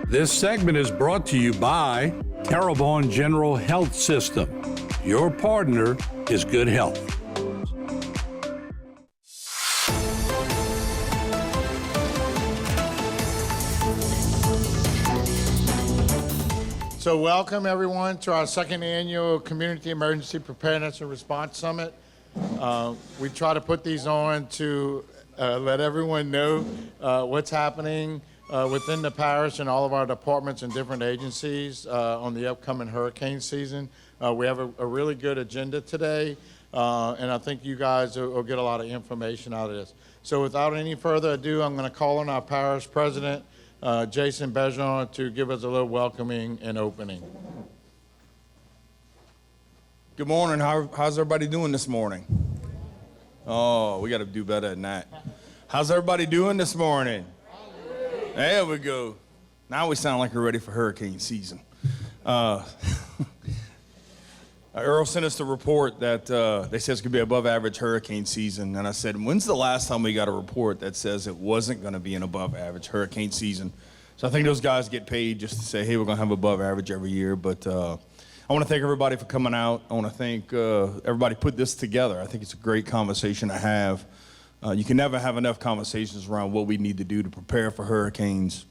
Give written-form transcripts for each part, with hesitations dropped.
This segment is brought to you by Terrebonne General Health System. Your partner is good health. So welcome everyone to our second annual Community Emergency Preparedness and Response Summit. We try to put these on to let everyone know what's happening within the parish and all of our departments and different agencies on the upcoming hurricane season. We have a really good agenda today, and I think you guys will get a lot of information out of this. So without any further ado, I'm going to call on our parish president, Jason Bergeron, to give us a little welcoming and opening. Good morning. How's everybody doing this morning? Oh, we got to do better than that. How's everybody doing this morning? There we go. Now we sound like we're ready for hurricane season. Earl sent us the report that they said it's going to be above average hurricane season. And I said, when's the last time we got a report that says it wasn't going to be an above average hurricane season? So I think those guys get paid just to say, hey, we're going to have above average every year. But I want to thank everybody for coming out. I want to thank everybody put this together. I think it's a great conversation to have. You can never have enough conversations around what we need to do to prepare for hurricanes.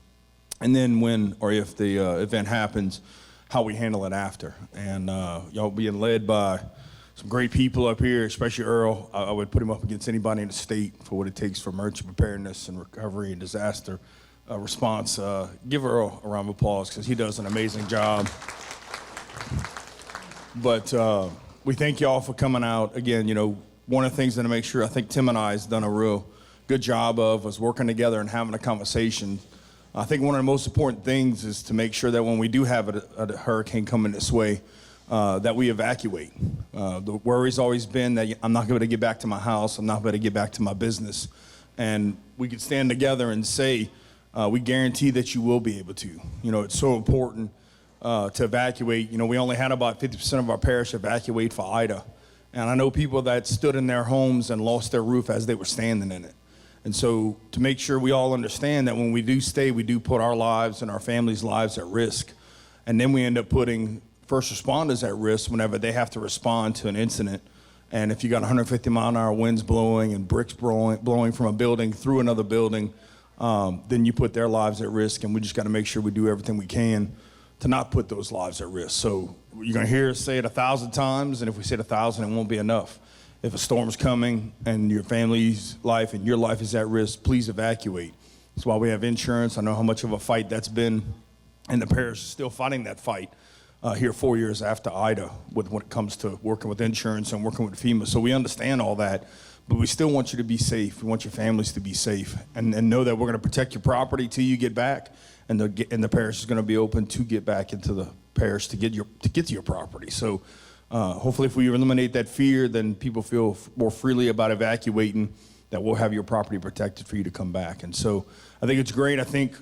And then when or if the event happens, how we handle it after. And y'all being led by some great people up here, especially Earl. I would put him up against anybody in the state for what it takes for emergency preparedness and recovery and disaster response. Give Earl a round of applause because he does an amazing job. But we thank y'all for coming out. Again, you know, one of the things that I make sure, I think Tim and I has done a real good job of was working together and having a conversation. I think one of the most important things is to make sure that when we do have a hurricane coming this way, that we evacuate. The worry's always been that I'm not going to get back to my house, I'm not going to get back to my business. And we could stand together and say, we guarantee that you will be able to. You know, it's so important to evacuate. You know, we only had about 50% of our parish evacuate for Ida. And I know people that stood in their homes and lost their roof as they were standing in it. And so to make sure we all understand that when we do stay, we do put our lives and our families' lives at risk. And then we end up putting first responders at risk whenever they have to respond to an incident. And if you got 150-mile-an-hour winds blowing and bricks blowing from a building through another building, then you put their lives at risk. And we just got to make sure we do everything we can to not put those lives at risk. So you're going to hear us say it 1,000 times, and if we say it 1,000, it won't be enough. If a storm's coming and your family's life and your life is at risk, please evacuate. That's why we have insurance. I know how much of a fight that's been, and the parish is still fighting that fight here 4 years after Ida when it comes to working with insurance and working with FEMA. So we understand all that, but we still want you to be safe. We want your families to be safe and know that we're going to protect your property till you get back, and the parish is going to be open to get back into the parish to get to your property. So hopefully if we eliminate that fear, then people feel more freely about evacuating, that we'll have your property protected for you to come back. And so I think it's great. I think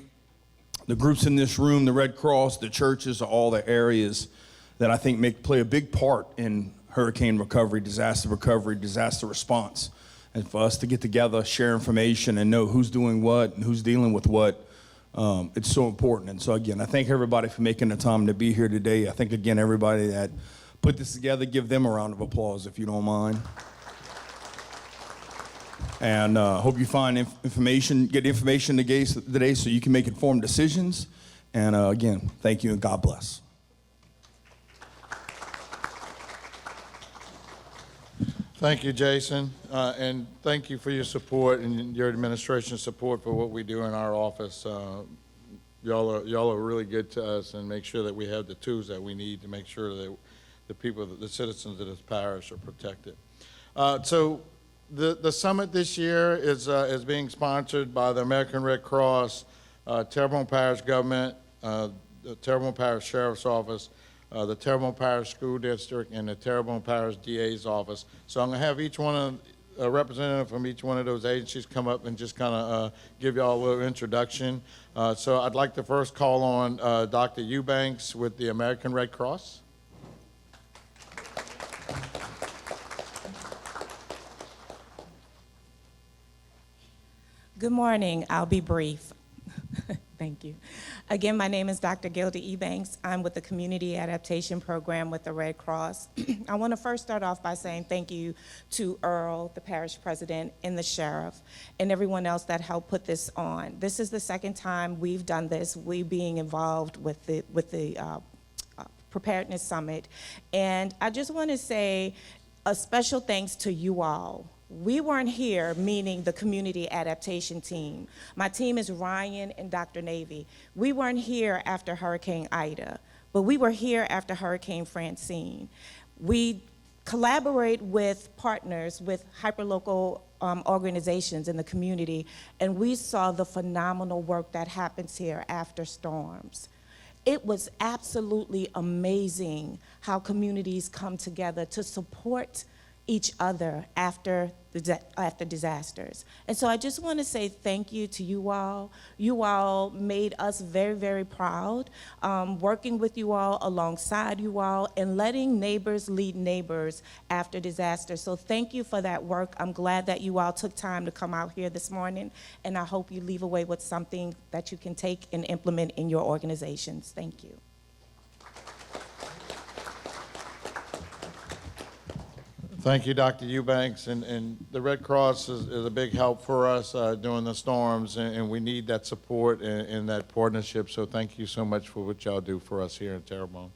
the groups in this room, the Red Cross, the churches, are all the areas that I think play a big part in hurricane recovery, disaster response. And for us to get together, share information, and know who's doing what and who's dealing with what, it's so important. And so again, I thank everybody for making the time to be here today. I think again, everybody that put this together, give them a round of applause if you don't mind. And hope you find get information today so you can make informed decisions. And again, thank you and God bless. Thank you, Jason, and thank you for your support and your administration's support for what we do in our office. Y'all are really good to us, and make sure that we have the tools that we need to make sure that the citizens of this parish are protected. So the summit this year is being sponsored by the American Red Cross, Terrebonne Parish government, the Terrebonne Parish Sheriff's Office, the Terrebonne Parish School District, and the Terrebonne Parish DA's office. So I'm going to have each one of a representative from each one of those agencies come up and just kind of give y'all a little introduction. So I'd like to first call on Dr. Eubanks with the American Red Cross. Good morning. I'll be brief. Thank you. Again, my name is Dr. Gilda Ebanks. I'm with the Community Adaptation Program with the Red Cross. I want to first start off by saying thank you to Earl, the parish president, and the sheriff, and everyone else that helped put this on. This is the second time we've done this, we being involved with the Preparedness Summit. And I just want to say a special thanks to you all. We weren't here, meaning the community adaptation team. My team is Ryan and Dr. Navy. We weren't here after Hurricane Ida, but we were here after Hurricane Francine. We collaborate with partners, with hyperlocal organizations in the community, and we saw the phenomenal work that happens here after storms. It was absolutely amazing how communities come together to support each other after disasters. And so I just want to say thank you to you all. You all made us very, very proud, working with you all, alongside you all, and letting neighbors lead neighbors after disaster. So thank you for that work. I'm glad that you all took time to come out here this morning, and I hope you leave away with something that you can take and implement in your organizations. Thank you. Thank you, Dr. Eubanks, and the Red Cross is a big help for us during the storms, and we need that support and that partnership, so thank you so much for what y'all do for us here in Terrebonne.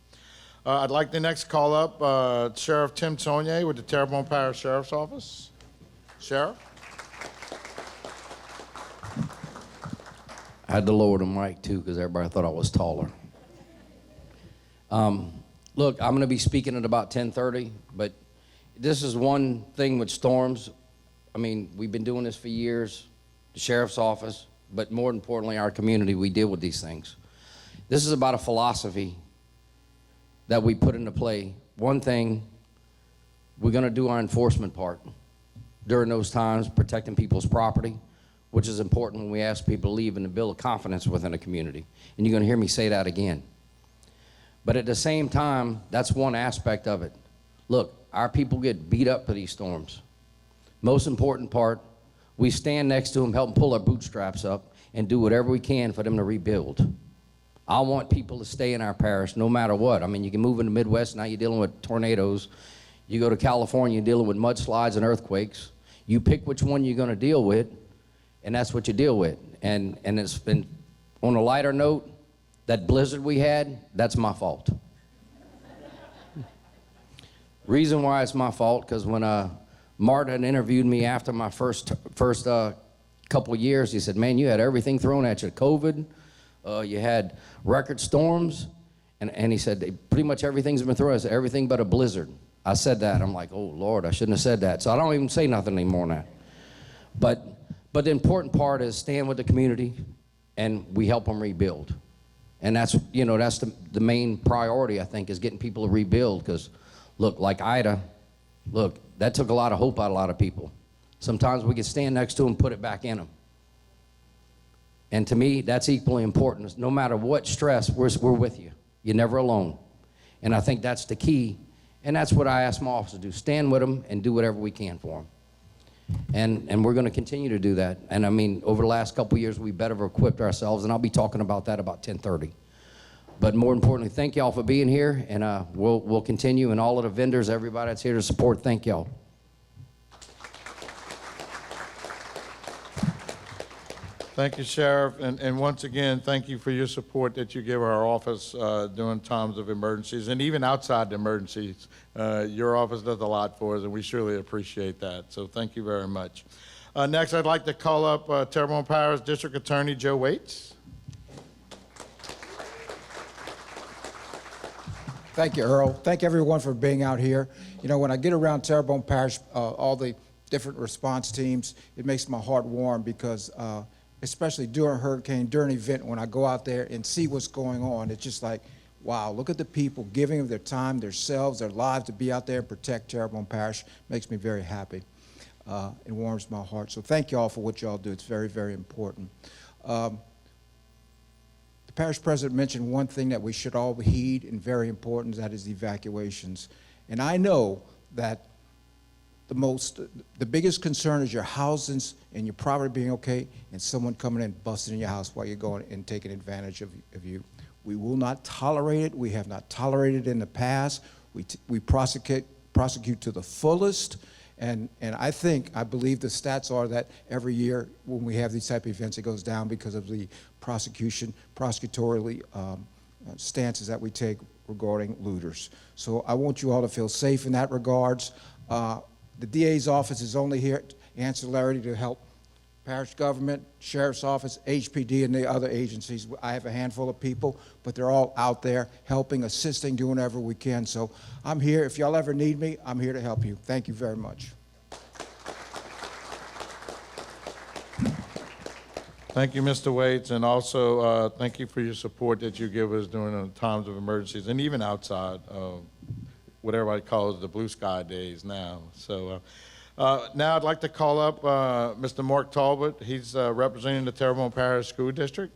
I'd like to next call up Sheriff Tim Sonier with the Terrebonne Parish Sheriff's Office. Sheriff? I had to lower the mic too because everybody thought I was taller. Look, I'm going to be speaking at about 10:30, but this is one thing with storms. I mean, we've been doing this for years, the sheriff's office, but more importantly, our community, we deal with these things. This is about a philosophy that we put into play. One thing, we're gonna do our enforcement part during those times, protecting people's property, which is important when we ask people to leave and to build a confidence within a community. And you're gonna hear me say that again. But at the same time, that's one aspect of it. Look, our people get beat up for these storms. Most important part, we stand next to them, help them pull their bootstraps up, and do whatever we can for them to rebuild. I want people to stay in our parish no matter what. I mean, you can move in the Midwest, now you're dealing with tornadoes. You go to California, you're dealing with mudslides and earthquakes. You pick which one you're gonna deal with, and that's what you deal with. And it's been, on a lighter note, that blizzard we had, that's my fault. Reason why it's my fault, because when Martin interviewed me after my first couple of years, he said, man, you had everything thrown at you. COVID, you had record storms, and he said, pretty much everything's been thrown at us, everything but a blizzard. I said that, I'm like, oh Lord, I shouldn't have said that. So I don't even say nothing anymore now. But the important part is stand with the community, and we help them rebuild. And that's, you know, that's the main priority, I think, is getting people to rebuild, because look, like Ida, look, that took a lot of hope out of a lot of people. Sometimes we can stand next to them and put it back in them. And to me, that's equally important. No matter what stress, we're with you. You're never alone. And I think that's the key. And that's what I ask my officers to do. Stand with them and do whatever we can for them. And we're going to continue to do that. And I mean, over the last couple of years, we better equipped ourselves. And I'll be talking about that about 10:30. But more importantly, thank y'all for being here, and we'll continue, and all of the vendors, everybody that's here to support, thank y'all. Thank you, Sheriff, and once again, thank you for your support that you give our office during times of emergencies, and even outside the emergencies. Your office does a lot for us, and we surely appreciate that, so thank you very much. Next, I'd like to call up Terrebonne Parish District Attorney Joe Waits. Thank you, Earl. Thank everyone for being out here. You know, when I get around Terrebonne Parish, all the different response teams, it makes my heart warm because especially during a hurricane, during an event, when I go out there and see what's going on, it's just like, wow, look at the people giving of their time, their selves, their lives to be out there and protect Terrebonne Parish. Makes me very happy. It warms my heart. So thank you all for what y'all do. It's very, very important. The parish president mentioned one thing that we should all heed and very important, that is evacuations. And I know that the biggest concern is your housings and your property being okay, and someone coming in busting in your house while you're going and taking advantage of you. We will not tolerate it. We have not tolerated it in the past. We prosecute to the fullest, and I believe the stats are that every year when we have these type of events, it goes down because of the prosecutorially stances that we take regarding looters. So I want you all to feel safe in that regards. The DA's office is only here ancillary to help parish government, sheriff's office, HPD, and the other agencies. I have a handful of people, but they're all out there helping, assisting, doing whatever we can. So I'm here. If y'all ever need me, I'm here to help you. Thank you very much. Thank you, Mr. Waits, and also thank you for your support that you give us during times of emergencies and even outside what everybody calls the blue sky days now. So now I'd like to call up Mr. Mark Tolbert. He's representing the Terrebonne Parish School District.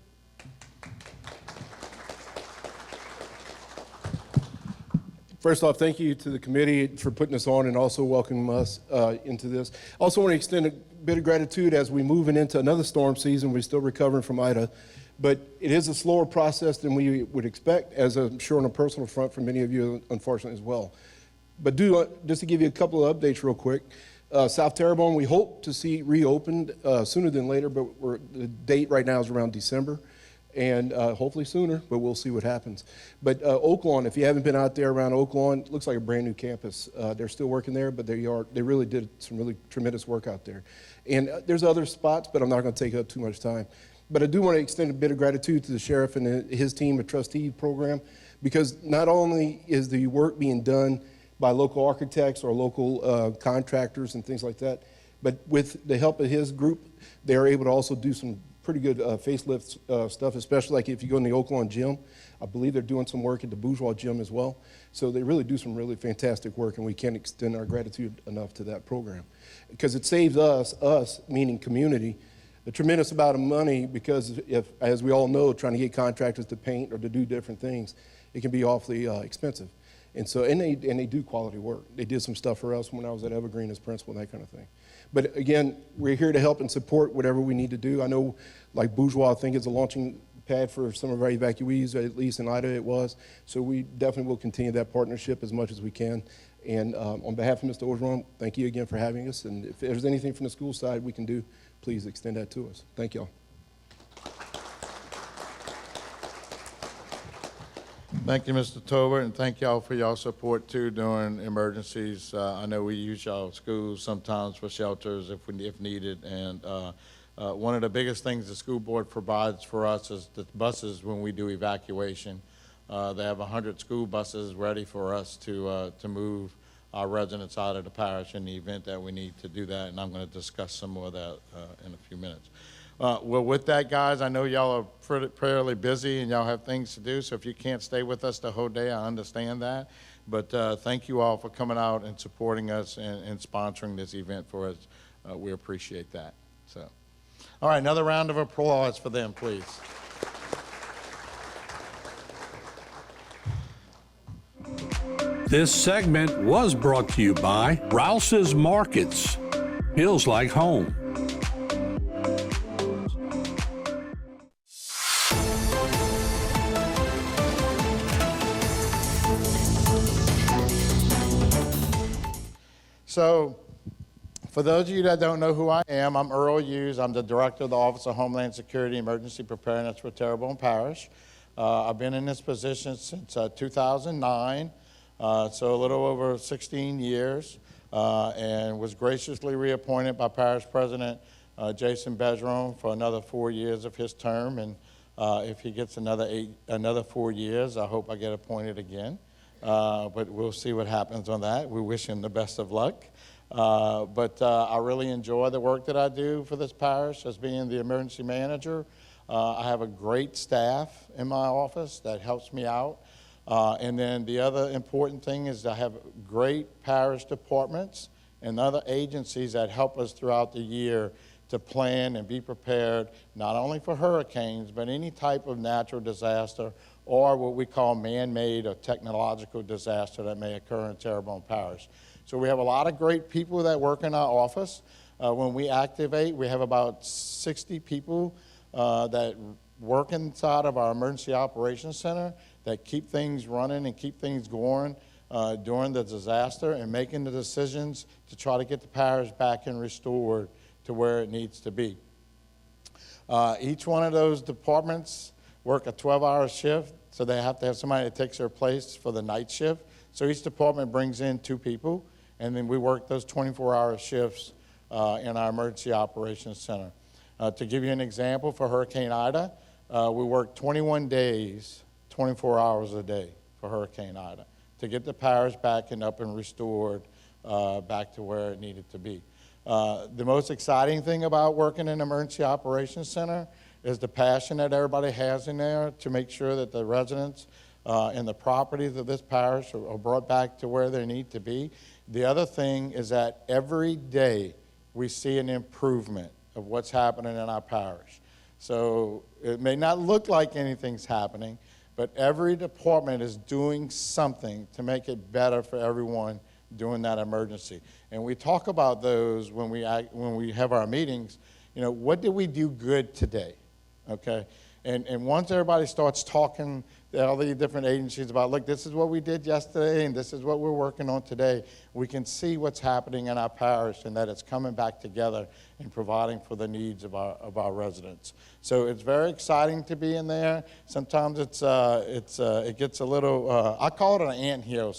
First off, thank you to the committee for putting us on and also welcoming us into this. Also want to extend a bit of gratitude as we move into another storm season. We're still recovering from Ida, but it is a slower process than we would expect, as I'm sure on a personal front for many of you, unfortunately, as well. But just to give you a couple of updates real quick, South Terrebonne, we hope to see reopened sooner than later, but the date right now is around December. And hopefully sooner, but we'll see what happens. But Oak Lawn, if you haven't been out there around Oak Lawn, it looks like a brand new campus. They're still working there, but they really did some really tremendous work out there. And there's other spots, but I'm not going to take up too much time. But I do want to extend a bit of gratitude to the sheriff and his team, a trustee program, because not only is the work being done by local architects or local contractors and things like that, but with the help of his group, they're able to also do some pretty good facelift stuff, especially like if you go in the Oak Lawn gym. I believe they're doing some work at the Bourgeois gym as well. So they really do some really fantastic work, and we can't extend our gratitude enough to that program. Because it saves us meaning community, a tremendous amount of money, because if, as we all know, trying to get contractors to paint or to do different things, it can be awfully expensive. And so, and they do quality work. They did some stuff for us when I was at Evergreen as principal, that kind of thing. But again, we're here to help and support whatever we need to do. I know, like Bourgeois, I think is a launching pad for some of our evacuees, at least in Ida it was. So we definitely will continue that partnership as much as we can. And on behalf of Mr. Orgeron, thank you again for having us. And if there's anything from the school side we can do, please extend that to us. Thank y'all. Thank you, Mr. Tolbert, and thank y'all for y'all support too during emergencies. I know we use y'all schools sometimes for shelters if needed, and one of the biggest things the school board provides for us is the buses when we do evacuation. They have 100 school buses ready for us to move our residents out of the parish in the event that we need to do that, and I'm going to discuss some more of that in a few minutes. Well, with that, guys, I know y'all are fairly busy and y'all have things to do, so if you can't stay with us the whole day, I understand that. But thank you all for coming out and supporting us and sponsoring this event for us. We appreciate that. So, all right, another round of applause for them, please. This segment was brought to you by Rouse's Markets. Feels like home. So, for those of you that don't know who I am, I'm Earl Hughes. I'm the Director of the Office of Homeland Security Emergency Preparedness for Terrebonne Parish. I've been in this position since 2009, so a little over 16 years, and was graciously reappointed by Parish President Jason Bergeron for another 4 years of his term, and if he gets another 4 years, I hope I get appointed again. But we'll see what happens on that. We wish him the best of luck. But I really enjoy the work that I do for this parish as being the emergency manager. I have a great staff in my office that helps me out. And then the other important thing is I have great parish departments and other agencies that help us throughout the year to plan and be prepared, not only for hurricanes, but any type of natural disaster or what we call man-made or technological disaster that may occur in Terrebonne Parish. So we have a lot of great people that work in our office. When we activate, we have about 60 people that work inside of our Emergency Operations Center that keep things running and keep things going during the disaster and making the decisions to try to get the parish back and restored to where it needs to be. Each one of those departments work a 12-hour shift, so they have to have somebody that takes their place for the night shift. So each department brings in 2 people, and then we work those 24-hour shifts in our Emergency Operations Center. To give you an example, for Hurricane Ida, we worked 21 days, 24 hours a day for Hurricane Ida to get the parish back and up and restored back to where it needed to be. The most exciting thing about working in Emergency Operations Center is the passion that everybody has in there to make sure that the residents and the properties of this parish are brought back to where they need to be. The other thing is that every day we see an improvement of what's happening in our parish. So it may not look like anything's happening, but every department is doing something to make it better for everyone during that emergency. And we talk about those when we have our meetings. You know, what did we do good today? Okay? And once everybody starts talking to all the different agencies about, look, this is what we did yesterday and this is what we're working on today, we can see what's happening in our parish and that it's coming back together and providing for the needs of our residents. So it's very exciting to be in there. Sometimes it gets a little, I call it an anthill.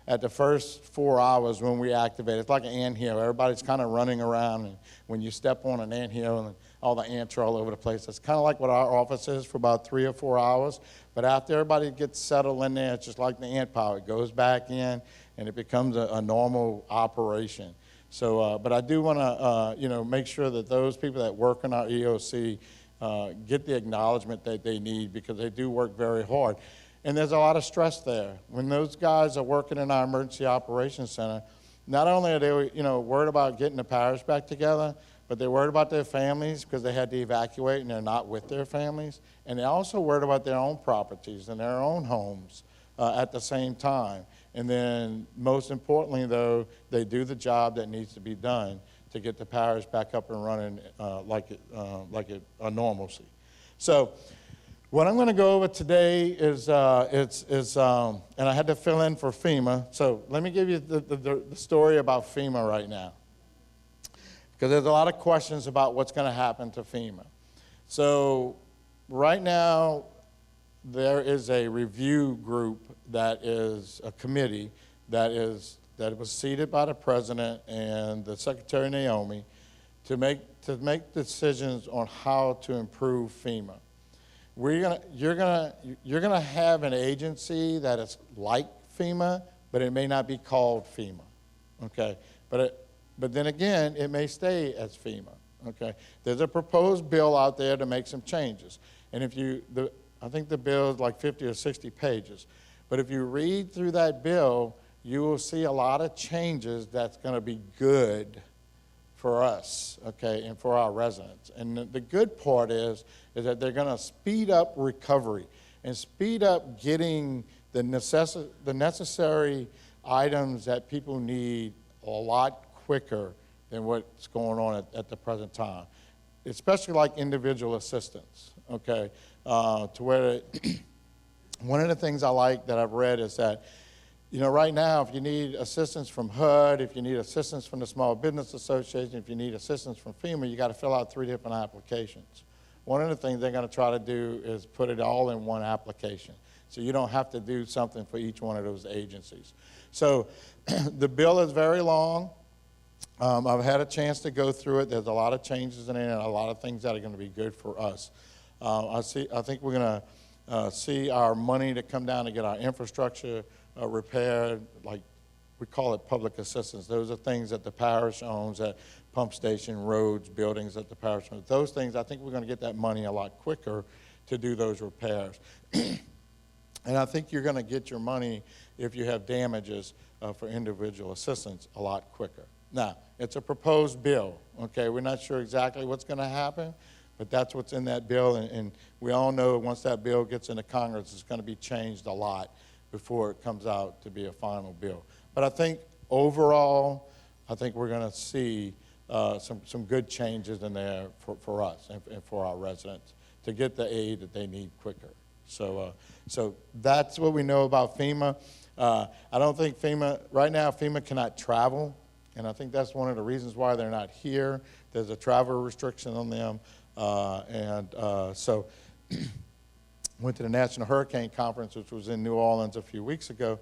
At the first 4 hours when we activate, it's like an anthill. Everybody's kind of running around, and when you step on an anthill, and all the ants are all over the place. That's kind of like what our office is for about 3 or 4 hours. But after everybody gets settled in there, it's just like the ant pile. It goes back in, and it becomes a normal operation. So, but I do want to, make sure that those people that work in our EOC get the acknowledgement that they need, because they do work very hard. And there's a lot of stress there. When those guys are working in our Emergency Operations Center, not only are they, worried about getting the parish back together, but they're worried about their families because they had to evacuate and they're not with their families. And they're also worried about their own properties and their own homes at the same time. And then most importantly, though, they do the job that needs to be done to get the parish back up and running like a normalcy. So what I'm going to go over today is, and I had to fill in for FEMA. So let me give you the story about FEMA right now, because there's a lot of questions about what's going to happen to FEMA. So right now, there is a review group that is a committee that was seated by the president and the Secretary Naomi to make decisions on how to improve FEMA. You're gonna have an agency that is like FEMA, but it may not be called FEMA, okay? But then again, it may stay as FEMA, okay? There's a proposed bill out there to make some changes, and I think the bill is like 50 or 60 pages. But if you read through that bill, you will see a lot of changes that's going to be good for us, okay, and for our residents. And the good part is that they're going to speed up recovery and speed up getting the necessary items that people need a lot quicker than what's going on at the present time, especially like individual assistance, okay, to where one of the things I like that I've read is that, right now, if you need assistance from HUD, if you need assistance from the Small Business Association, if you need assistance from FEMA, you got to fill out 3 different applications. One of the things they're going to try to do is put it all in one application, so you don't have to do something for each one of those agencies. So the bill is very long. I've had a chance to go through it. There's a lot of changes in it and a lot of things that are going to be good for us. I think we're going to see our money to come down to get our infrastructure repaired, like we call it public assistance. Those are things that the parish owns, that pump station, roads, buildings that the parish owns. Those things, I think we're going to get that money a lot quicker to do those repairs. And I think you're going to get your money if you have damages for individual assistance a lot quicker. Now, it's a proposed bill, okay? We're not sure exactly what's going to happen, but that's what's in that bill, and we all know once that bill gets into Congress, it's going to be changed a lot before it comes out to be a final bill. But I think overall, I think we're going to see some good changes in there for us and for our residents to get the aid that they need quicker. So that's what we know about FEMA. I don't think right now FEMA cannot travel, and I think that's one of the reasons why they're not here. There's a travel restriction on them, so went to the National Hurricane Conference, which was in New Orleans a few weeks ago.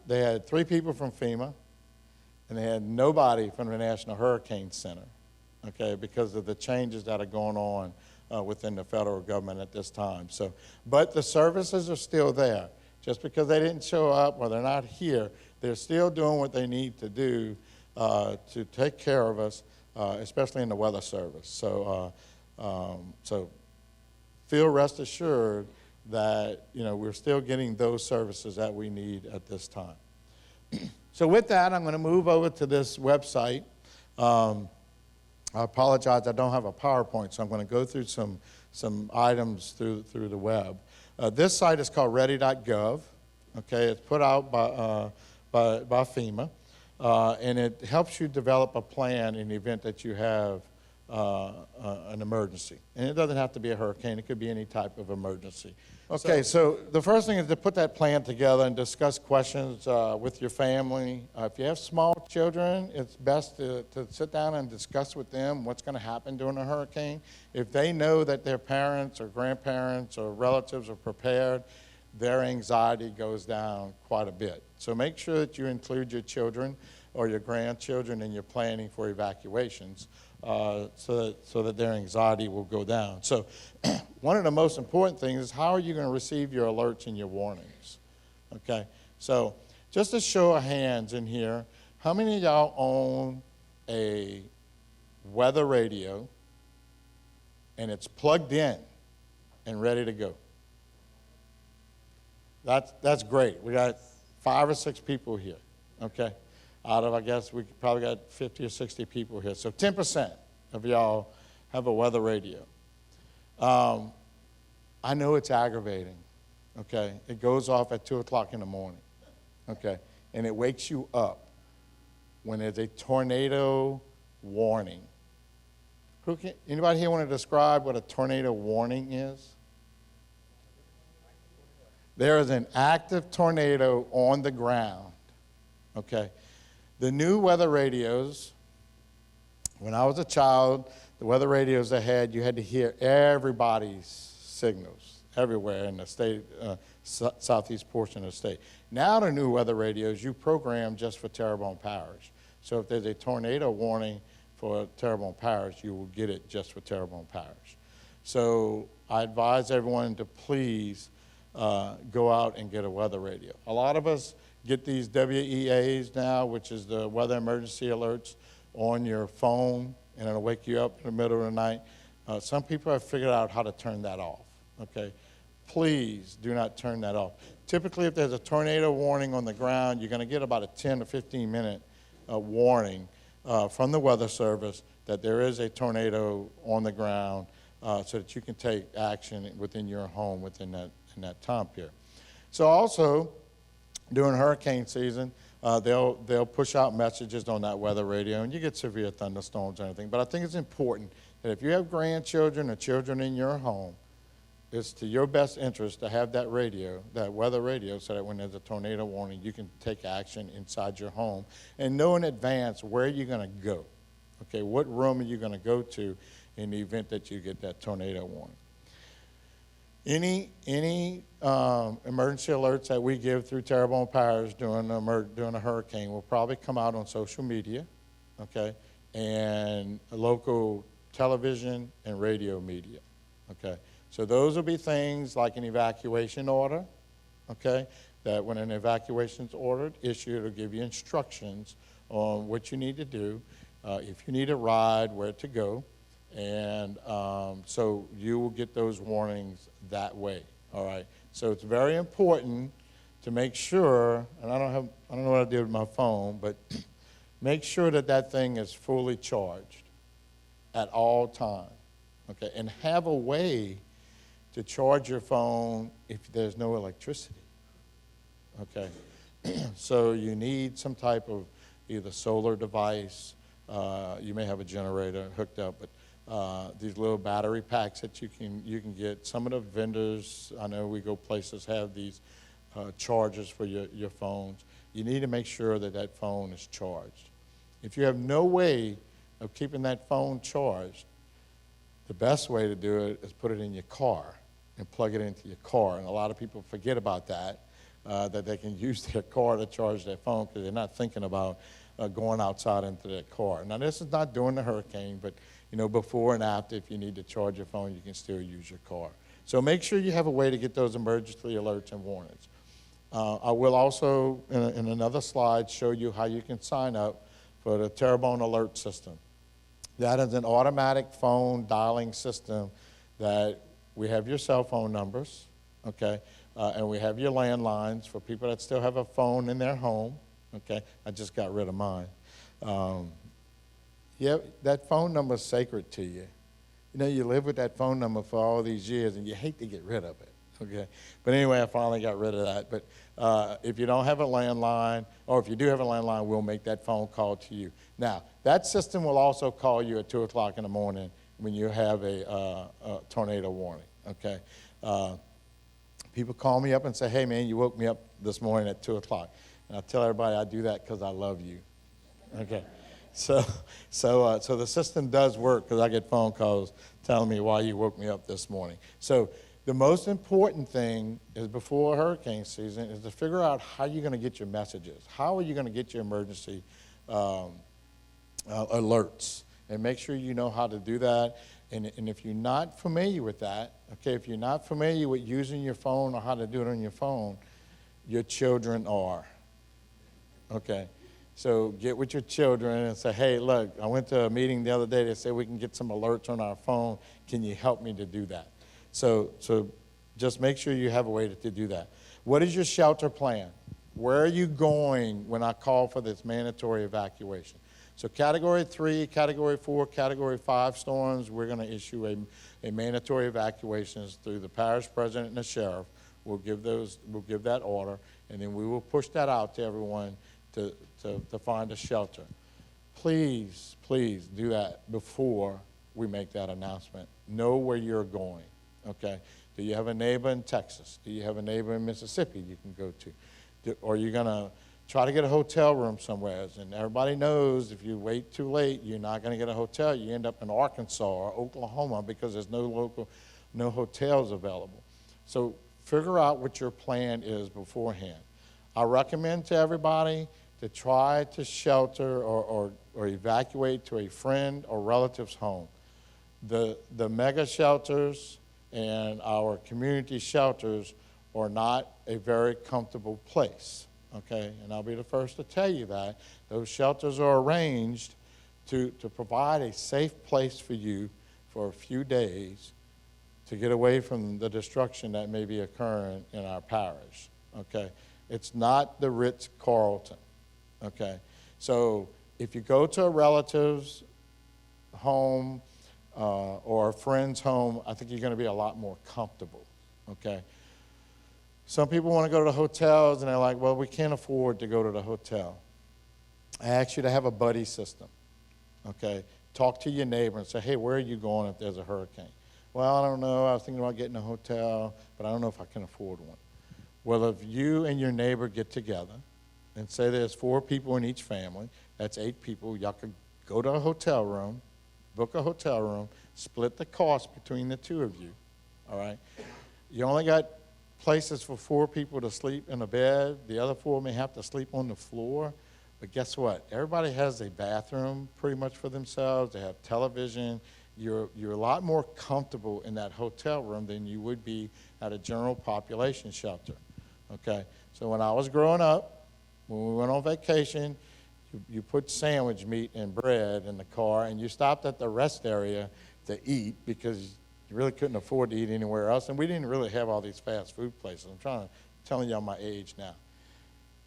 They had 3 people from FEMA, and they had nobody from the National Hurricane Center, okay, because of the changes that are going on within the federal government at this time. So, but the services are still there. Just because they didn't show up or they're not here, they're still doing what they need to do to take care of us, especially in the weather service. So, so feel rest assured that we're still getting those services that we need at this time. So with that, I'm going to move over to this website. I apologize, I don't have a PowerPoint, so I'm going to go through some items through the web. This site is called Ready.gov. Okay, it's put out by FEMA, and it helps you develop a plan in the event that you have an emergency. And it doesn't have to be a hurricane, it could be any type of emergency. Okay, so the first thing is to put that plan together and discuss questions with your family. If you have small children, it's best to sit down and discuss with them what's going to happen during a hurricane. If they know that their parents or grandparents or relatives are prepared, their anxiety goes down quite a bit. So make sure that you include your children or your grandchildren in your planning for evacuations. So that their anxiety will go down. So one of the most important things is how are you going to receive your alerts and your warnings? Okay, so just a show of hands in here, how many of y'all own a weather radio and it's plugged in and ready to go? That's great. We got 5 or 6 people here, okay? Out of, I guess, we probably got 50 or 60 people here. So 10% of y'all have a weather radio. I know it's aggravating, okay? It goes off at 2 o'clock in the morning, okay? And it wakes you up when there's a tornado warning. Anybody here want to describe what a tornado warning is? There is an active tornado on the ground, okay? The new weather radios, when I was a child, the weather radios they had, you had to hear everybody's signals everywhere in the state, southeast portion of the state. Now the new weather radios, you program just for Terrebonne Parish. So if there's a tornado warning for Terrebonne Parish, you will get it just for Terrebonne Parish. So I advise everyone to please go out and get a weather radio. A lot of us get these WEAs now, which is the weather emergency alerts, on your phone, and it'll wake you up in the middle of the night. Some people have figured out how to turn that off, okay? Please do not turn that off. Typically, if there's a tornado warning on the ground, you're going to get about a 10 to 15-minute warning from the Weather Service that there is a tornado on the ground so that you can take action within your home in that time period. So also, during hurricane season, they'll push out messages on that weather radio, and you get severe thunderstorms and everything. But I think it's important that if you have grandchildren or children in your home, it's to your best interest to have that radio, that weather radio, so that when there's a tornado warning, you can take action inside your home and know in advance where you're going to go. Okay, what room are you going to go to in the event that you get that tornado warning? Any emergency alerts that we give through Terrebonne Parish during a hurricane will probably come out on social media, okay, and local television and radio media, okay. So those will be things like an evacuation order, okay, that when an evacuation is ordered, issued, it'll give you instructions on what you need to do, if you need a ride, where to go. And so you will get those warnings that way, all right? So it's very important to make sure, and I don't know what I did with my phone, but make sure that that thing is fully charged at all times, okay? And have a way to charge your phone if there's no electricity, okay? So you need some type of either solar device, you may have a generator hooked up, but these little battery packs that you can get. Some of the vendors, I know we go places, have these chargers for your phones. You need to make sure that that phone is charged. If you have no way of keeping that phone charged, the best way to do it is put it in your car and plug it into your car. And a lot of people forget about that, that they can use their car to charge their phone because they're not thinking about going outside into their car. Now, this is not during the hurricane, but you know, before and after, if you need to charge your phone, you can still use your car. So make sure you have a way to get those emergency alerts and warnings. I will also, in another slide, show you how you can sign up for the Terrebonne alert system. That is an automatic phone dialing system that we have your cell phone numbers, okay, and we have your landlines for people that still have a phone in their home, okay. I just got rid of mine. Yeah, that phone number is sacred to you. You know, you live with that phone number for all these years, and you hate to get rid of it, okay. But anyway, I finally got rid of that. But if you don't have a landline, or if you do have a landline, we'll make that phone call to you. Now, that system will also call you at 2 o'clock in the morning when you have a tornado warning, okay? People call me up and say, hey, man, you woke me up this morning at 2 o'clock. And I tell everybody I do that because I love you, okay? So the system does work because I get phone calls telling me why you woke me up this morning. So the most important thing is before hurricane season is to figure out how you're going to get your messages. How are you going to get your emergency alerts? And make sure you know how to do that. And if you're not familiar with that, okay, if you're not familiar with using your phone or how to do it on your phone, your children are, okay? So get with your children and say, hey, look, I went to a meeting the other day. They said we can get some alerts on our phone. Can you help me to do that? So just make sure you have a way to do that. What is your shelter plan? Where are you going when I call for this mandatory evacuation? So Category 3, Category 4, Category 5 storms, we're going to issue a mandatory evacuations through the parish president and the sheriff. We'll give that order, and then we will push that out to everyone to find a shelter. Please, please do that before we make that announcement. Know where you're going, okay? Do you have a neighbor in Texas? Do you have a neighbor in Mississippi you can go to? Or are you going to try to get a hotel room somewhere? And everybody knows if you wait too late, you're not going to get a hotel. You end up in Arkansas or Oklahoma because there's no hotels available. So figure out what your plan is beforehand. I recommend to everybody to try to shelter or evacuate to a friend or relative's home. The mega shelters and our community shelters are not a very comfortable place, okay? And I'll be the first to tell you that. Those shelters are arranged to provide a safe place for you for a few days to get away from the destruction that may be occurring in our parish, okay? It's not the Ritz-Carlton, okay? So if you go to a relative's home or a friend's home, I think you're going to be a lot more comfortable, okay? Some people want to go to the hotels, and they're like, well, we can't afford to go to the hotel. I ask you to have a buddy system, okay? Talk to your neighbor and say, hey, where are you going if there's a hurricane? Well, I don't know. I was thinking about getting a hotel, but I don't know if I can afford one. Well, if you and your neighbor get together and say there's 4 people in each family, that's 8 people, y'all could go to a hotel room, book a hotel room, split the cost between the 2 of you, all right? You only got places for 4 people to sleep in a bed. The other 4 may have to sleep on the floor. But guess what? Everybody has a bathroom pretty much for themselves. They have television. You're a lot more comfortable in that hotel room than you would be at a general population shelter, okay? So when I was growing up, when we went on vacation, you put sandwich meat and bread in the car, and you stopped at the rest area to eat because you really couldn't afford to eat anywhere else. And we didn't really have all these fast food places. I'm telling y'all my age now.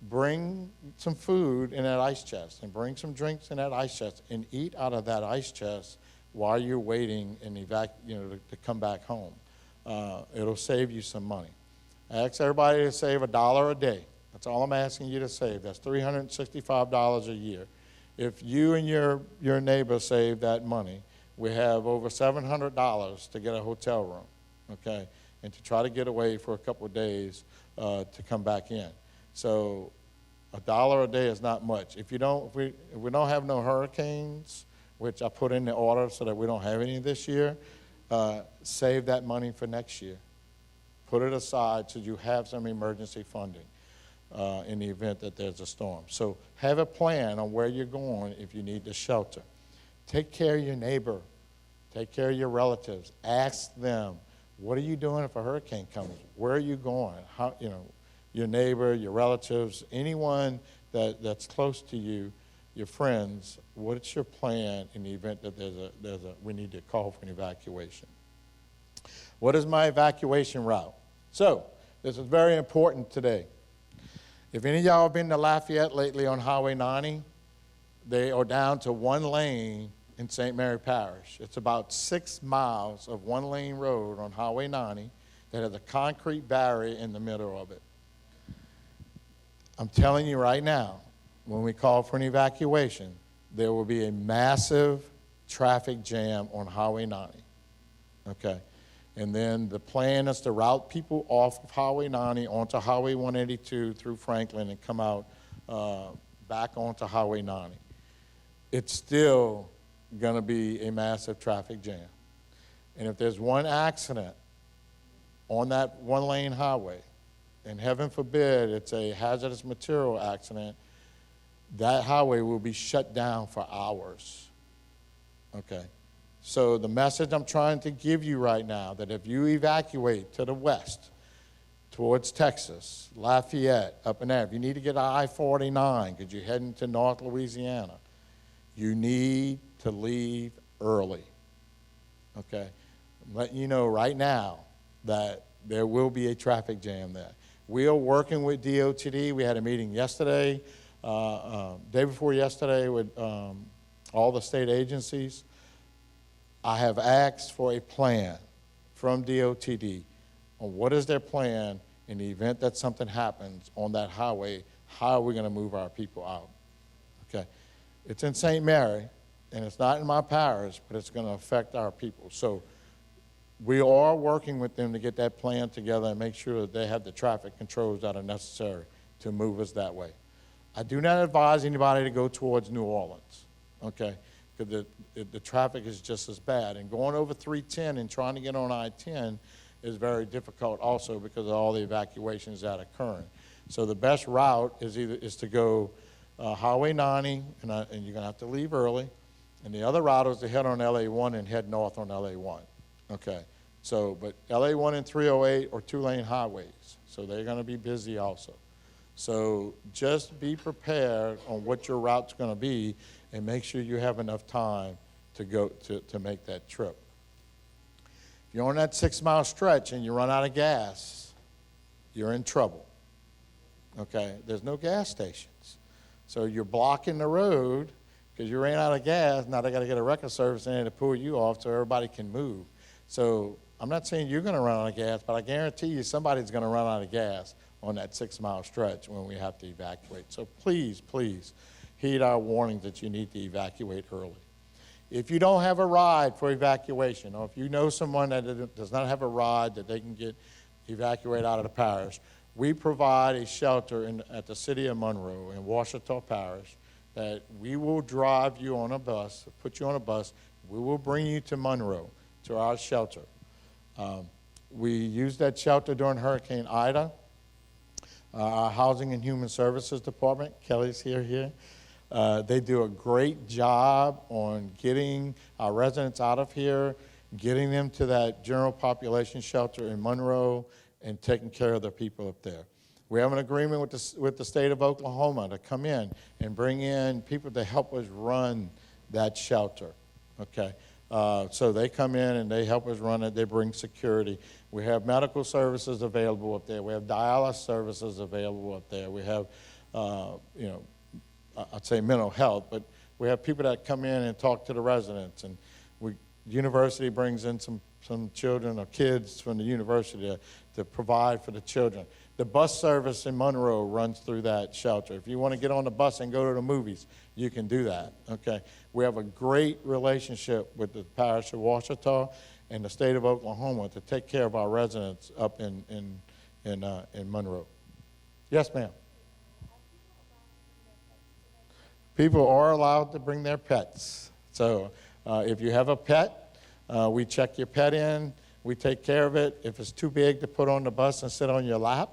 Bring some food in that ice chest and bring some drinks in that ice chest and eat out of that ice chest while you're waiting and to come back home. It'll save you some money. I ask everybody to save $1 a day. That's all I'm asking you to save. That's $365 a year. If you and your neighbor save that money, we have over $700 to get a hotel room, okay, and to try to get away for a couple of days to come back in. So $1 a day is not much. If we don't have no hurricanes, which I put in the order so that we don't have any this year, save that money for next year. Put it aside so you have some emergency funding in the event that there's a storm. So have a plan on where you're going if you need to shelter. Take care of your neighbor. Take care of your relatives. Ask them, what are you doing if a hurricane comes? Where are you going? How, your neighbor, your relatives, anyone that's close to you, your friends, what's your plan in the event that we need to call for an evacuation? What is my evacuation route? So, this is very important today. If any of y'all have been to Lafayette lately on Highway 90, they are down to one lane in St. Mary Parish. It's about 6 miles of one-lane road on Highway 90 that has a concrete barrier in the middle of it. I'm telling you right now, when we call for an evacuation, there will be a massive traffic jam on Highway 90, okay? And then the plan is to route people off of Highway 90 onto Highway 182 through Franklin and come out back onto Highway 90. It's still going to be a massive traffic jam. And if there's one accident on that one-lane highway, and heaven forbid it's a hazardous material accident, that highway will be shut down for hours, okay? So the message I'm trying to give you right now, that if you evacuate to the west, towards Texas, Lafayette, up in there, if you need to get I-49 because you're heading to North Louisiana, you need to leave early, okay? I'm letting you know right now that there will be a traffic jam there. We are working with DOTD. We had a meeting yesterday, day before yesterday with all the state agencies. I have asked for a plan from DOTD on what is their plan in the event that something happens on that highway. How are we going to move our people out? Okay, it's in St. Mary, and it's not in my parish, but it's going to affect our people. So we are working with them to get that plan together and make sure that they have the traffic controls that are necessary to move us that way. I do not advise anybody to go towards New Orleans, okay? Because the traffic is just as bad. And going over 310 and trying to get on I-10 is very difficult also because of all the evacuations that are occurring. So the best route is to go Highway 90, and you're going to have to leave early. And the other route is to head on LA1 and head north on LA1. Okay, so, but LA1 and 308 are two-lane highways, so they're going to be busy also. So just be prepared on what your route's going to be and make sure you have enough time to go to make that trip. If you're on that 6-mile stretch and you run out of gas, you're in trouble. Okay, there's no gas stations. So you're blocking the road because you ran out of gas. Now they got to get a record service in there to pull you off so everybody can move. So I'm not saying you're going to run out of gas, but I guarantee you somebody's going to run out of gas on that 6-mile stretch when we have to evacuate. So please, please heed our warnings that you need to evacuate early. If you don't have a ride for evacuation, or if you know someone that does not have a ride that they can get evacuated out of the parish, we provide a shelter at the city of Monroe in Washita Parish that we will drive you on a bus, put you on a bus, we will bring you to Monroe, to our shelter. We used that shelter during Hurricane Ida. Our Housing and Human Services Department, Kelly's here. They do a great job on getting our residents out of here, getting them to that general population shelter in Monroe, and taking care of the people up there. We have an agreement with the state of Oklahoma to come in and bring in people to help us run that shelter, okay? So they come in and they help us run it. They bring security. We have medical services available up there. We have dialysis services available up there. We have, I'd say mental health, but we have people that come in and talk to the residents. And the university brings in some children or kids from the university to provide for the children. The bus service in Monroe runs through that shelter. If you want to get on the bus and go to the movies, you can do that, okay? We have a great relationship with the Parish of Ouachita and the state of Oklahoma to take care of our residents up in Monroe. Yes, ma'am. People are allowed to bring their pets. So if you have a pet, we check your pet in, we take care of it. If it's too big to put on the bus and sit on your lap,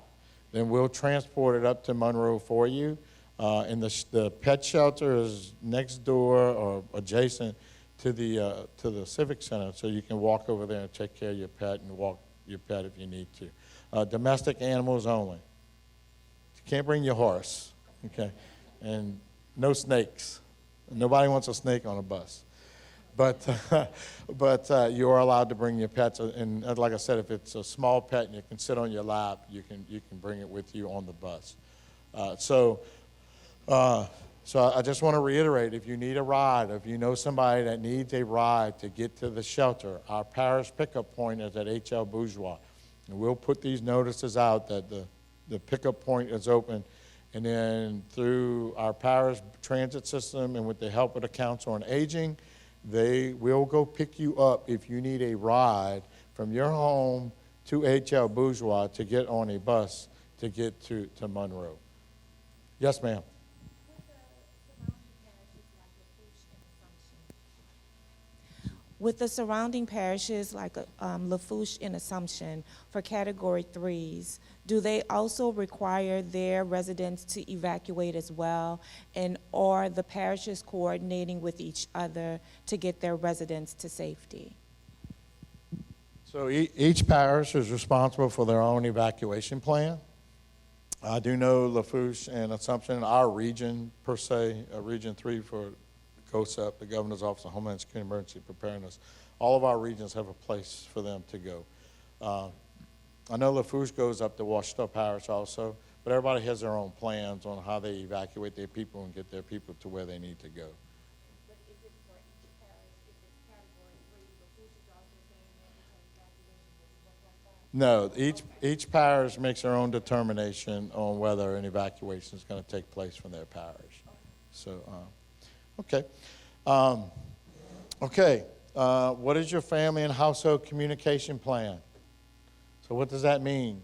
then we'll transport it up to Monroe for you. And the pet shelter is next door or adjacent to the Civic Center, so you can walk over there and take care of your pet and walk your pet if you need to. Domestic animals only. You can't bring your horse, okay? And no snakes. Nobody wants a snake on a bus. But you are allowed to bring your pets, and like I said, if it's a small pet and you can sit on your lap, you can bring it with you on the bus. So I just want to reiterate, if you need a ride, if you know somebody that needs a ride to get to the shelter, our parish pickup point is at H.L. Bourgeois. And we'll put these notices out that the pickup point is open, and then through our parish transit system and with the help of the Council on Aging, they will go pick you up if you need a ride from your home to H.L. Bourgeois to get on a bus to get to Monroe. Yes, ma'am. With the surrounding parishes like Lafourche and Assumption for Category 3s, do they also require their residents to evacuate as well? And are the parishes coordinating with each other to get their residents to safety? So each parish is responsible for their own evacuation plan. I do know Lafourche and Assumption, our region per se, Region 3 for GOSEP, the Governor's Office of Homeland Security Emergency Preparedness, all of our regions have a place for them to go. I know Lafourche goes up to Ouachita Parish also, but everybody has their own plans on how they evacuate their people and get their people to where they need to go. But is it for each parish, if it's Category 3, Lafourche is also saying mandatory evacuation? No, each parish makes their own determination on whether an evacuation is going to take place from their parish. So, okay. What is your family and household communication plan? So what does that mean?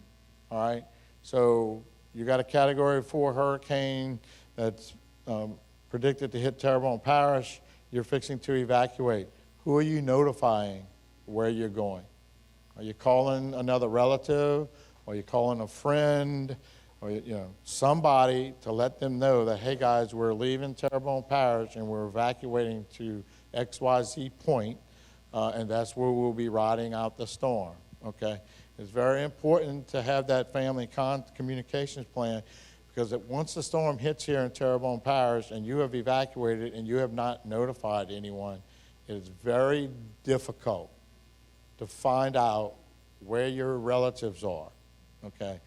All right. So you got a Category 4 hurricane that's predicted to hit Terrebonne Parish. You're fixing to evacuate. Who are you notifying where you're going? Are you calling another relative? Are you calling a friend? Or somebody to let them know that, hey guys, we're leaving Terrebonne Parish and we're evacuating to XYZ point, and that's where we'll be riding out the storm, okay? It's very important to have that family communications plan, because once the storm hits here in Terrebonne Parish and you have evacuated and you have not notified anyone, it is very difficult to find out where your relatives are, okay?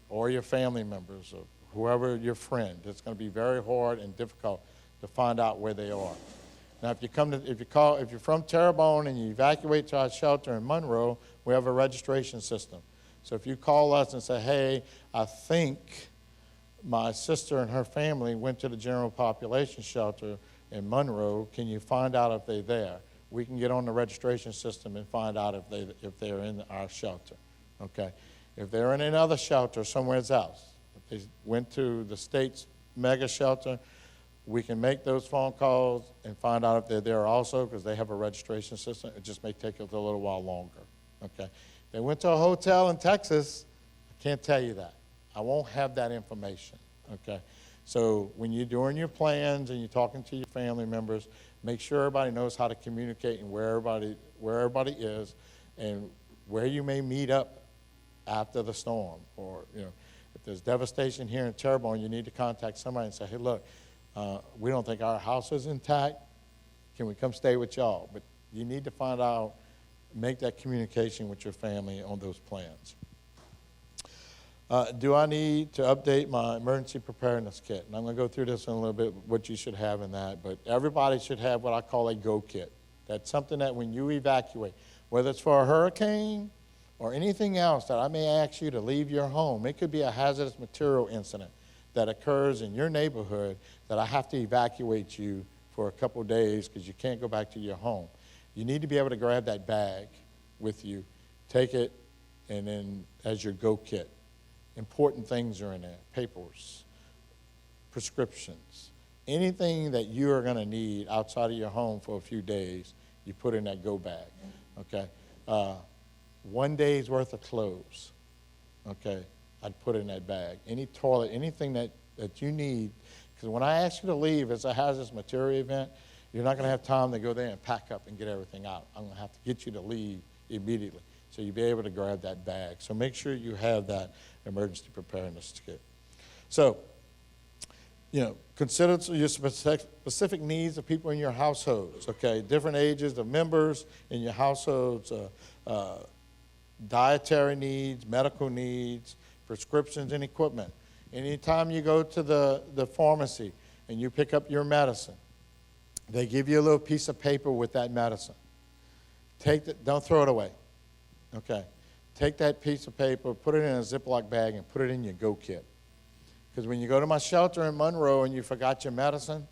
Or your family members, or whoever your friend. It's going to be very hard and difficult to find out where they are. Now, if you're from Terrebonne and you evacuate to our shelter in Monroe, we have a registration system. So if you call us and say, hey, I think my sister and her family went to the general population shelter in Monroe, can you find out if they're there? We can get on the registration system and find out if they're in our shelter, okay? If they're in another shelter somewhere else, if they went to the state's mega shelter, we can make those phone calls and find out if they're there also, because they have a registration system. It just may take us a little while longer, okay? If they went to a hotel in Texas, I can't tell you that. I won't have that information, okay? So when you're doing your plans and you're talking to your family members, make sure everybody knows how to communicate and where everybody is and where you may meet up after the storm. Or if there's devastation here in Terrebonne, you need to contact somebody and say, hey, look, we don't think our house is intact. Can we come stay with y'all? But you need to find out, make that communication with your family on those plans. Do I need to update my emergency preparedness kit? And I'm going to go through this in a little bit, what you should have in that. But everybody should have what I call a go kit. That's something that when you evacuate, whether it's for a hurricane or anything else that I may ask you to leave your home, it could be a hazardous material incident that occurs in your neighborhood that I have to evacuate you for a couple days because you can't go back to your home. You need to be able to grab that bag with you, take it, and then as your go kit. Important things are in there, papers, prescriptions, anything that you are going to need outside of your home for a few days, you put in that go bag, okay? 1 day's worth of clothes, okay, I'd put in that bag. Any toilet, anything that you need, because when I ask you to leave, it's a hazardous material event, you're not going to have time to go there and pack up and get everything out. I'm going to have to get you to leave immediately. So you'll be able to grab that bag. So make sure you have that emergency preparedness kit. So, consider your specific needs of people in your households, okay? Different ages of members in your households, dietary needs, medical needs, prescriptions and equipment. Anytime you go to the pharmacy and you pick up your medicine, they give you a little piece of paper with that medicine. Don't throw it away, okay? Take that piece of paper, put it in a Ziploc bag, and put it in your go kit. Because when you go to my shelter in Monroe and you forgot your medicine,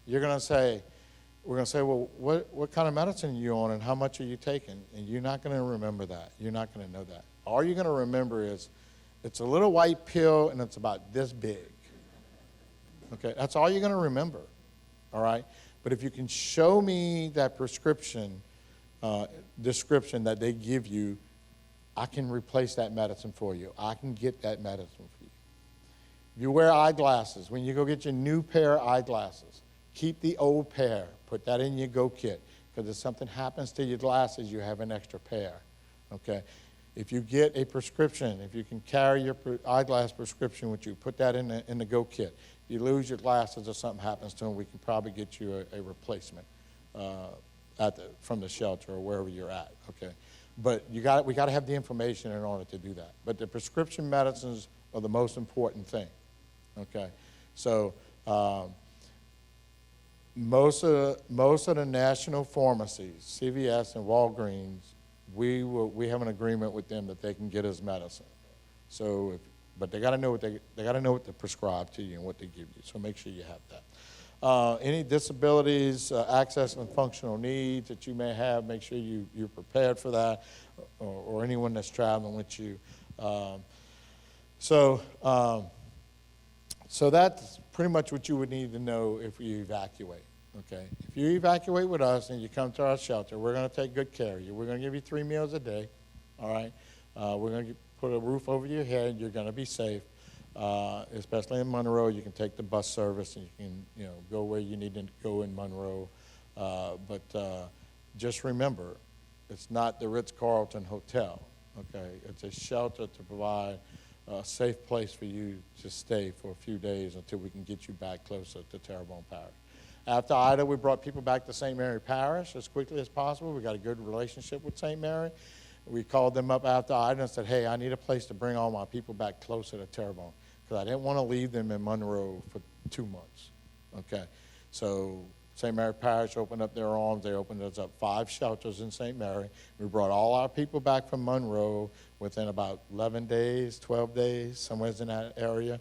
we're going to say, well, what kind of medicine are you on and how much are you taking? And you're not going to remember that. You're not going to know that. All you're going to remember is it's a little white pill and it's about this big. Okay, that's all you're going to remember, all right? But if you can show me that prescription description that they give you, I can replace that medicine for you. I can get that medicine for you. If you wear eyeglasses, when you go get your new pair of eyeglasses, keep the old pair. Put that in your go kit, because if something happens to your glasses, you have an extra pair, okay? If you get a prescription, if you can carry your eyeglass prescription with you, put that in the go kit. If you lose your glasses or something happens to them, we can probably get you a replacement from the shelter or wherever you're at, okay? But we got to have the information in order to do that. But the prescription medicines are the most important thing, okay? So most of the national pharmacies, CVS and Walgreens, we have an agreement with them that they can get us medicine. So, but they got to know what to prescribe to you and what they give you. So make sure you have that. Any disabilities, access and functional needs that you may have, make sure you're prepared for that, or anyone that's traveling with you. So that's pretty much what you would need to know if you evacuate, okay? If you evacuate with us and you come to our shelter, we're going to take good care of you. We're going to give you 3 meals a day, all right? We're going to put a roof over your head. You're going to be safe, especially in Monroe. You can take the bus service and you can go where you need to go in Monroe. But just remember, it's not the Ritz-Carlton Hotel, okay? It's a shelter to provide a safe place for you to stay for a few days until we can get you back closer to Terrebonne Parish. After Ida, we brought people back to St. Mary Parish as quickly as possible. We got a good relationship with St. Mary. We called them up after Ida and said, hey, I need a place to bring all my people back closer to Terrebonne, because I didn't want to leave them in Monroe for 2 months, okay? So St. Mary Parish opened up their arms. They opened us up 5 shelters in St. Mary. We brought all our people back from Monroe within about 11 days, 12 days, somewhere in that area.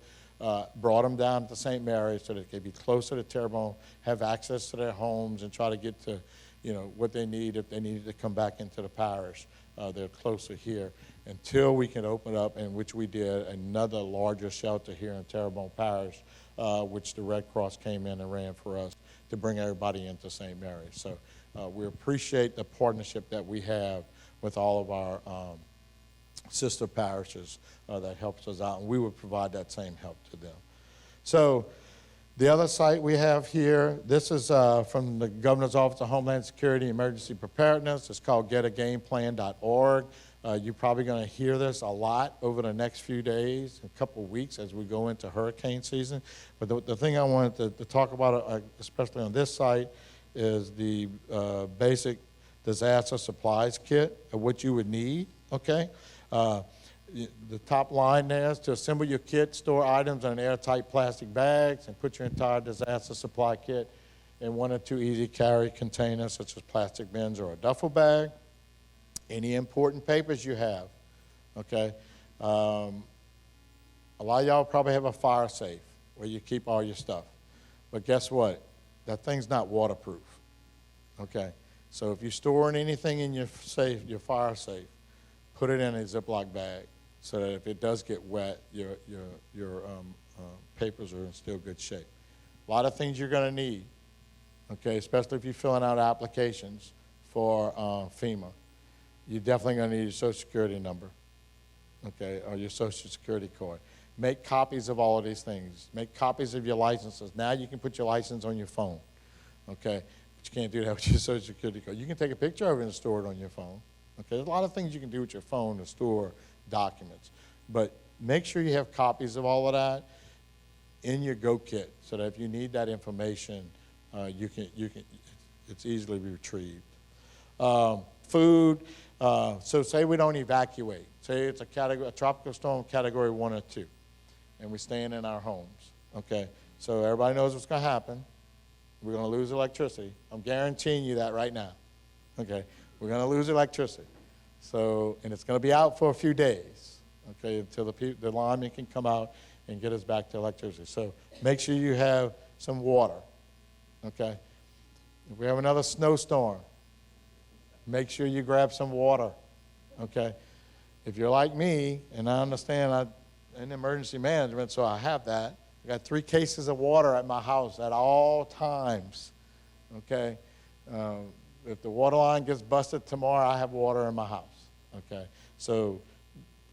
Brought them down to St. Mary so that they could be closer to Terrebonne, have access to their homes, and try to get to, what they need if they needed to come back into the parish. They're closer here until we can open up, and which we did, another larger shelter here in Terrebonne Parish, which the Red Cross came in and ran for us to bring everybody into St. Mary. So we appreciate the partnership that we have with all of our sister parishes that helps us out, and we would provide that same help to them. So the other site we have here, this is from the Governor's Office of Homeland Security Emergency Preparedness. It's called getagamePlan.org. You're probably going to hear this a lot over the next few days, a couple of weeks as we go into hurricane season. But the thing I wanted to talk about, especially on this site, is the basic disaster supplies kit of what you would need, okay? The top line there is to assemble your kit, store items in airtight plastic bags, and put your entire disaster supply kit in 1 or 2 easy carry containers, such as plastic bins or a duffel bag. Any important papers you have, okay? A lot of y'all probably have a fire safe where you keep all your stuff. But guess what? That thing's not waterproof, okay? So if you're storing anything in your safe, your fire safe, put it in a Ziploc bag so that if it does get wet, your papers are in still good shape. A lot of things you're going to need, okay, especially if you're filling out applications for FEMA. You're definitely going to need your Social Security number, okay, or your Social Security card. Make copies of all of these things. Make copies of your licenses. Now you can put your license on your phone, okay? But you can't do that with your Social Security card. You can take a picture of it and store it on your phone, okay? There's a lot of things you can do with your phone to store documents. But make sure you have copies of all of that in your Go Kit so that if you need that information, it's easily retrieved. Food, so say we don't evacuate. Say it's a tropical storm category 1 or 2, and we're staying in our homes, okay? So everybody knows what's gonna happen. We're gonna lose electricity. I'm guaranteeing you that right now, okay? We're gonna lose electricity. So, and it's gonna be out for a few days, okay, until the lineman can come out and get us back to electricity. So make sure you have some water, okay? If we have another snowstorm, make sure you grab some water, okay? If you're like me, and I understand I'm in emergency management, so I have that. I got 3 cases of water at my house at all times, okay? If the water line gets busted tomorrow, I have water in my house, okay? So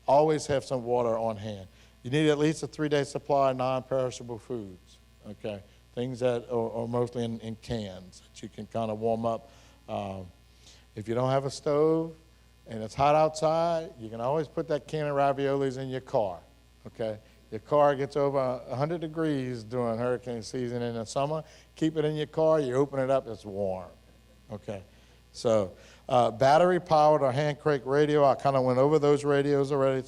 always have some water on hand. You need at least a 3-day supply of non-perishable foods, okay? Things that are mostly in cans that you can kind of warm up. If you don't have a stove and it's hot outside, you can always put that can of raviolis in your car, okay? Your car gets over 100 degrees during hurricane season in the summer. Keep it in your car, you open it up, it's warm, okay? So battery-powered or hand-crank radio, I kind of went over those radios already,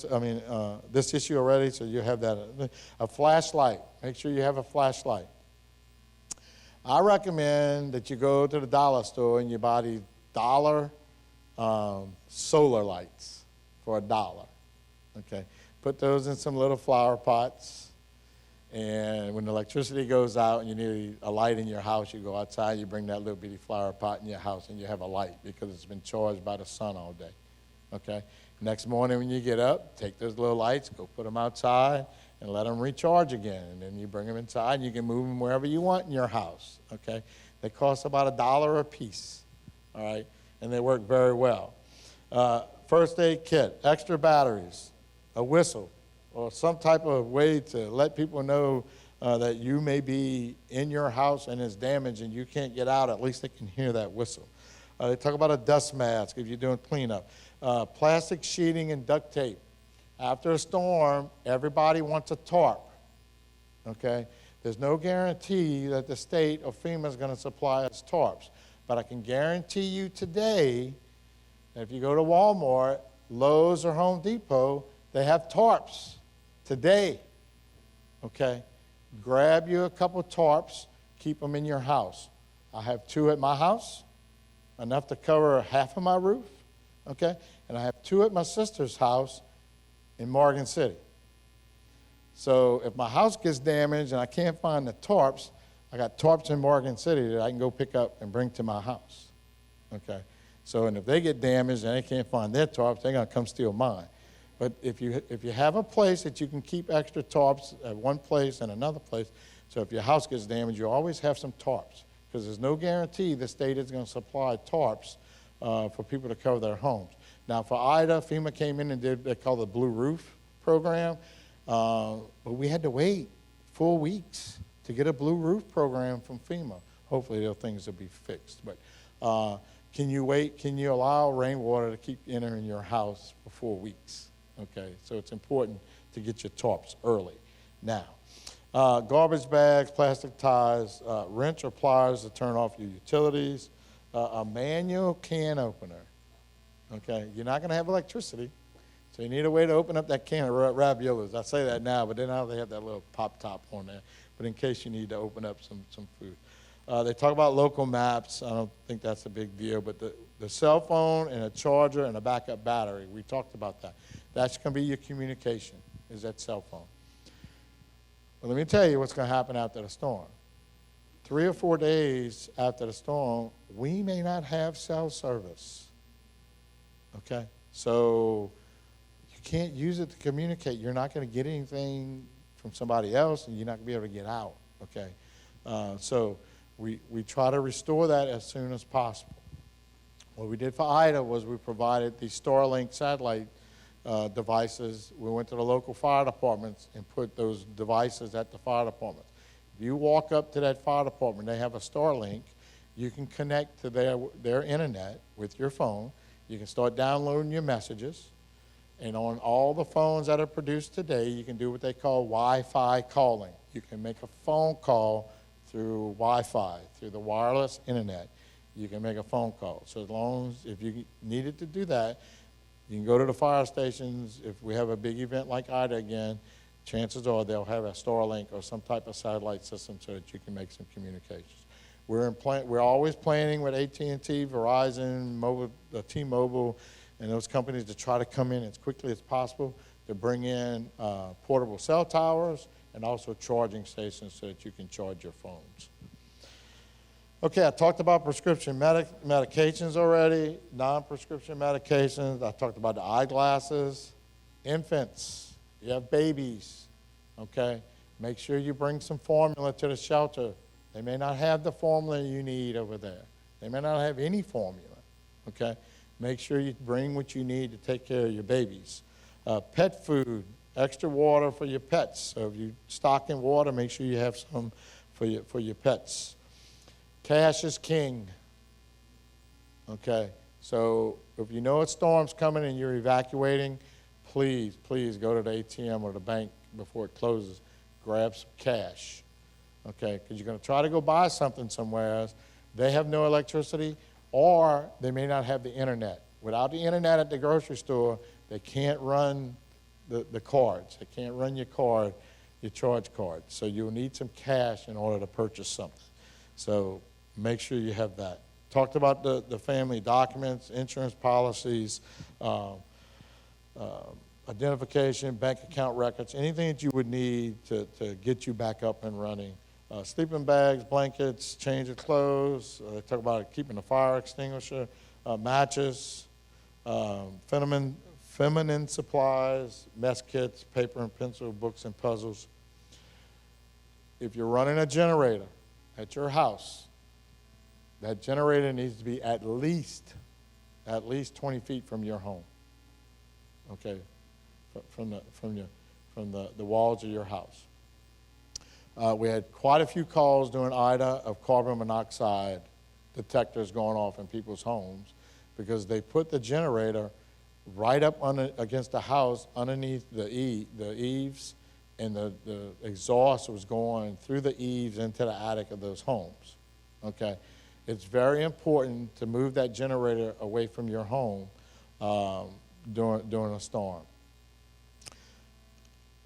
this issue already, so you have that. A flashlight, make sure you have a flashlight. I recommend that you go to the dollar store and you buy these dollar solar lights for $1, okay? Put those in some little flower pots, and when the electricity goes out and you need a light in your house, you go outside, you bring that little bitty flower pot in your house and you have a light because it's been charged by the sun all day, okay? Next morning when you get up, take those little lights, go put them outside and let them recharge again, and then you bring them inside and you can move them wherever you want in your house, okay? They cost about $1 a piece, all right? And they work very well. First aid kit, extra batteries, a whistle, or some type of way to let people know that you may be in your house and it's damaged and you can't get out. At least they can hear that whistle. They talk about a dust mask if you're doing cleanup. Plastic sheeting and duct tape. After a storm, everybody wants a tarp, okay? There's no guarantee that the state or FEMA is going to supply us tarps. But I can guarantee you today that if you go to Walmart, Lowe's, or Home Depot, they have tarps today, okay? Grab you a couple tarps, keep them in your house. I have 2 at my house, enough to cover half of my roof, okay? And I have 2 at my sister's house in Morgan City. So if my house gets damaged and I can't find the tarps, I got tarps in Morgan City that I can go pick up and bring to my house, okay? So, and if they get damaged and they can't find their tarps, they're gonna come steal mine. But if you have a place that you can keep extra tarps at one place and another place, so if your house gets damaged, you always have some tarps, because there's no guarantee the state is gonna supply tarps for people to cover their homes. Now for Ida, FEMA came in and did what they call the Blue Roof program, but we had to wait 4 weeks to get a Blue Roof program from FEMA. Hopefully those things will be fixed. But can you wait? Can you allow rainwater to keep entering your house for 4 weeks? Okay, so it's important to get your tarps early. Now, garbage bags, plastic ties, wrench or pliers to turn off your utilities, a manual can opener. Okay, you're not gonna have electricity, so you need a way to open up that can of raviolis. I say that now, but then now they have that little pop top on there. But in case you need to open up some food. They talk about local maps. I don't think that's a big deal, but the cell phone and a charger and a backup battery, we talked about that. That's going to be your communication, is that cell phone. Well, let me tell you what's going to happen after the storm. 3 or 4 days after the storm, we may not have cell service. Okay? So you can't use it to communicate. You're not going to get anything from somebody else, and you're not going to be able to get out. Okay? So we try to restore that as soon as possible. What we did for Ida was we provided the Starlink satellite devices. We went to the local fire departments and put those devices at the fire departments. If you walk up to that fire department, they have a Starlink. You can connect to their internet with your phone. You can start downloading your messages. And on all the phones that are produced today, you can do what they call Wi-Fi calling. You can make a phone call through Wi-Fi, through the wireless internet. You can make a phone call. So as long as, if you needed to do that, you can go to the fire stations. If we have a big event like Ida again, chances are they'll have a Starlink or some type of satellite system so that you can make some communications. We're always planning with AT&T, Verizon, T-Mobile, and those companies to try to come in as quickly as possible to bring in portable cell towers and also charging stations so that you can charge your phones. Okay, I talked about prescription medications already, non-prescription medications. I talked about the eyeglasses, infants. You have babies, okay? Make sure you bring some formula to the shelter. They may not have the formula you need over there. They may not have any formula, okay? Make sure you bring what you need to take care of your babies. Pet food, extra water for your pets. So if you stock in water, make sure you have some for your pets. Cash is king, okay? So if you know a storm's coming and you're evacuating, please go to the ATM or the bank before it closes. Grab some cash, okay? Because you're going to try to go buy something somewhere else. They have no electricity, or they may not have the internet. Without the internet at the grocery store, they can't run the cards. They can't run your card, your charge card. So you'll need some cash in order to purchase something. So make sure you have that. Talked about the family documents, insurance policies, identification, bank account records, anything that you would need to get you back up and running. Sleeping bags, blankets, change of clothes. Talk about keeping a fire extinguisher, matches, feminine supplies, mess kits, paper and pencil, books and puzzles. If you're running a generator at your house, that generator needs to be at least 20 feet from your home. Okay, from the walls of your house. We had quite a few calls during Ida of carbon monoxide detectors going off in people's homes because they put the generator right up against the house underneath the eaves, and the exhaust was going through the eaves into the attic of those homes. Okay, it's very important to move that generator away from your home during a storm.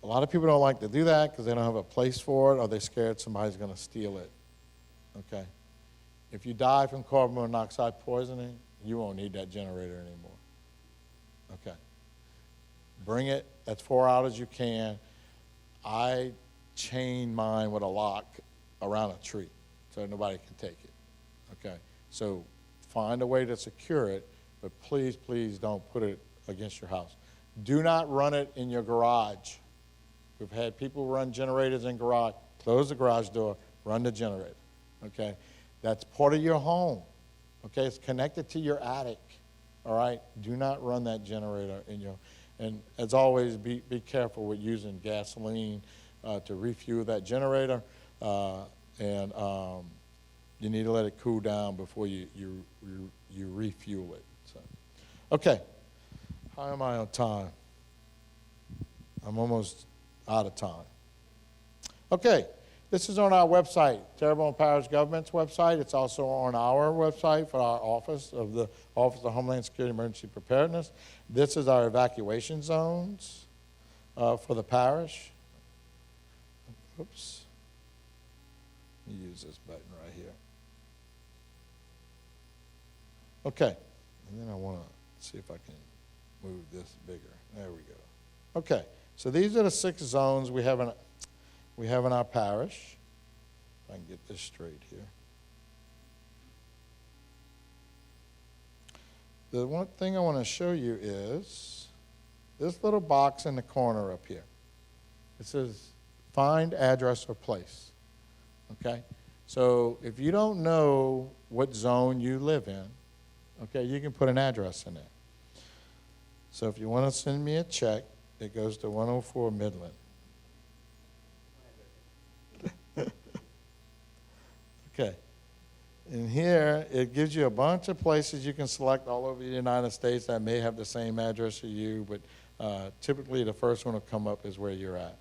A lot of people don't like to do that because they don't have a place for it, or they're scared somebody's going to steal it. Okay? If you die from carbon monoxide poisoning, you won't need that generator anymore. Okay? Bring it as far out as you can. I chain mine with a lock around a tree so nobody can take it. Okay? So find a way to secure it, but please, please don't put it against your house. Do not run it in your garage. We've had people run generators in garage. Close the garage door, run the generator, okay? That's part of your home, okay? It's connected to your attic, all right? Do not run that generator in your, and as always, be careful with using gasoline to refuel that generator, and you need to let it cool down before you refuel it. So, okay, how am I on time? I'm almost out of time. Okay, this is on our website, Terrebonne Parish Government's website. It's also on our website for our office of the Office of Homeland Security Emergency Preparedness. This is our evacuation zones for the parish. Oops. Let me use this button right here. Okay, and then I want to see if I can move this bigger. There we go. Okay, so these are the 6 zones we have in our parish. If I can get this straight here. The one thing I want to show you is this little box in the corner up here. It says find address or place. Okay? So if you don't know what zone you live in, okay, you can put an address in there. So if you want to send me a check, it goes to 104 Midland. Okay. And here, it gives you a bunch of places you can select all over the United States that may have the same address as you, but typically the first one will come up is where you're at.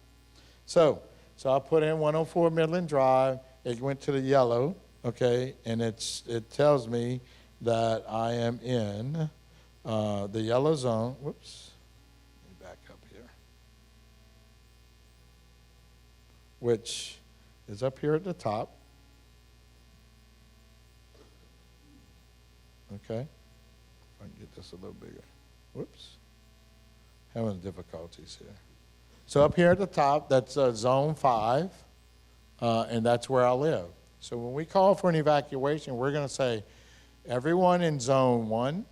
So I put in 104 Midland Drive. It went to the yellow, okay, and it tells me that I am in the yellow zone. Whoops. Let me back up here. Which is up here at the top. Okay. If I can get this a little bigger. Whoops. Having difficulties here. So up here at the top, that's zone 5, and that's where I live. So when we call for an evacuation, we're going to say everyone in zone 1,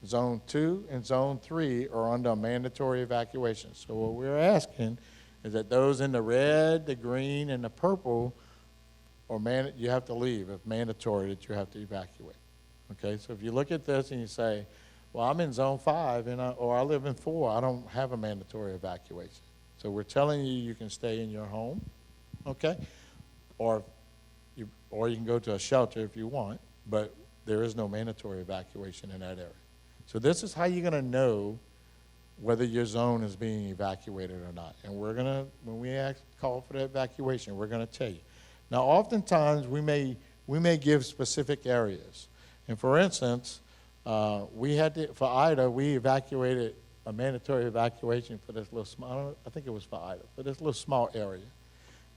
zone 2, and zone 3 are under a mandatory evacuation. So what we're asking is that those in the red, the green, and the purple, you have to leave. It's mandatory that you have to evacuate. Okay, so if you look at this and you say, well, I'm in zone 5 or I live in 4, I don't have a mandatory evacuation. So we're telling you you can stay in your home, okay? Or you can go to a shelter if you want, but there is no mandatory evacuation in that area. So this is how you're going to know whether your zone is being evacuated or not. And we're going to, when we call for the evacuation, we're going to tell you. Now, oftentimes we may give specific areas. And for instance, for Ida, we evacuated a mandatory evacuation for this little small, I think it was for Ida, for this little small area.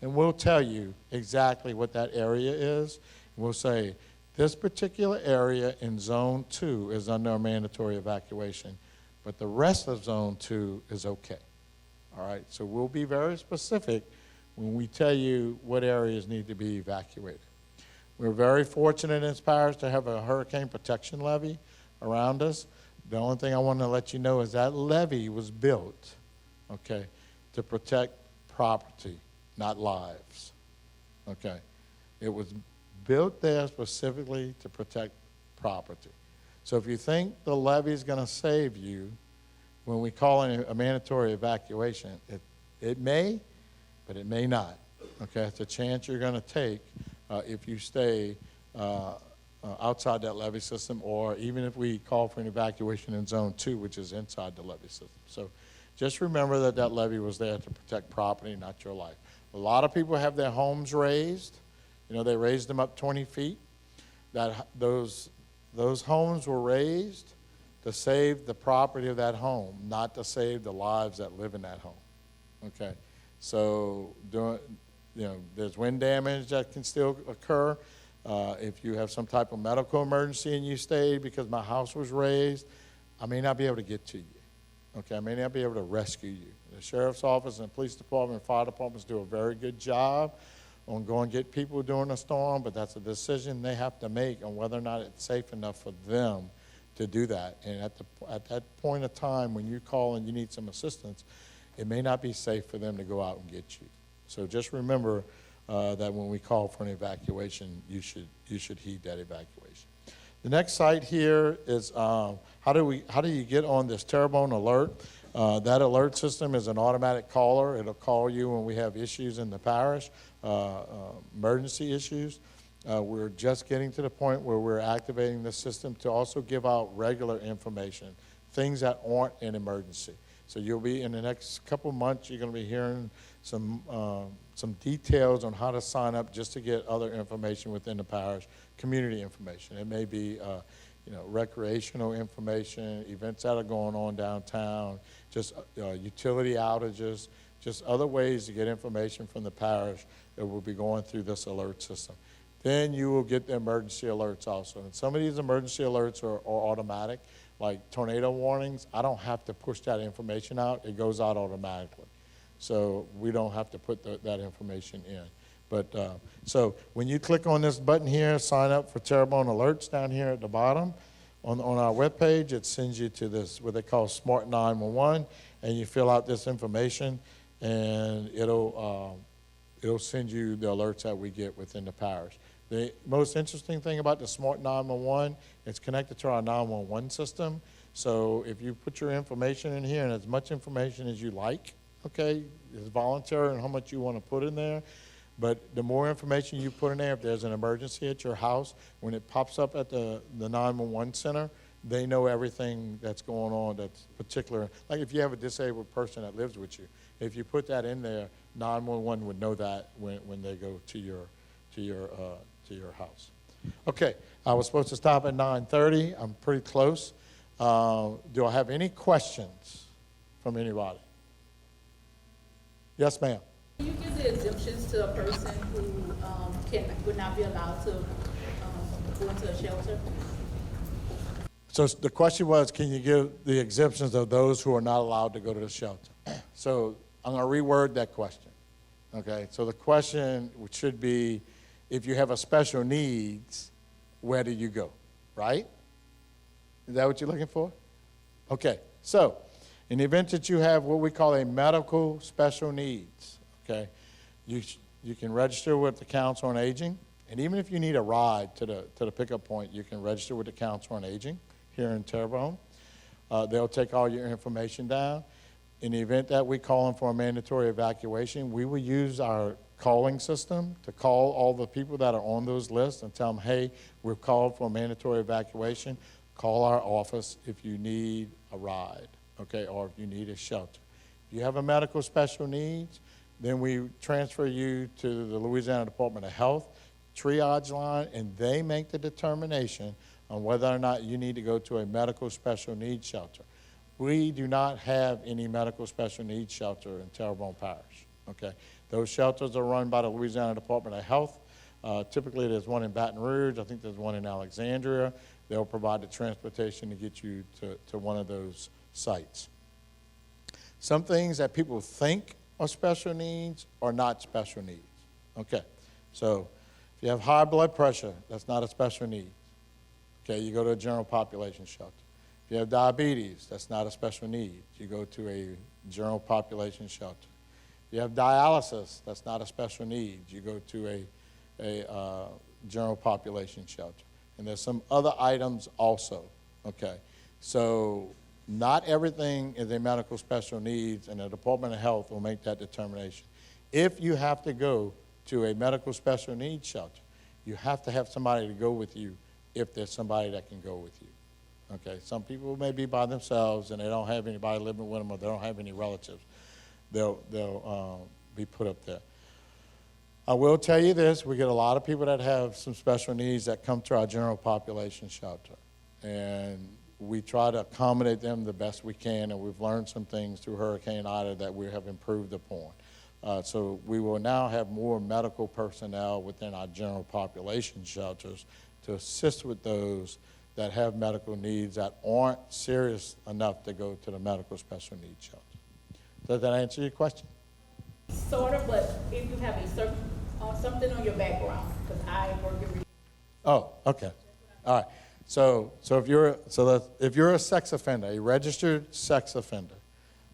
And we'll tell you exactly what that area is. We'll say, this particular area in zone 2 is under a mandatory evacuation, but the rest of zone 2 is okay. All right, so we'll be very specific when we tell you what areas need to be evacuated. We're very fortunate in this parish to have a hurricane protection levee around us. The only thing I want to let you know is that levee was built, okay, to protect property, not lives, okay? It was built there specifically to protect property. So if you think the levee is going to save you when we call in a mandatory evacuation, it may, but it may not, okay? It's a chance you're going to take if you stay outside that levee system, or even if we call for an evacuation in zone 2, which is inside the levee system. So just remember that that levee was there to protect property, not your life. A lot of people have their homes raised. You know, they raised them up 20 feet. Those homes were raised to save the property of that home, not to save the lives that live in that home. Okay, so there's wind damage that can still occur. If you have some type of medical emergency and you stay because my house was raised, I may not be able to get to you. Okay, I may not be able to rescue you. The sheriff's office and police department and fire departments do a very good job on going to get people during a storm, but that's a decision they have to make on whether or not it's safe enough for them to do that. And at that point of time when you call and you need some assistance, it may not be safe for them to go out and get you. So just remember that when we call for an evacuation, you should heed that evacuation. The next site here is how do you get on this Terrebonne alert? That alert system is an automatic caller. It'll call you when we have issues in the parish, emergency issues. We're just getting to the point where we're activating the system to also give out regular information, things that aren't an emergency. So you'll be, in the next couple months, you're going to be hearing some details on how to sign up just to get other information within the parish, community information. It may be recreational information, events that are going on downtown, just utility outages, just other ways to get information from the parish that will be going through this alert system. Then you will get the emergency alerts also. And some of these emergency alerts are automatic. like tornado warnings, I don't have to push that information out. It goes out automatically. So we don't have to put that information in. But so when you click on this button here, sign up for Terrebonne Alerts down here at the bottom on our webpage, it sends you to this, what they call Smart 911, and you fill out this information, and it'll send you the alerts that we get within the parish. The most interesting thing about the Smart 911, it's connected to our 911 system. So if you put your information in here, and as much information as you like, okay, it's voluntary and how much you want to put in there. But the more information you put in there, if there's an emergency at your house, when it pops up at the 911 center, they know everything that's going on that's particular. Like if you have a disabled person that lives with you, if you put that in there, 911 would know that when they go to your house. Okay, I was supposed to stop at 9:30. I'm pretty close. Do I have any questions from anybody? Yes, ma'am. Can you give the exemptions to a person who would not be allowed to go into a shelter? So the question was, can you give the exemptions of those who are not allowed to go to the shelter? So I'm going to reword that question. Okay, so the question should be, if you have a special needs, where do you go, right? Is that what you're looking for? Okay, so in the event that you have what we call a medical special needs, okay, you can register with the Council on Aging, and even if you need a ride to the pickup point, you can register with the Council on Aging here in Terrebonne. They'll take all your information down. In the event that we call in for a mandatory evacuation, we will use our calling system to call all the people that are on those lists and tell them, hey, we're called for a mandatory evacuation. Call our office if you need a ride, okay, or if you need a shelter. If you have a medical special needs, then we transfer you to the Louisiana Department of Health triage line, and they make the determination on whether or not you need to go to a medical special needs shelter. We do not have any medical special needs shelter in Terrebonne Parish, okay? Those shelters are run by the Louisiana Department of Health. Typically, there's one in Baton Rouge. I think there's one in Alexandria. They'll provide the transportation to get you to one of those sites. Some things that people think are special needs are not special needs, okay? So if you have high blood pressure, that's not a special need. Okay, you go to a general population shelter. If you have diabetes, that's not a special need. You go to a general population shelter. If you have dialysis, that's not a special need. You go to a general population shelter. And there's some other items also, okay? So not everything is a medical special needs, and the Department of Health will make that determination. If you have to go to a medical special needs shelter, you have to have somebody to go with you if there's somebody that can go with you. Okay, some people may be by themselves and they don't have anybody living with them, or they don't have any relatives. They'll be put up there. I will tell you this, we get a lot of people that have some special needs that come to our general population shelter. And we try to accommodate them the best we can, and we've learned some things through Hurricane Ida that we have improved upon. So we will now have more medical personnel within our general population shelters to assist with those that have medical needs that aren't serious enough to go to the medical special needs shelter. Does that answer your question? Sort of, but if you have a certain something on your background, because I work in. Oh, okay, all right. So if you're a sex offender, a registered sex offender,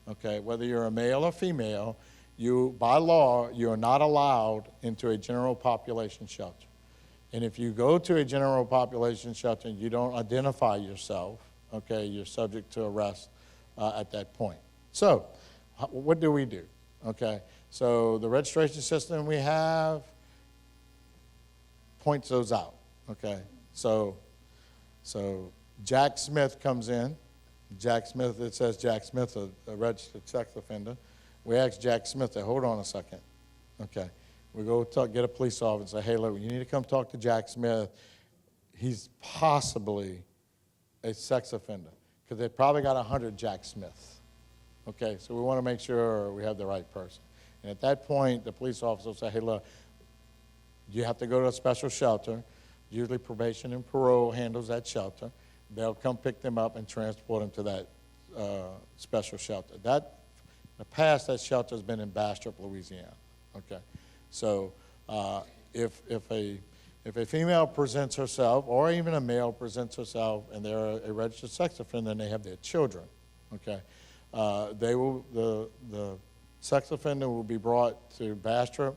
okay, whether you're a male or female, you by law you are not allowed into a general population shelter. And if you go to a general population shelter and you don't identify yourself, okay, you're subject to arrest at that point. So what do we do? Okay, so the registration system we have points those out, okay? So Jack Smith comes in. Jack Smith, it says Jack Smith, a registered sex offender. We ask Jack Smith to hold on a second, okay? We go get a police officer and say, hey, look, you need to come talk to Jack Smith. He's possibly a sex offender, because they probably got 100 Jack Smiths. Okay, so we want to make sure we have the right person. And at that point, the police officer will say, hey, look, you have to go to a special shelter. Usually probation and parole handles that shelter. they'll come pick them up and transport them to that special shelter. In the past, that shelter's been in Bastrop, Louisiana. Okay, so if a female presents herself, or even a male presents herself, and they're a registered sex offender and they have their children, okay, the sex offender will be brought to Bastrop.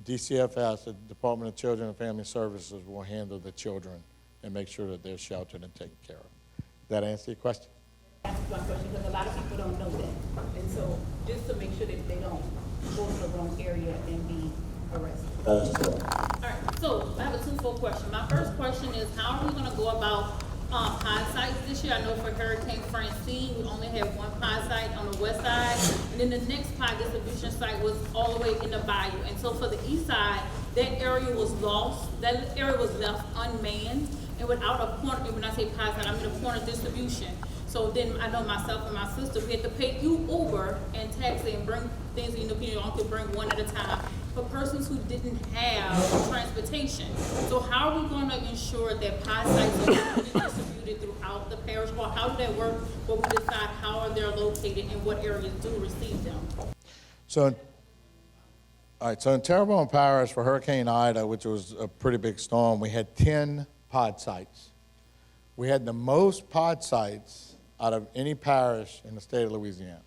DCFS, the Department of Children and Family Services, will handle the children and make sure that they're sheltered and taken care of. That answer your question? That's my question, because a lot of people don't know that. And so just to make sure that they don't go to the wrong area and be arrested. All right, so I have a twofold question. My first question is, how are we gonna go about pod sites this year? I know for Hurricane Francine, we only had one pod site on the west side, and then the next pod distribution site was all the way in the Bayou. And so for the east side, that area was lost, that area was left unmanned, and without a point, and when I say pod site, I mean a point of distribution. So then I know myself and my sister, we had to pay Uber and taxi and bring things in the community, only could bring one at a time, for persons who didn't have transportation. So how are we going to ensure that pod sites are distributed throughout the parish? Or how do that work where we decide how are they located and what areas do receive them? So, all right, so in Terrebonne Parish for Hurricane Ida, which was a pretty big storm, we had 10 pod sites. We had the most pod sites out of any parish in the state of Louisiana,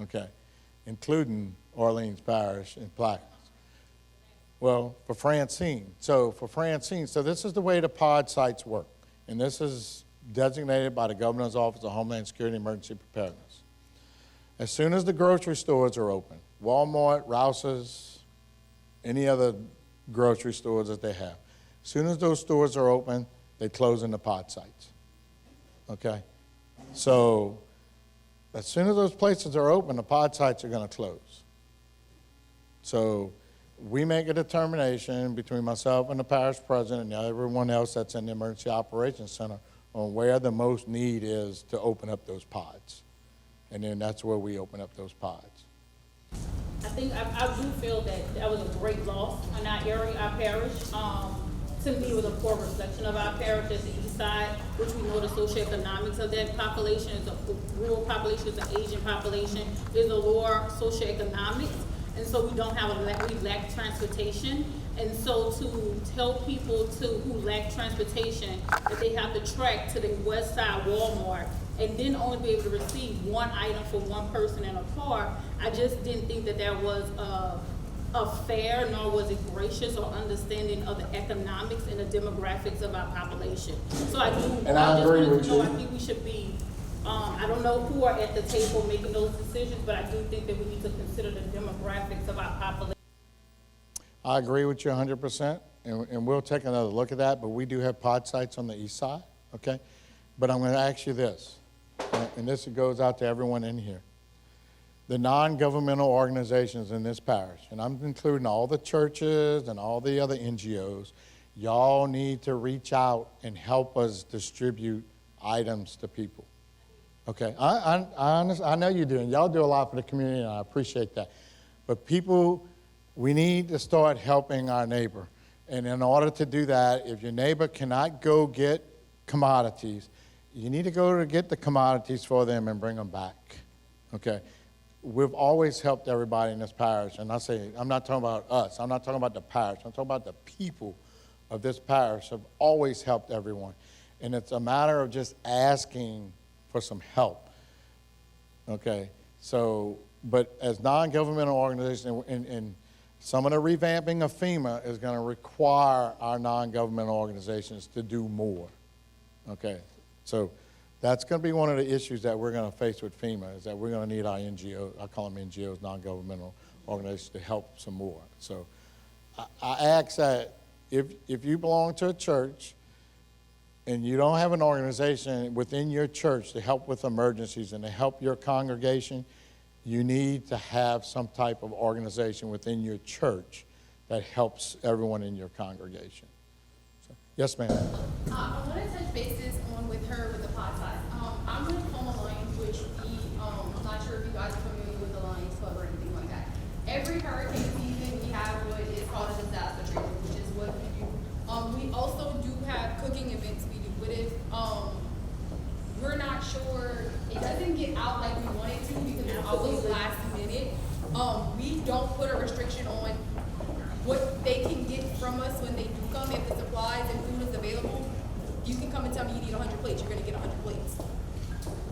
okay, including Orleans Parish and Plaquemines. Well, for Francine, so this is the way the pod sites work, and this is designated by the Governor's Office of Homeland Security and Emergency Preparedness. As soon as the grocery stores are open, Walmart, Rouse's, any other grocery stores that they have, as soon as those stores are open, they close in the pod sites, okay? So as soon as those places are open, the pod sites are going to close. So we make a determination between myself and the parish president and everyone else that's in the Emergency Operations Center on where the most need is to open up those pods. And then that's where we open up those pods. I think I do feel that was a great loss in our area, our parish. To me, it was a poor reflection of our parish as the east side, which we know the socioeconomics of that population is a rural population, it's an Asian population, there's a lower socioeconomics, and so we don't have we lack transportation. And so to tell people who lack transportation that they have to trek to the west side Walmart and then only be able to receive one item for one person in a car, I just didn't think that was a fair, nor was it gracious or understanding of the economics and the demographics of our population. So I do, and I agree with you. I think we should be, I don't know who are at the table making those decisions, but I do think that we need to consider the demographics of our population. I agree with you 100%, and we'll take another look at that, but we do have pod sites on the east side, okay? But I'm going to ask you this, and this goes out to everyone in here. The non-governmental organizations in this parish, and I'm including all the churches and all the other NGOs, y'all need to reach out and help us distribute items to people. Okay, I know you do, and y'all do a lot for the community, and I appreciate that. But people, we need to start helping our neighbor. And in order to do that, if your neighbor cannot go get commodities, you need to go to get the commodities for them and bring them back, okay? We've always helped everybody in this parish, and I'm not talking about us, I'm not talking about the parish, I'm talking about the people of this parish have always helped everyone. And it's a matter of just asking for some help, okay? So, but as non-governmental organizations, and some of the revamping of FEMA is going to require our non-governmental organizations to do more, okay? So that's going to be one of the issues that we're going to face with FEMA, is that we're going to need our NGOs, I call them NGOs, non-governmental organizations, to help some more. So I ask that if you belong to a church and you don't have an organization within your church to help with emergencies and to help your congregation, you need to have some type of organization within your church that helps everyone in your congregation. So, yes, ma'am. I want to touch bases on with the pod size. I'm with Houma Lions, which I'm not sure if you guys are familiar with the Lions Club or anything like that. Every hurricane season, we have what is called a disaster training, which is what we do. We also do have cooking events we do. But if sure it doesn't get out like we want it to because it's always last minute. We don't put a restriction on what they can get from us when they do come. If the supplies and food is available, you can come and tell me you need 100 plates, you're gonna get 100 plates.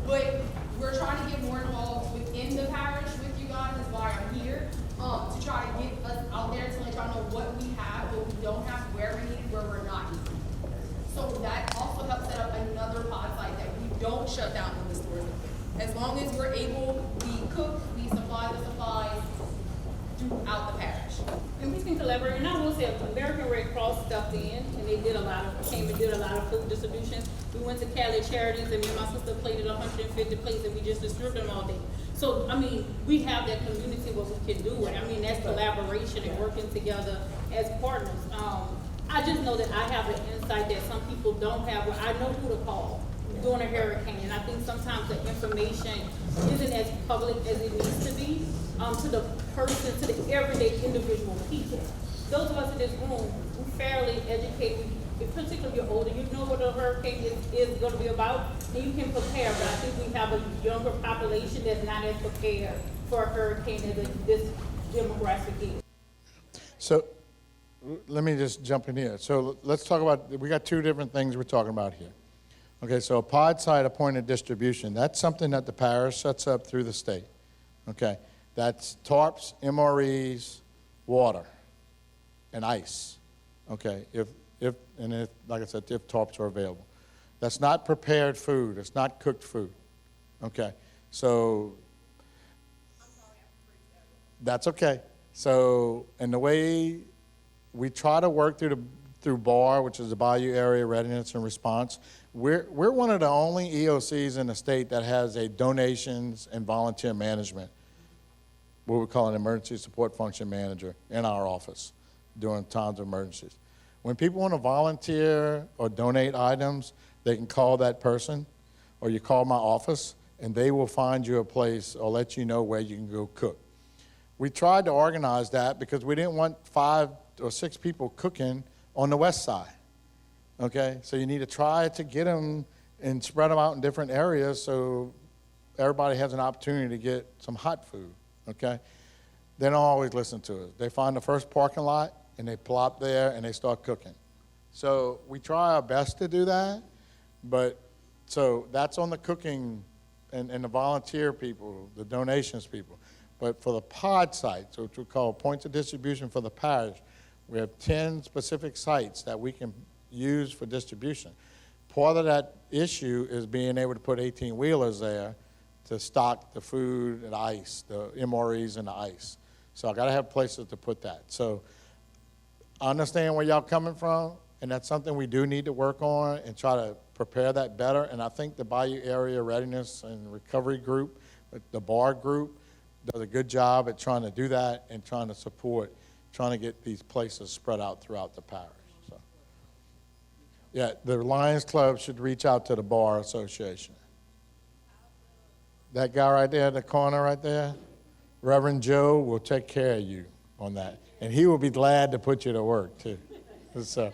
But we're trying to get more involved within the parish with you guys, is why I'm here, to try to get us out there to let y'all know what we have, what we don't have, where we're needed, where we're not needed. So that also helps set up another pod site that we don't shut down when the stores open. As long as we're able, we cook, we supply the supplies throughout the parish. And we can collaborate, and I will say, American Red Cross stepped in, and they did came and did a lot of food distribution. We went to Cali Charities, and me and my sister plated 150 plates, and we just distributed them all day. So, I mean, we have that community where we can do it. I mean, that's collaboration and working together as partners. I just know that I have an insight that some people don't have, where I know who to call during a hurricane, and I think sometimes the information isn't as public as it needs to be to the person, to the everyday individual people. Those of us in this room, we're fairly educated, particularly if you're older, you know what a hurricane is going to be about, and you can prepare, but I think we have a younger population that's not as prepared for a hurricane as this demographic is. So let me just jump in here. So let's talk about, we got two different things we're talking about here. Okay, so a pod site appointed distribution, that's something that the parish sets up through the state. Okay, that's tarps, MREs, water, and ice. Okay, if like I said, if tarps are available. That's not prepared food, it's not cooked food. Okay, so that's okay. So, and the way we try to work through BAR, which is the Bayou Area Readiness and Response, we're one of the only EOCs in the state that has a donations and volunteer management, what we call an emergency support function manager, in our office during times of emergencies. When people want to volunteer or donate items, they can call that person, or you call my office, and they will find you a place or let you know where you can go cook. We tried to organize that because we didn't want 5 or 6 people cooking on the west side. Okay, so you need to try to get them and spread them out in different areas so everybody has an opportunity to get some hot food. Okay, they don't always listen to us. They find the first parking lot and they plop there and they start cooking. So we try our best to do that, but so that's on the cooking and the volunteer people, the donations people. But for the pod sites, which we call points of distribution for the parish, we have 10 specific sites that we can use for distribution. Part of that issue is being able to put 18-wheelers there to stock the food and ice, the MREs and the ice. So I gotta have places to put that. So I understand where y'all coming from, and that's something we do need to work on and try to prepare that better. And I think the Bayou Area Readiness and Recovery Group, the BAR group, does a good job at trying to do that and trying to support, trying to get these places spread out throughout the parish. So, yeah, the Lions Club should reach out to the Bar Association. That guy right there in the corner right there, Reverend Joe, will take care of you on that. And he will be glad to put you to work, too. So,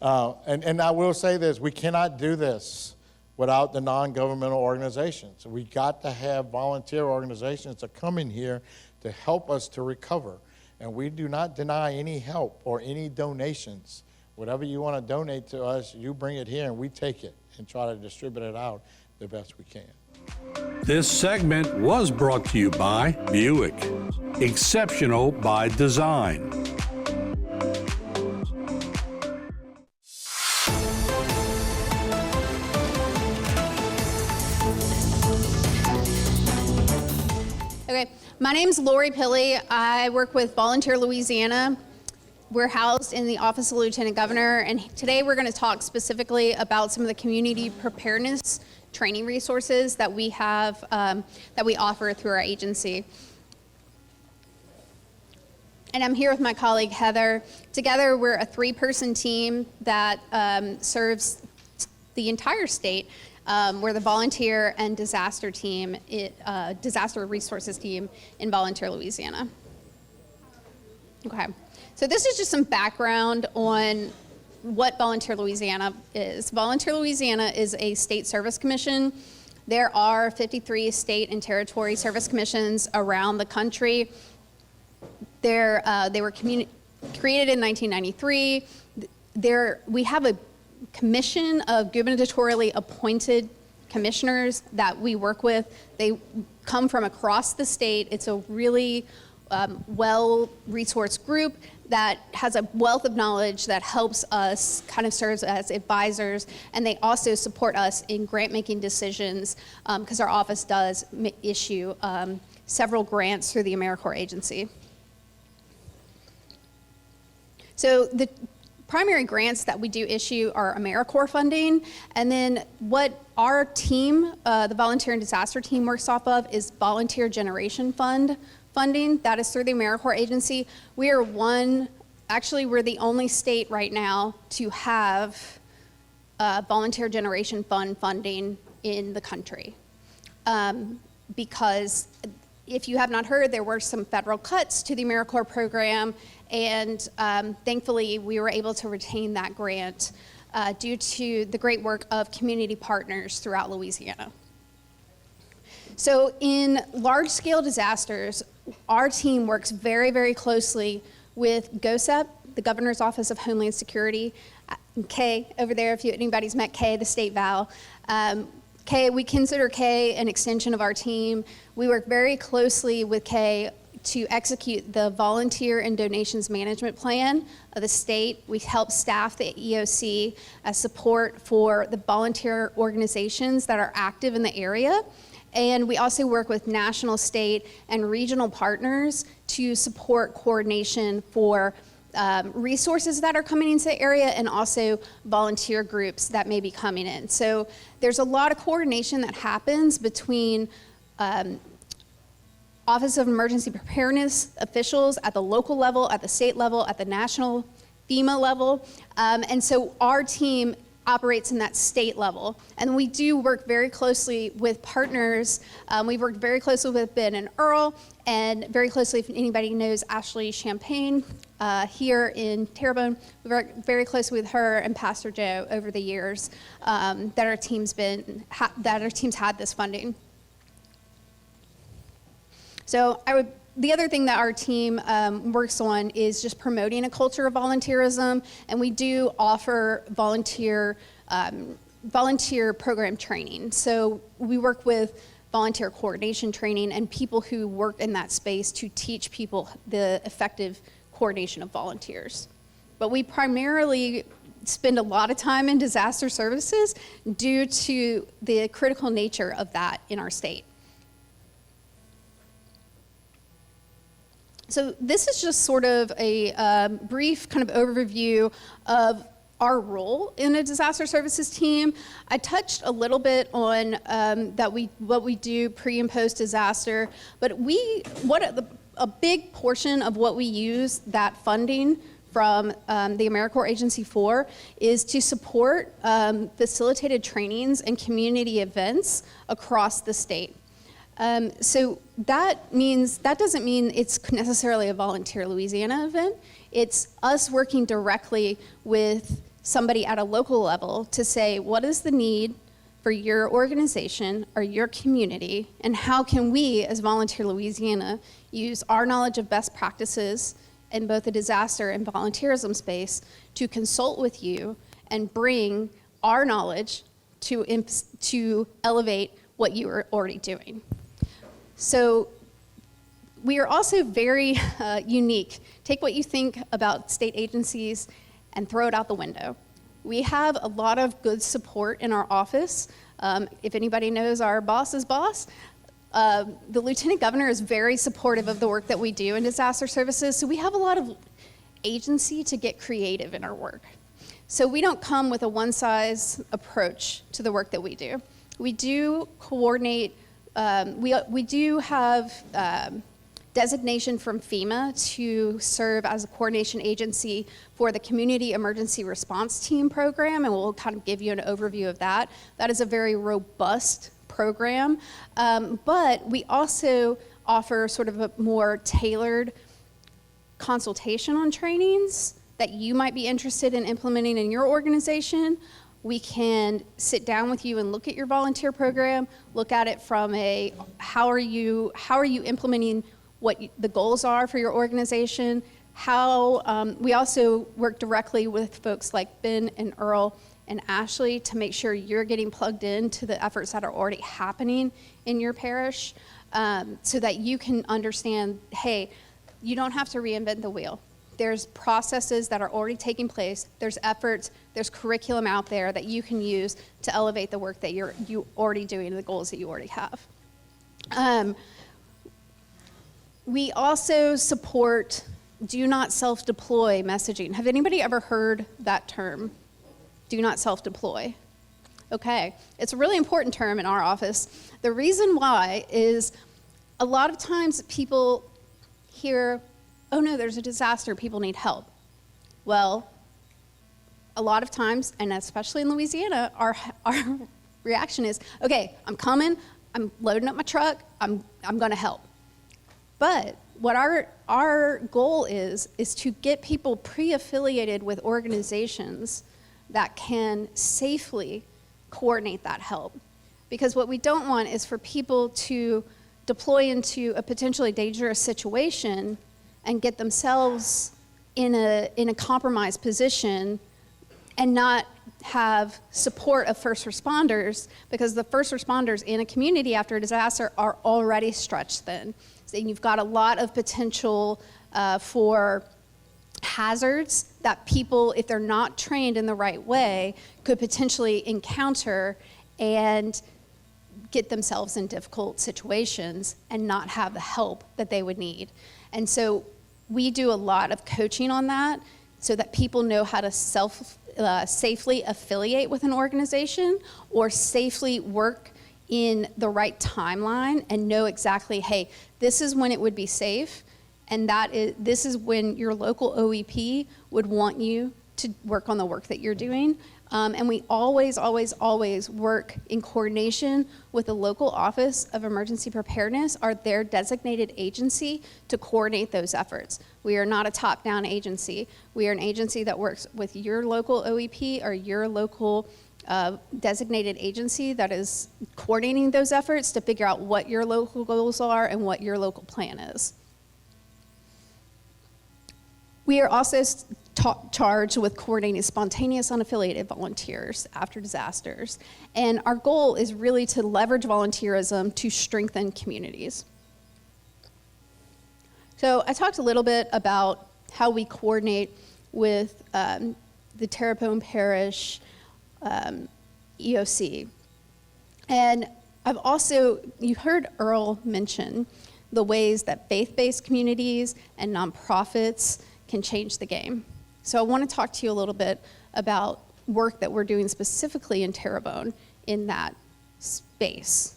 and I will say this, we cannot do this without the non-governmental organizations. We got to have volunteer organizations that come in here to help us to recover. And we do not deny any help or any donations. Whatever you want to donate to us, you bring it here and we take it and try to distribute it out the best we can. This segment was brought to you by Buick. Exceptional by design. Okay, my name's Lori Pilley. I work with Volunteer Louisiana. We're housed in the Office of Lieutenant Governor, and today we're going to talk specifically about some of the community preparedness training resources that we have, that we offer through our agency. And I'm here with my colleague Heather. Together, we're a 3-person team that serves the entire state. We're the volunteer and disaster team, disaster resources team in Volunteer Louisiana. Okay, so this is just some background on what Volunteer Louisiana is. Volunteer Louisiana is a state service commission. There are 53 state and territory service commissions around the country. They were created in 1993. We have a commission of gubernatorially appointed commissioners that we work with. They come from across the state. It's a really well-resourced group that has a wealth of knowledge that helps us, kind of serves as advisors, and they also support us in grant-making decisions because our office does issue several grants through the AmeriCorps agency. So the primary grants that we do issue are AmeriCorps funding, and then what our team, the Volunteer and Disaster Team, works off of is Volunteer Generation Fund funding. That is through the AmeriCorps agency. We're the only state right now to have Volunteer Generation Fund funding in the country. Because if you have not heard, there were some federal cuts to the AmeriCorps program, and thankfully we were able to retain that grant due to the great work of community partners throughout Louisiana. So in large-scale disasters, our team works very, very closely with GOSEP, the Governor's Office of Homeland Security, Kay over there, if anybody's met Kay, the state VAL. Kay, we consider Kay an extension of our team. We work very closely with Kay to execute the Volunteer and Donations Management Plan of the state. We help staff the EOC as support for the volunteer organizations that are active in the area. And we also work with national, state, and regional partners to support coordination for resources that are coming into the area and also volunteer groups that may be coming in. So there's a lot of coordination that happens between Office of Emergency Preparedness officials at the local level, at the state level, at the national FEMA level. And so our team operates in that state level. And we do work very closely with partners. We've worked very closely with Ben and Earl, and very closely, if anybody knows Ashley Champagne here in Terrebonne, we work very closely with her and Pastor Joe over the years that our team's had this funding. So the other thing that our team works on is just promoting a culture of volunteerism, and we do offer volunteer program training. So we work with volunteer coordination training and people who work in that space to teach people the effective coordination of volunteers. But we primarily spend a lot of time in disaster services due to the critical nature of that in our state. So this is just sort of a brief kind of overview of our role in a disaster services team. I touched a little bit on what we do pre and post disaster, but a big portion of what we use that funding from the AmeriCorps agency for is to support facilitated trainings and community events across the state. So that doesn't mean it's necessarily a Volunteer Louisiana event. It's us working directly with somebody at a local level to say, what is the need for your organization or your community, and how can we as Volunteer Louisiana use our knowledge of best practices in both the disaster and volunteerism space to consult with you and bring our knowledge to elevate what you are already doing. So we are also very unique. Take what you think about state agencies and throw it out the window. We have a lot of good support in our office. If anybody knows our boss's boss, the Lieutenant Governor is very supportive of the work that we do in disaster services. So we have a lot of agency to get creative in our work. So we don't come with a one-size approach to the work that we do. We do coordinate. We do have designation from FEMA to serve as a coordination agency for the Community Emergency Response Team program, and we'll kind of give you an overview of that. That is a very robust program, but we also offer sort of a more tailored consultation on trainings that you might be interested in implementing in your organization, we can sit down with you and look at your volunteer program, look at it from a how are you implementing what the goals are for your organization. We also work directly with folks like Ben and Earl and Ashley to make sure you're getting plugged into the efforts that are already happening in your parish, so that you can understand, hey, you don't have to reinvent the wheel. There's processes that are already taking place. There's efforts, there's curriculum out there that you can use to elevate the work that you're already doing and the goals that you already have. We also support do not self-deploy messaging. Have anybody ever heard that term? Do not self-deploy. Okay, it's a really important term in our office. The reason why is a lot of times people hear, oh no, there's a disaster, people need help. Well, a lot of times, and especially in Louisiana, our reaction is, okay, I'm coming, I'm loading up my truck, I'm gonna help. But what our goal is to get people pre-affiliated with organizations that can safely coordinate that help. Because what we don't want is for people to deploy into a potentially dangerous situation and get themselves in a compromised position and not have support of first responders, because the first responders in a community after a disaster are already stretched thin. So you've got a lot of potential for hazards that people, if they're not trained in the right way, could potentially encounter and get themselves in difficult situations and not have the help that they would need. And so we do a lot of coaching on that so that people know how to safely affiliate with an organization or safely work in the right timeline and know exactly, hey, this is when it would be safe, and this is when your local OEP would want you to work on the work that you're doing. And we always, always, always work in coordination with the local Office of Emergency Preparedness, or their designated agency, to coordinate those efforts. We are not a top-down agency. We are an agency that works with your local OEP or your local designated agency that is coordinating those efforts to figure out what your local goals are and what your local plan is. We are also charged with coordinating spontaneous unaffiliated volunteers after disasters. And our goal is really to leverage volunteerism to strengthen communities. So I talked a little bit about how we coordinate with the Terrebonne Parish EOC. And you heard Earl mention the ways that faith-based communities and nonprofits can change the game. So I want to talk to you a little bit about work that we're doing specifically in Terrebonne in that space.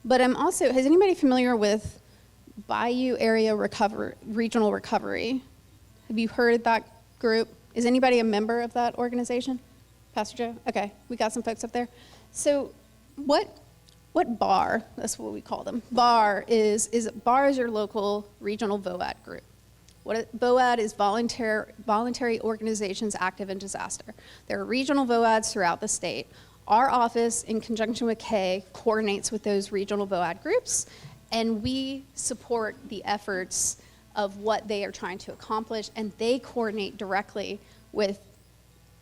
But is anybody familiar with Bayou Area Regional Recovery? Have you heard of that group? Is anybody a member of that organization? Pastor Joe? Okay, we got some folks up there. So what BAR, that's what we call them. BAR is your local regional VOAD group. VOAD is Voluntary Organizations Active in Disaster. There are regional VOADs throughout the state. Our office, in conjunction with Kay, coordinates with those regional VOAD groups, and we support the efforts of what they are trying to accomplish, and they coordinate directly with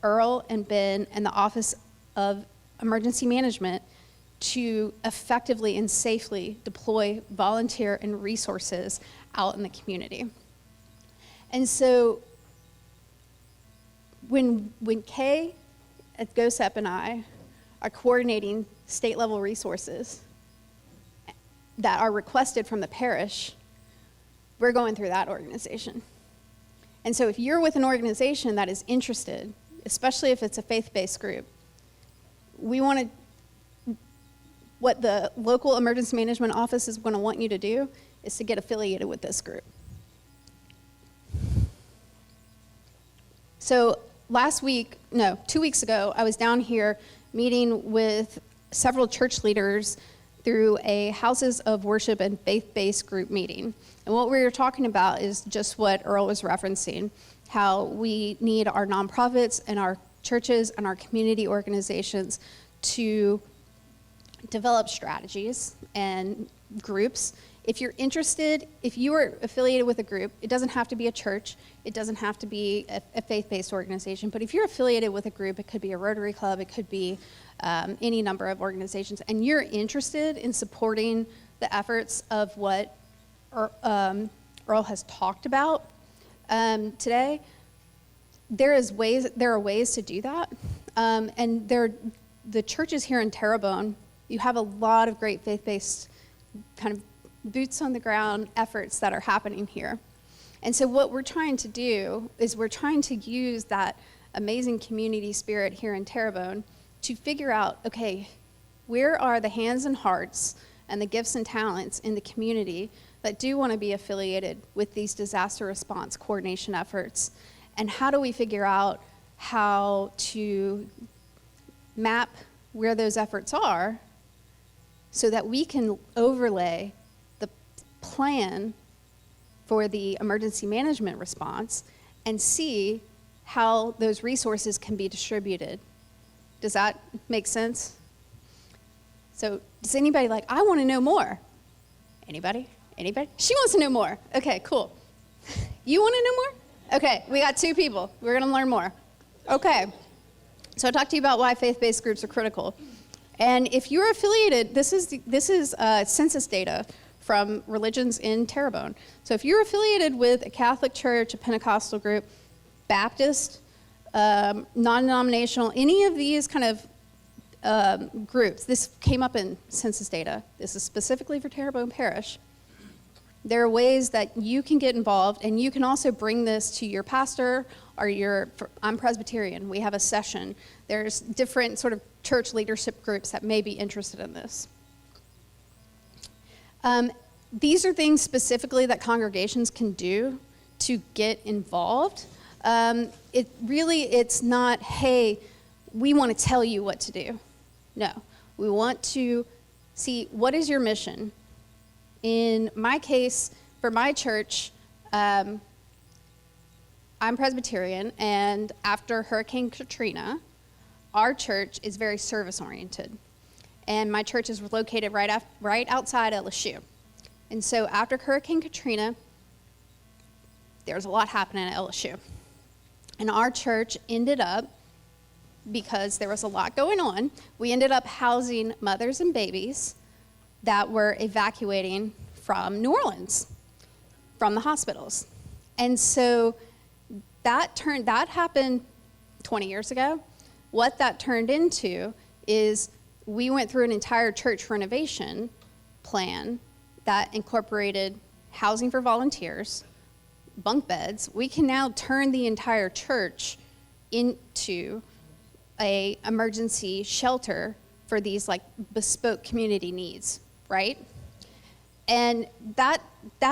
Earl and Ben and the Office of Emergency Management to effectively and safely deploy volunteer and resources out in the community. And so when Kay at GOSEP and I are coordinating state-level resources that are requested from the parish, we're going through that organization. And so if you're with an organization that is interested, especially if it's a faith-based group, what the local emergency management office is going to want you to do is to get affiliated with this group. So 2 weeks ago, I was down here meeting with several church leaders through a houses of worship and faith-based group meeting. And what we were talking about is just what Earl was referencing, how we need our nonprofits and our churches and our community organizations to develop strategies and groups. If you're interested, if you are affiliated with a group, it doesn't have to be a church, it doesn't have to be a faith-based organization, but if you're affiliated with a group, it could be a Rotary Club, it could be any number of organizations, and you're interested in supporting the efforts of what Earl has talked about today, there are ways to do that, and the churches here in Terrebonne, you have a lot of great faith-based kind of boots on the ground efforts that are happening here. And so what we're trying to do is we're trying to use that amazing community spirit here in Terrebonne to figure out, okay, where are the hands and hearts and the gifts and talents in the community that do want to be affiliated with these disaster response coordination efforts? And how do we figure out how to map where those efforts are so that we can overlay the plan for the emergency management response and see how those resources can be distributed. Does that make sense? So does anybody I want to know more? Anybody? Anybody? She wants to know more. Okay, cool. You want to know more? Okay, we got 2 people. We're going to learn more. Okay. So I talked to you about why faith-based groups are critical. And if you're affiliated, this is census data from religions in Terrebonne. So if you're affiliated with a Catholic church, a Pentecostal group, Baptist, non-denominational, any of these kind of groups, this came up in census data. This is specifically for Terrebonne Parish. There are ways that you can get involved, and you can also bring this to your pastor or I'm Presbyterian, we have a session. There's different sort of church leadership groups that may be interested in this. These are things specifically that congregations can do to get involved. It's not, hey, we want to tell you what to do. No, we want to see what is your mission. In my case, for my church, I'm Presbyterian, and after Hurricane Katrina, our church is very service-oriented. And my church is located right outside LSU. And so after Hurricane Katrina, there's a lot happening at LSU. And our church ended up, because there was a lot going on, we ended up housing mothers and babies that were evacuating from New Orleans, from the hospitals. And so that happened 20 years ago. What that turned into is we went through an entire church renovation plan that incorporated housing for volunteers, bunk beds. We can now turn the entire church into a emergency shelter for these bespoke community needs, right? And that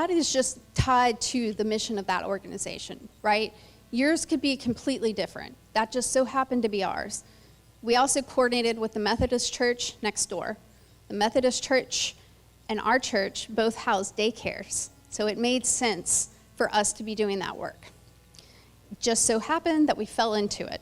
is just tied to the mission of that organization, right? Yours could be completely different. That just so happened to be ours. We also coordinated with the Methodist church next door. The Methodist church and our church both house daycares, so it made sense for us to be doing that work. It just so happened that we fell into it.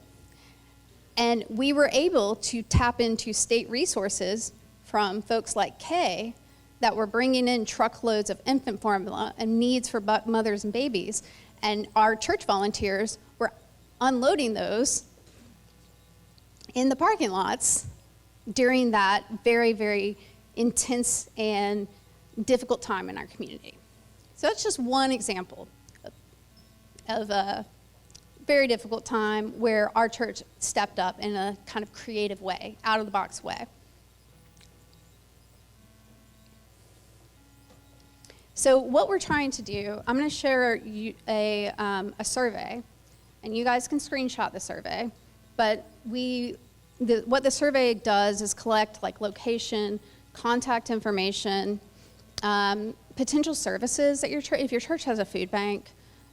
And we were able to tap into state resources from folks like Kay that were bringing in truckloads of infant formula and needs for mothers and babies. And our church volunteers were unloading those in the parking lots during that very, very intense and difficult time in our community. So that's just one example of a very difficult time where our church stepped up in a kind of creative way, out of the box way. So what we're trying to do, I'm going to share a survey, and you guys can screenshot the survey, but what the survey does is collect location, contact information, potential services that if your church has a food bank,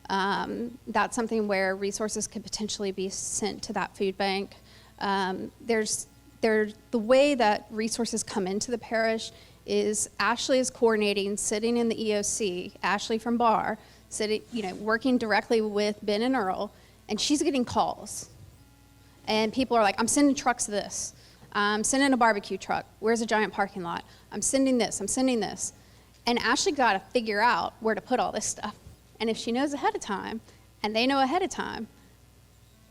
that's something where resources could potentially be sent to that food bank. The way that resources come into the parish is Ashley is coordinating, sitting in the EOC, Ashley from BAR, sitting, working directly with Ben and Earl, and she's getting calls. And people are like, I'm sending trucks this. I'm sending a barbecue truck. Where's a giant parking lot? I'm sending this. I'm sending this. And Ashley got to figure out where to put all this stuff. And if she knows ahead of time, and they know ahead of time,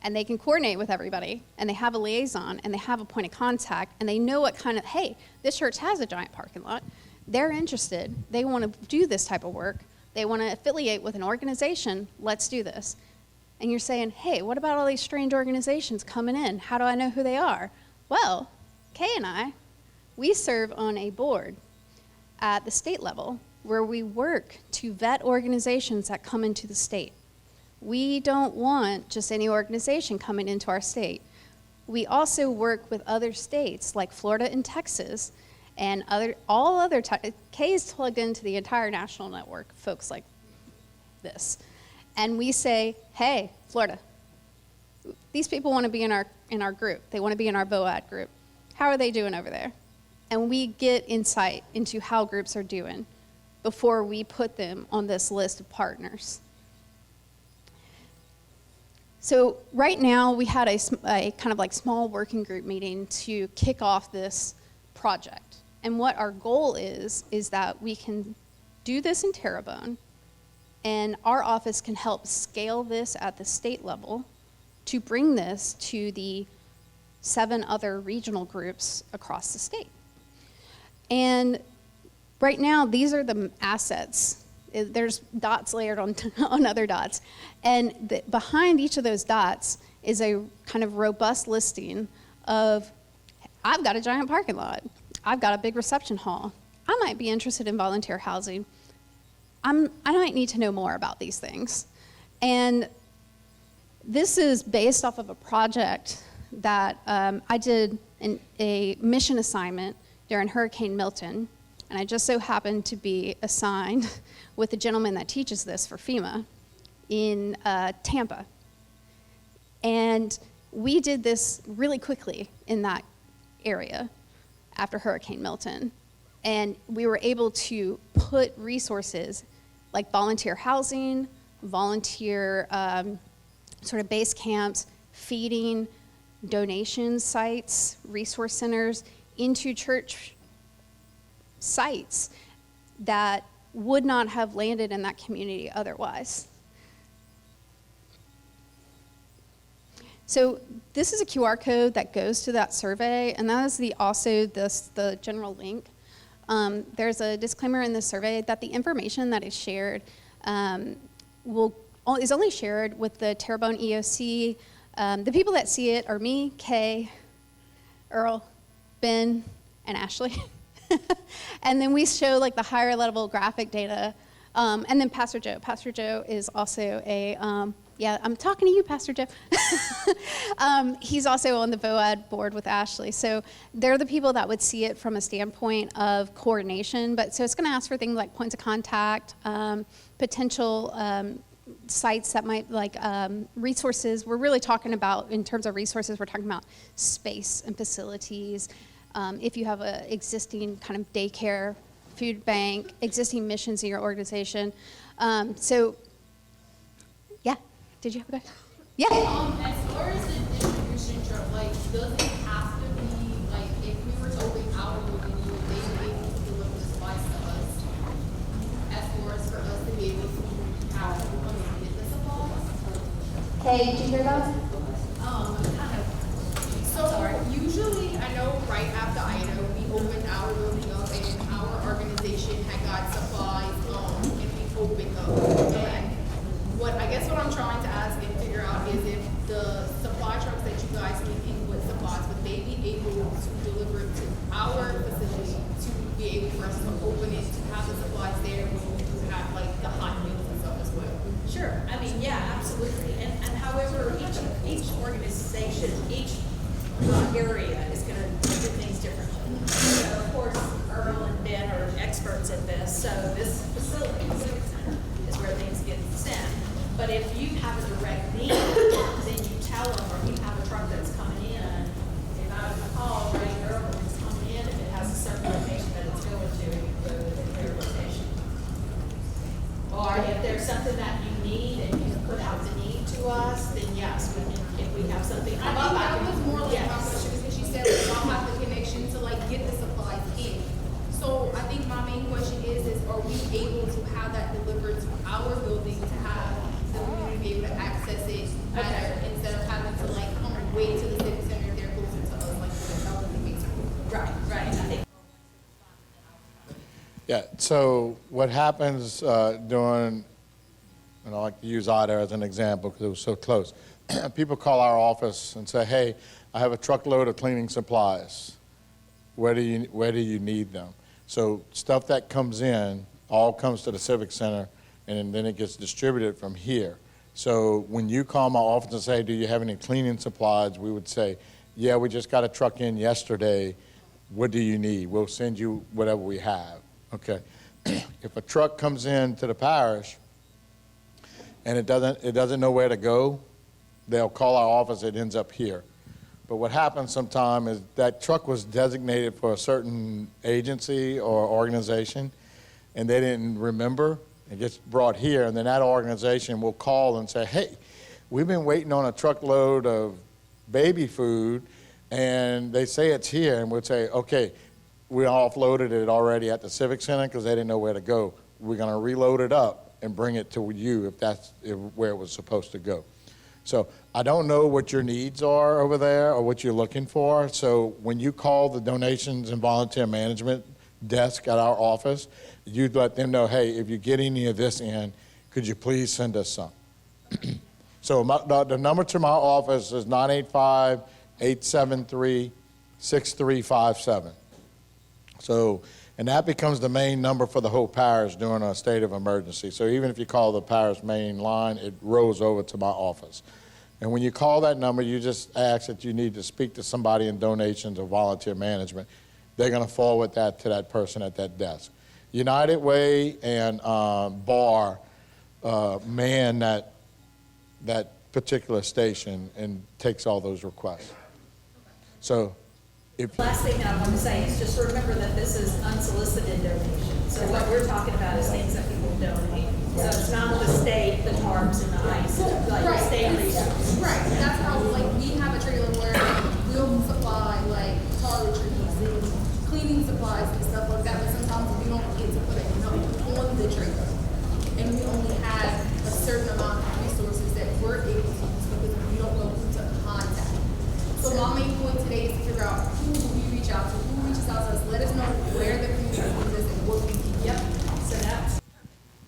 and they can coordinate with everybody, and they have a liaison, and they have a point of contact, and they know what kind of, hey, this church has a giant parking lot. They're interested. They want to do this type of work. They want to affiliate with an organization. Let's do this. And you're saying, hey, what about all these strange organizations coming in? How do I know who they are? Well, Kay and I, we serve on a board at the state level where we work to vet organizations that come into the state. We don't want just any organization coming into our state. We also work with other states like Florida and Texas and all other Kay is plugged into the entire national network, folks like this. And we say, hey, Florida, these people want to be in our group. They want to be in our VOAD group. How are they doing over there? And we get insight into how groups are doing before we put them on this list of partners. So right now we had a kind of like small working group meeting to kick off this project. And what our goal is that we can do this in Terrebonne, and our office can help scale this at the state level to bring this to the 7 other regional groups across the state. And right now, these are the assets. There's dots layered on other dots. And behind each of those dots is a kind of robust listing of, I've got a giant parking lot. I've got a big reception hall. I might be interested in volunteer housing. I might need to know more about these things. And this is based off of a project that I did a mission assignment during Hurricane Milton, and I just so happened to be assigned with a gentleman that teaches this for FEMA in Tampa. And we did this really quickly in that area after Hurricane Milton. And we were able to put resources like volunteer housing, volunteer sort of base camps, feeding, donation sites, resource centers into church sites that would not have landed in that community otherwise. So this is a QR code that goes to that survey, and that is also the general link. There's a disclaimer in the survey that the information that is shared is only shared with the Terrebonne EOC. The people that see it are me, Kay, Earl, Ben, and Ashley. And then we show like the higher level graphic data. And then Pastor Joe. Pastor Joe is also yeah, I'm talking to you, Pastor Joe. He's also on the VOAD board with Ashley. So they're the people that would see it from a standpoint of coordination. But so it's going to ask for things like points of contact, potential sites that might, like resources. We're really talking about, in terms of resources, we're talking about space and facilities. If you have an existing kind of daycare, food bank, existing missions in your organization. So, yeah, did you have a question? Yeah. As far as the distribution truck, like, does it have to be, like, if we were to open our movie, would they be able to deliver the supplies to us? As far as for us to be able to have people come and get the supplies? Hey, did you hear that? Kind of. So usually, I know right after Ida, we opened our building up and our organization had got supplies, and we opened up. And what I'm trying to ask and figure out is if the supply trucks that you guys need in with supplies, would they be able to deliver it to our facility to be able for us to open it, to have the supplies there, when we do have like the hot meals and stuff as well? Sure, I mean, yeah, absolutely. And however, each organization, each area is going to do things differently. So of course, Earl and Ben are experts at this, so this facility, Civic Center, is where things get sent. But if you have a direct need, then you tell them, or you have a truck that's coming in, if I was to call, right, Earl, if it's coming in, if it has a certain location that it's going to, you go to their location. Or if there's something that Yeah, so what happens during, and I like to use Ida as an example because it was so close. People call our office and say, hey, I have a truckload of cleaning supplies. Where do you need them? So stuff that comes in all comes to the Civic Center, and then it gets distributed from here. So when you call my office and say, do you have any cleaning supplies, we would say, yeah, we just got a truck in yesterday. What do you need? We'll send you whatever we have, okay? If a truck comes in to the parish and it doesn't know where to go, they'll call our office, it ends up here. But what happens sometimes is that truck was designated for a certain agency or organization, and they didn't remember. It gets brought here, and then that organization will call and say, hey, we've been waiting on a truckload of baby food, and they say it's here, and we'll say, okay, we offloaded it already at the Civic Center because they didn't know where to go. We're going to reload it up and bring it to you if that's where it was supposed to go. So I don't know what your needs are over there or what you're looking for. So when you call the donations and volunteer management desk at our office, you'd let them know, hey, if you get any of this in, could you please send us some? So the number to my office is 985-873-6357. So, and that becomes the main number for the whole parish during a state of emergency. So even if you call the parish main line, it rolls over to my office. And when you call that number, you just ask that you need to speak to somebody in donations or volunteer management. They're going to forward that to that person at that desk. United Way and BAR man that particular station and takes all those requests. So if Last thing that I want to say is just remember that this is unsolicited donations. So what we're talking about is things that people donate. So it's not the state, the tarps and the ice, like the state resources. Right, that's how, like, we have a trailer where we'll supply, like, tar retrievers and cleaning supplies and stuff like that, but sometimes we don't get to put enough on the trailer. And we only have a certain amount of resources that we're able to use because we don't know who to contact. So my main point today is to figure out who we reach out to, who reaches out to us, let us know where the community is and what we can do. Yep, so that's.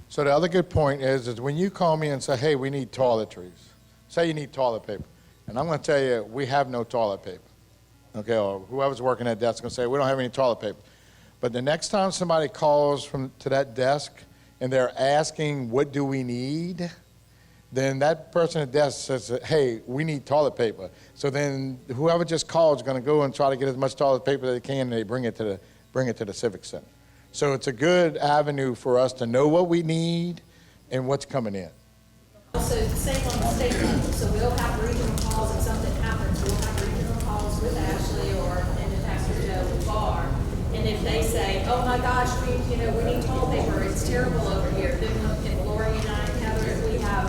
So the other good point is when you call me and say, hey, we need toiletries, say you need toilet paper, and I'm going to tell you, we have no toilet paper, okay, or whoever's working at that desk is going to say, we don't have any toilet paper. But the next time somebody calls to that desk and they're asking, what do we need? Then that person at the desk says, hey, we need toilet paper. So then whoever just called is going to go and try to get as much toilet paper as they can, and they bring it to the Civic Center. So it's a good avenue for us to know what we need and what's coming in. Also, same on the state level. So we'll have regional calls if something happens. We'll have regional calls with Ashley or in the Pastor Joe with BAR. And if they say, oh my gosh, we need toilet paper, it's terrible over here. Then in Lori and I and Heather, we have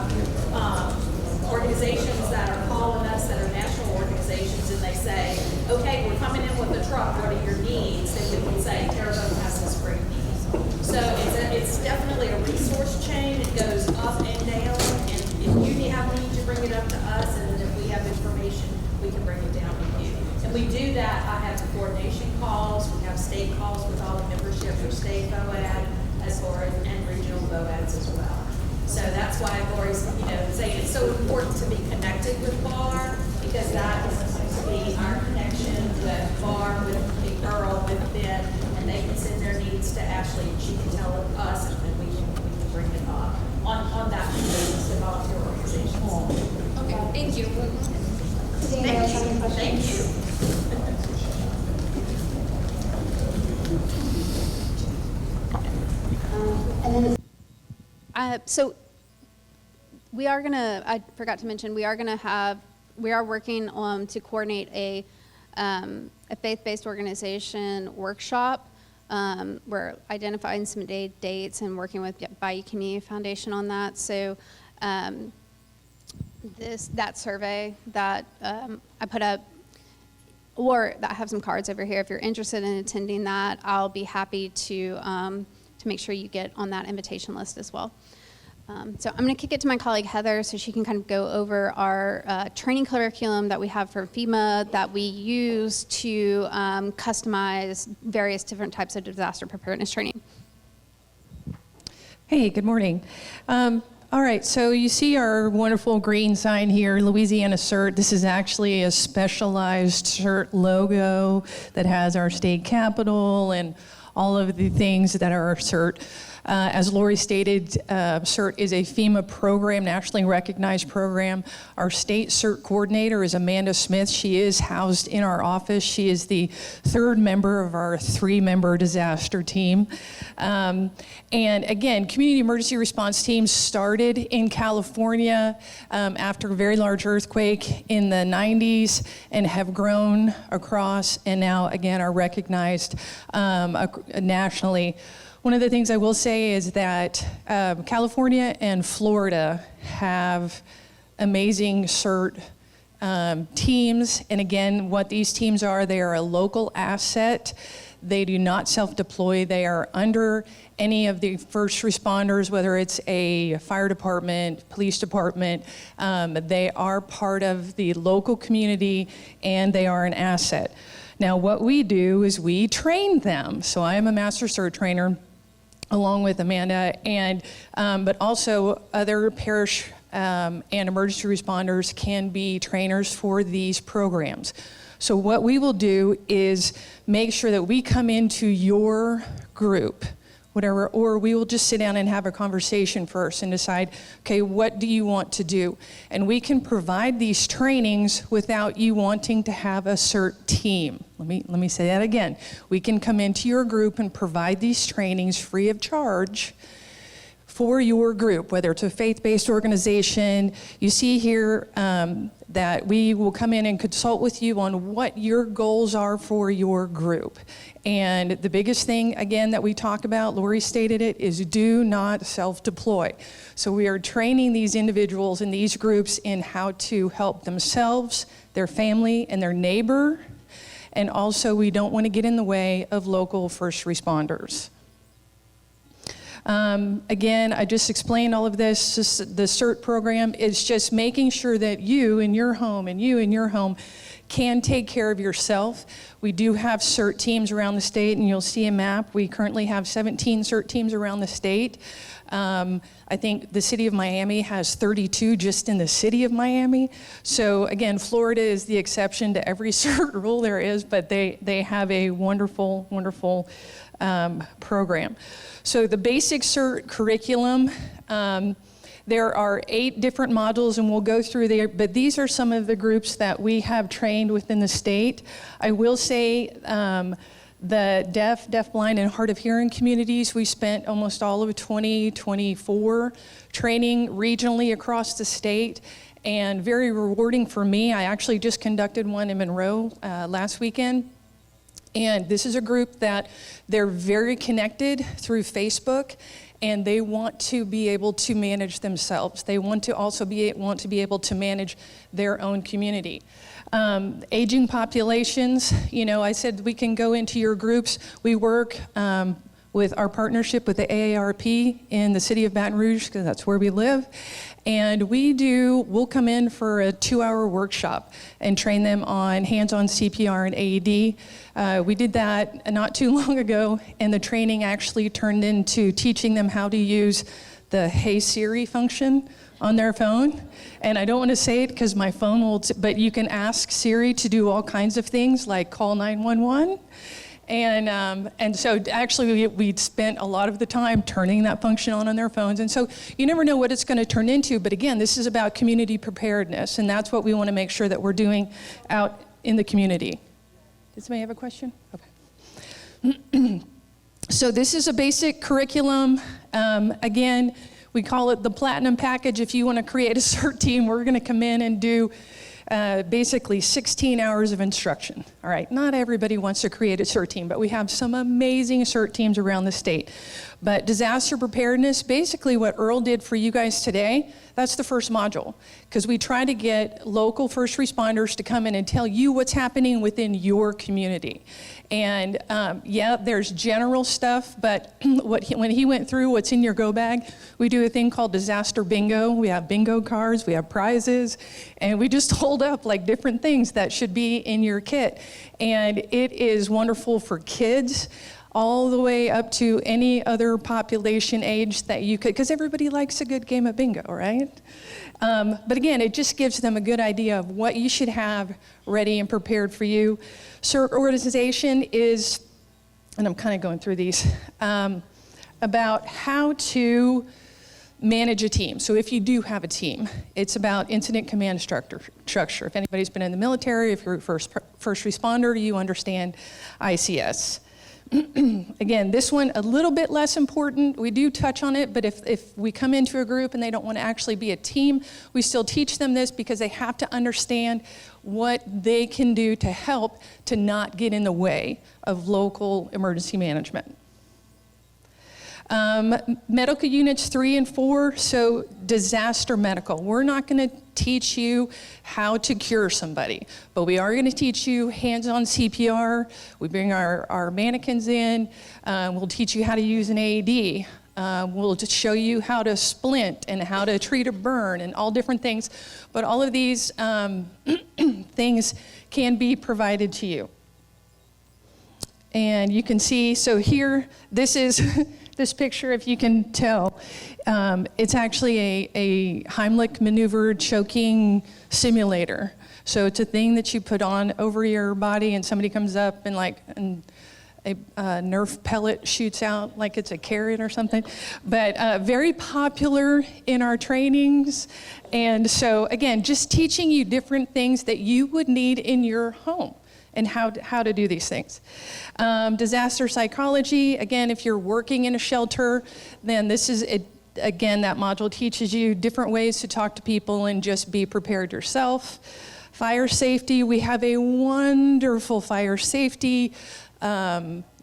organizations that are calling us that are national organizations, and they say, okay, we're coming in with a truck, what are your needs? And we can say, Terrebonne has this great needs. So it's definitely a resource chain. It goes up and down, and if you have needs, you bring it up to us, and then if we have information, we can bring it down to you. And we do that. I have coordination calls, we have state calls with all the membership for state BOAD as far as and regional BOADs as well. So that's why I've always, saying it's so important to be connected with BAR, because that is supposed to be our connection with BAR, with Earl, with Ben, and they can send their needs to Ashley, and she can tell us, and then we can bring it up on that basis to volunteer organizations. Okay, thank you. Thank you. So we are gonna, I forgot to mention, we are working to coordinate a faith-based organization workshop. We're identifying some dates and working with Bayou Community Foundation on that. So that survey that I put up, or I have some cards over here. If you're interested in attending that, I'll be happy to make sure you get on that invitation list as well. So I'm going to kick it to my colleague Heather so she can kind of go over our training curriculum that we have for FEMA that we use to customize various different types of disaster preparedness training. Hey, good morning. All right, so you see our wonderful green sign here, Louisiana CERT. This is actually a specialized CERT logo that has our state capital and all of the things that are CERT. As Lori stated, CERT is a FEMA program, nationally recognized program. Our state CERT coordinator is Amanda Smith. She is housed in our office. She is the third member of our 3-member disaster team. And again, community emergency response teams started in California after a very large earthquake in the 90s and have grown across and now again are recognized nationally. One of the things I will say is that California and Florida have amazing CERT teams. And again, what these teams are, they are a local asset. They do not self-deploy. They are under any of the first responders, whether it's a fire department, police department. They are part of the local community and they are an asset. Now, what we do is we train them. So I am a master CERT trainer, along with Amanda, and but also other parish and emergency responders can be trainers for these programs. So what we will do is make sure that we come into your group, whatever, or we will just sit down and have a conversation first and decide, okay, what do you want to do? And we can provide these trainings without you wanting to have a CERT team. Let me say that again. We can come into your group and provide these trainings free of charge for your group, whether it's a faith-based organization. You see here that we will come in and consult with you on what your goals are for your group. And the biggest thing, again, that we talk about, Lori stated it, is do not self-deploy. So we are training these individuals in these groups in how to help themselves, their family, and their neighbor. And also, we don't want to get in the way of local first responders. Again, I just explained all of this. The CERT program is just making sure that you in your home and you in your home can take care of yourself. We do have CERT teams around the state, and you'll see a map. We currently have 17 CERT teams around the state. I think the city of Miami has 32 just in the city of Miami. So again, Florida is the exception to every CERT rule there is, but they have a wonderful, wonderful program. So the basic CERT curriculum, there are 8 different modules, and we'll go through there, but these are some of the groups that we have trained within the state. I will say the deaf, blind, and hard of hearing communities, we spent almost all of 2024 training regionally across the state, and very rewarding for me. I actually just conducted one in Monroe last weekend. And this is a group that they're very connected through Facebook, and they want to be able to manage themselves. They want to also be able to manage their own community. Aging populations, you know, I said we can go into your groups. We work with our partnership with the AARP in the city of Baton Rouge, because that's where we live. And we'll come in for a 2-hour workshop and train them on hands-on CPR and AED. We did that not too long ago, and the training actually turned into teaching them how to use the Hey Siri function on their phone. And I don't want to say it because my phone will, but you can ask Siri to do all kinds of things like call 911. And so actually we spent a lot of the time turning that function on their phones. And so you never know what it's going to turn into. But again, this is about community preparedness. And that's what we want to make sure that we're doing out in the community. Does somebody have a question? Okay. So this is a basic curriculum. Again, we call it the platinum package. If you want to create a CERT team, we're going to come in and do basically 16 hours of instruction. All right, not everybody wants to create a CERT team, but we have some amazing CERT teams around the state. But disaster preparedness, basically what Earl did for you guys today, that's the first module, because we try to get local first responders to come in and tell you what's happening within your community. And yeah, there's general stuff, but when he went through what's in your go bag, we do a thing called disaster bingo. We have bingo cards, we have prizes, and we just hold up like different things that should be in your kit. And it is wonderful for kids. all the way up to any other population age that you could, because everybody likes a good game of bingo, right? But again, it just gives them a good idea of what you should have ready and prepared for you. CERT organization is, and I'm kind of going through these, about how to manage a team. So if you do have a team, it's about incident command structure. If anybody's been in the military, if you're a first responder, you understand ICS. Again, this one a little bit less important. We do touch on it, but if we come into a group and they don't want to actually be a team, we still teach them this because they have to understand what they can do to help to not get in the way of local emergency management. Medical units 3 and 4, so disaster medical. We're not going to teach you how to cure somebody, but we are going to teach you hands-on CPR. We bring our mannequins in. We'll teach you how to use an AED. We'll just show you how to splint and how to treat a burn and all different things. But all of these things can be provided to you. And you can see, so here, this is this picture, if you can tell, it's actually a Heimlich maneuver choking simulator. So it's a thing that you put on over your body and somebody comes up and a Nerf pellet shoots out like it's a carrot or something. But very popular in our trainings. And so again, just teaching you different things that you would need in your home and how to do these things. Disaster psychology, again, if you're working in a shelter, then this is, again, that module teaches you different ways to talk to people and just be prepared yourself. Fire safety, we have a wonderful fire safety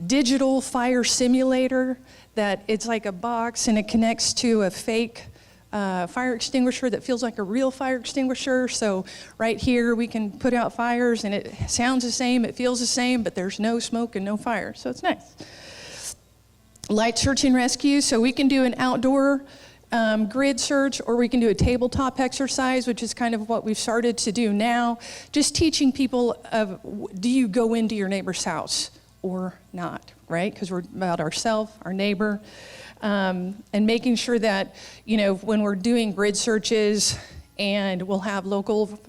digital fire simulator that it's like a box and it connects to a fake fire extinguisher that feels like a real fire extinguisher. So right here we can put out fires and it sounds the same, it feels the same, but there's no smoke and no fire, so it's nice. Light search and rescue, so we can do an outdoor grid search or we can do a tabletop exercise, which is kind of what we've started to do now. Just teaching people of, do you go into your neighbor's house or not, right? Because we're about ourselves, our neighbor. And making sure that, you know, when we're doing grid searches and we'll have local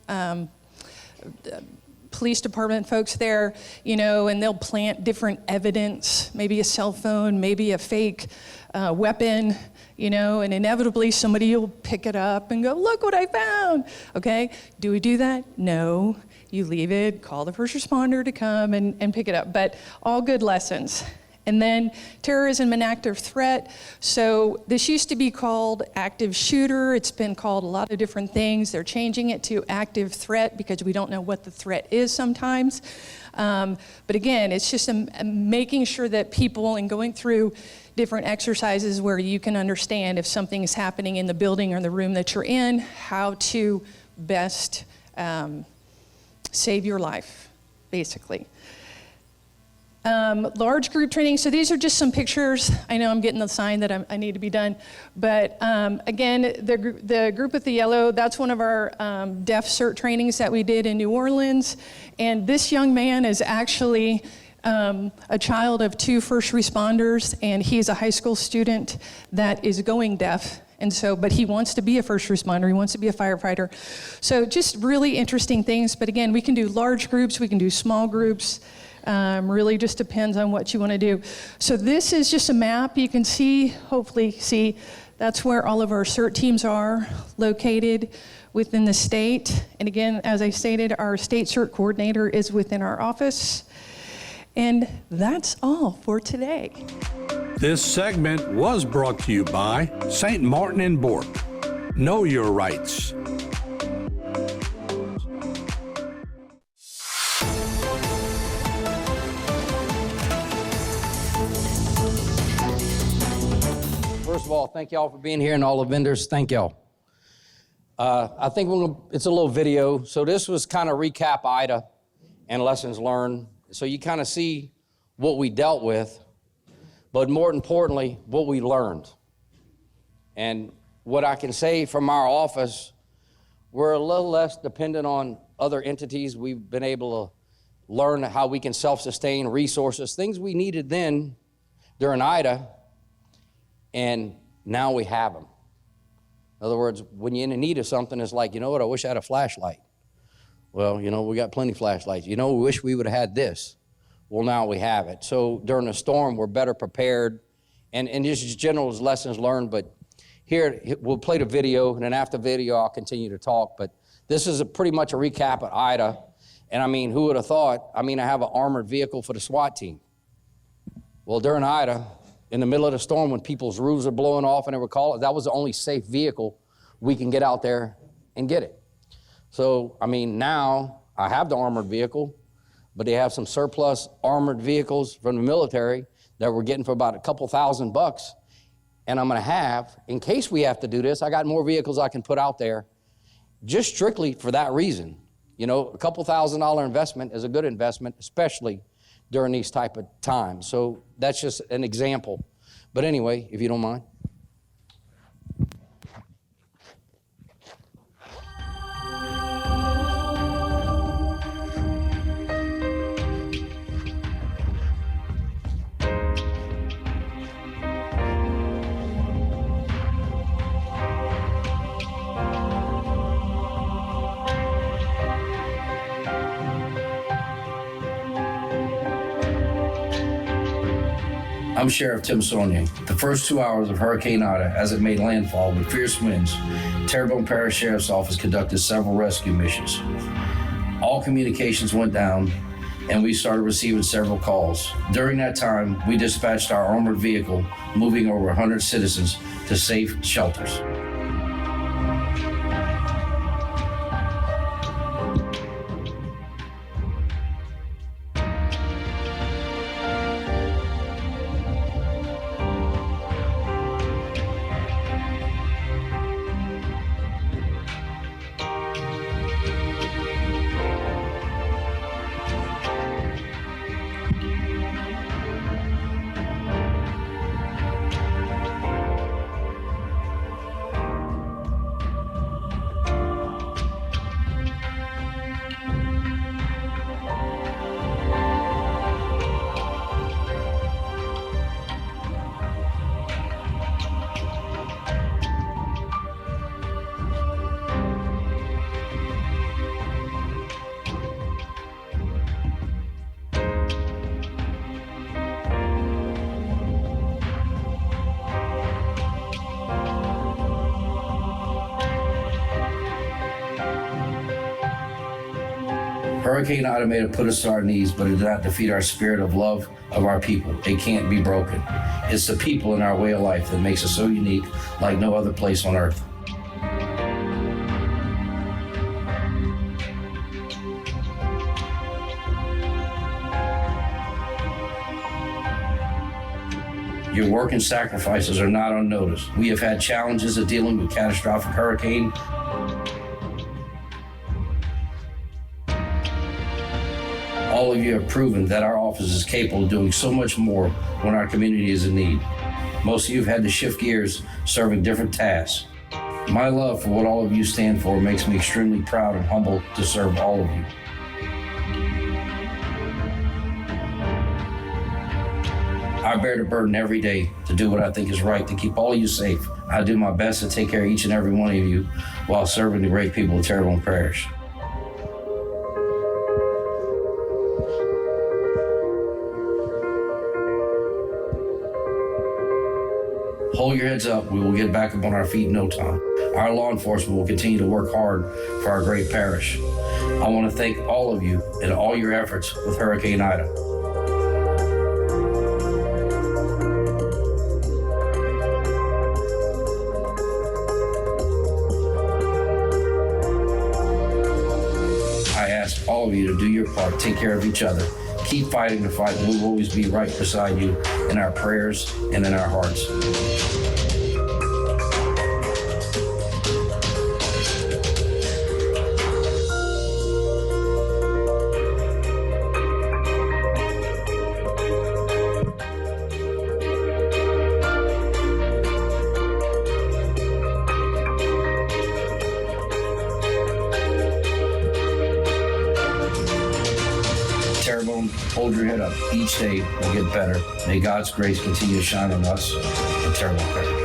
police department folks there, you know, and they'll plant different evidence, maybe a cell phone, maybe a fake weapon, you know, and inevitably somebody will pick it up and go, look what I found, okay? Do we do that? No. You leave it, call the first responder to come and pick it up, but all good lessons. And then terrorism and active threat. So this used to be called active shooter. It's been called a lot of different things. They're changing it to active threat because we don't know what the threat is sometimes. But again, it's just making sure that people and going through different exercises where you can understand if something is happening in the building or the room that you're in, how to best save your life, basically. Large group training, so these are just some pictures. I know I'm getting the sign that I need to be done, but again, the group with the yellow, that's one of our deaf CERT trainings that we did in New Orleans, and this young man is actually a child of 2 first responders, and he's a high school student that is going deaf. And so, but he wants to be a first responder, he wants to be a firefighter. So just really interesting things, but again, we can do large groups, we can do small groups. Really just depends on what you want to do. So this is just a map. You can see, hopefully see, that's where all of our CERT teams are located within the state. And again, as I stated, our state CERT coordinator is within our office. And that's all for today. This segment was brought to you by St. Martin and Bourke. Know your rights. First of all, thank y'all for being here and all the vendors, thank y'all. I think it's a little video. So this was kind of recap IDA and lessons learned. So you kind of see what we dealt with, but more importantly, what we learned. And what I can say from our office, we're a little less dependent on other entities. We've been able to learn how we can self-sustain resources, things we needed then during Ida, and now we have them. In other words, when you're in need of something, it's like, you know what, I wish I had a flashlight. Well, you know, we got plenty of flashlights. You know, we wish we would have had this. Well, now we have it. So during a storm, we're better prepared. And just general lessons learned, but here, we'll play the video, and then after the video, I'll continue to talk. But this is pretty much a recap of Ida. And I mean, who would have thought? I mean, I have an armored vehicle for the SWAT team. Well, during Ida, in the middle of the storm, when people's roofs are blowing off and they were calling, that was the only safe vehicle we can get out there and get it. So, I mean, now I have the armored vehicle, but they have some surplus armored vehicles from the military that we're getting for about a couple $1,000. And I'm gonna have, in case we have to do this, I got more vehicles I can put out there just strictly for that reason. You know, a couple $1,000 investment is a good investment, especially during these type of times. So that's just an example. But anyway, if you don't mind. I'm Sheriff Tim Sonier. The first 2 hours of Hurricane Ida, as it made landfall with fierce winds, Terrebonne Parish Sheriff's Office conducted several rescue missions. All communications went down, and we started receiving several calls. During that time, we dispatched our armored vehicle, moving over 100 citizens to safe shelters. Hurricane Ida may have put us to our knees, but it did not defeat our spirit of love of our people. It can't be broken. It's the people in our way of life that makes us so unique, like no other place on earth. Your work and sacrifices are not unnoticed. We have had challenges of dealing with catastrophic hurricane. All of you have proven that our office is capable of doing so much more when our community is in need. Most of you have had to shift gears, serving different tasks. My love for what all of you stand for makes me extremely proud and humbled to serve all of you. I bear the burden every day to do what I think is right to keep all of you safe. I do my best to take care of each and every one of you while serving the great people of Terrebonne Parish. Hold your heads up. We will get back up on our feet in no time. Our law enforcement will continue to work hard for our great parish. I want to thank all of you and all your efforts with Hurricane Ida. I ask all of you to do your part, take care of each other. Keep fighting the fight. We will always be right beside you in our prayers and in our hearts. Terrebonne hold your head up. Each day will get better. May God's grace continue to shine on us and Terrebonne Parish.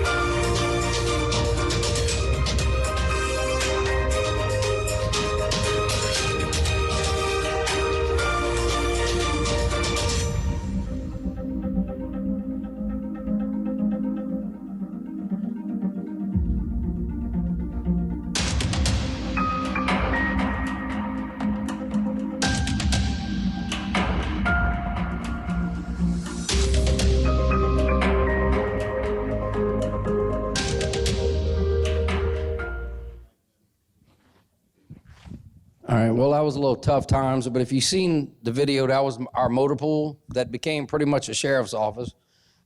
All right, well, that was a little tough times, but if you've seen the video, that was our motor pool that became pretty much a sheriff's office,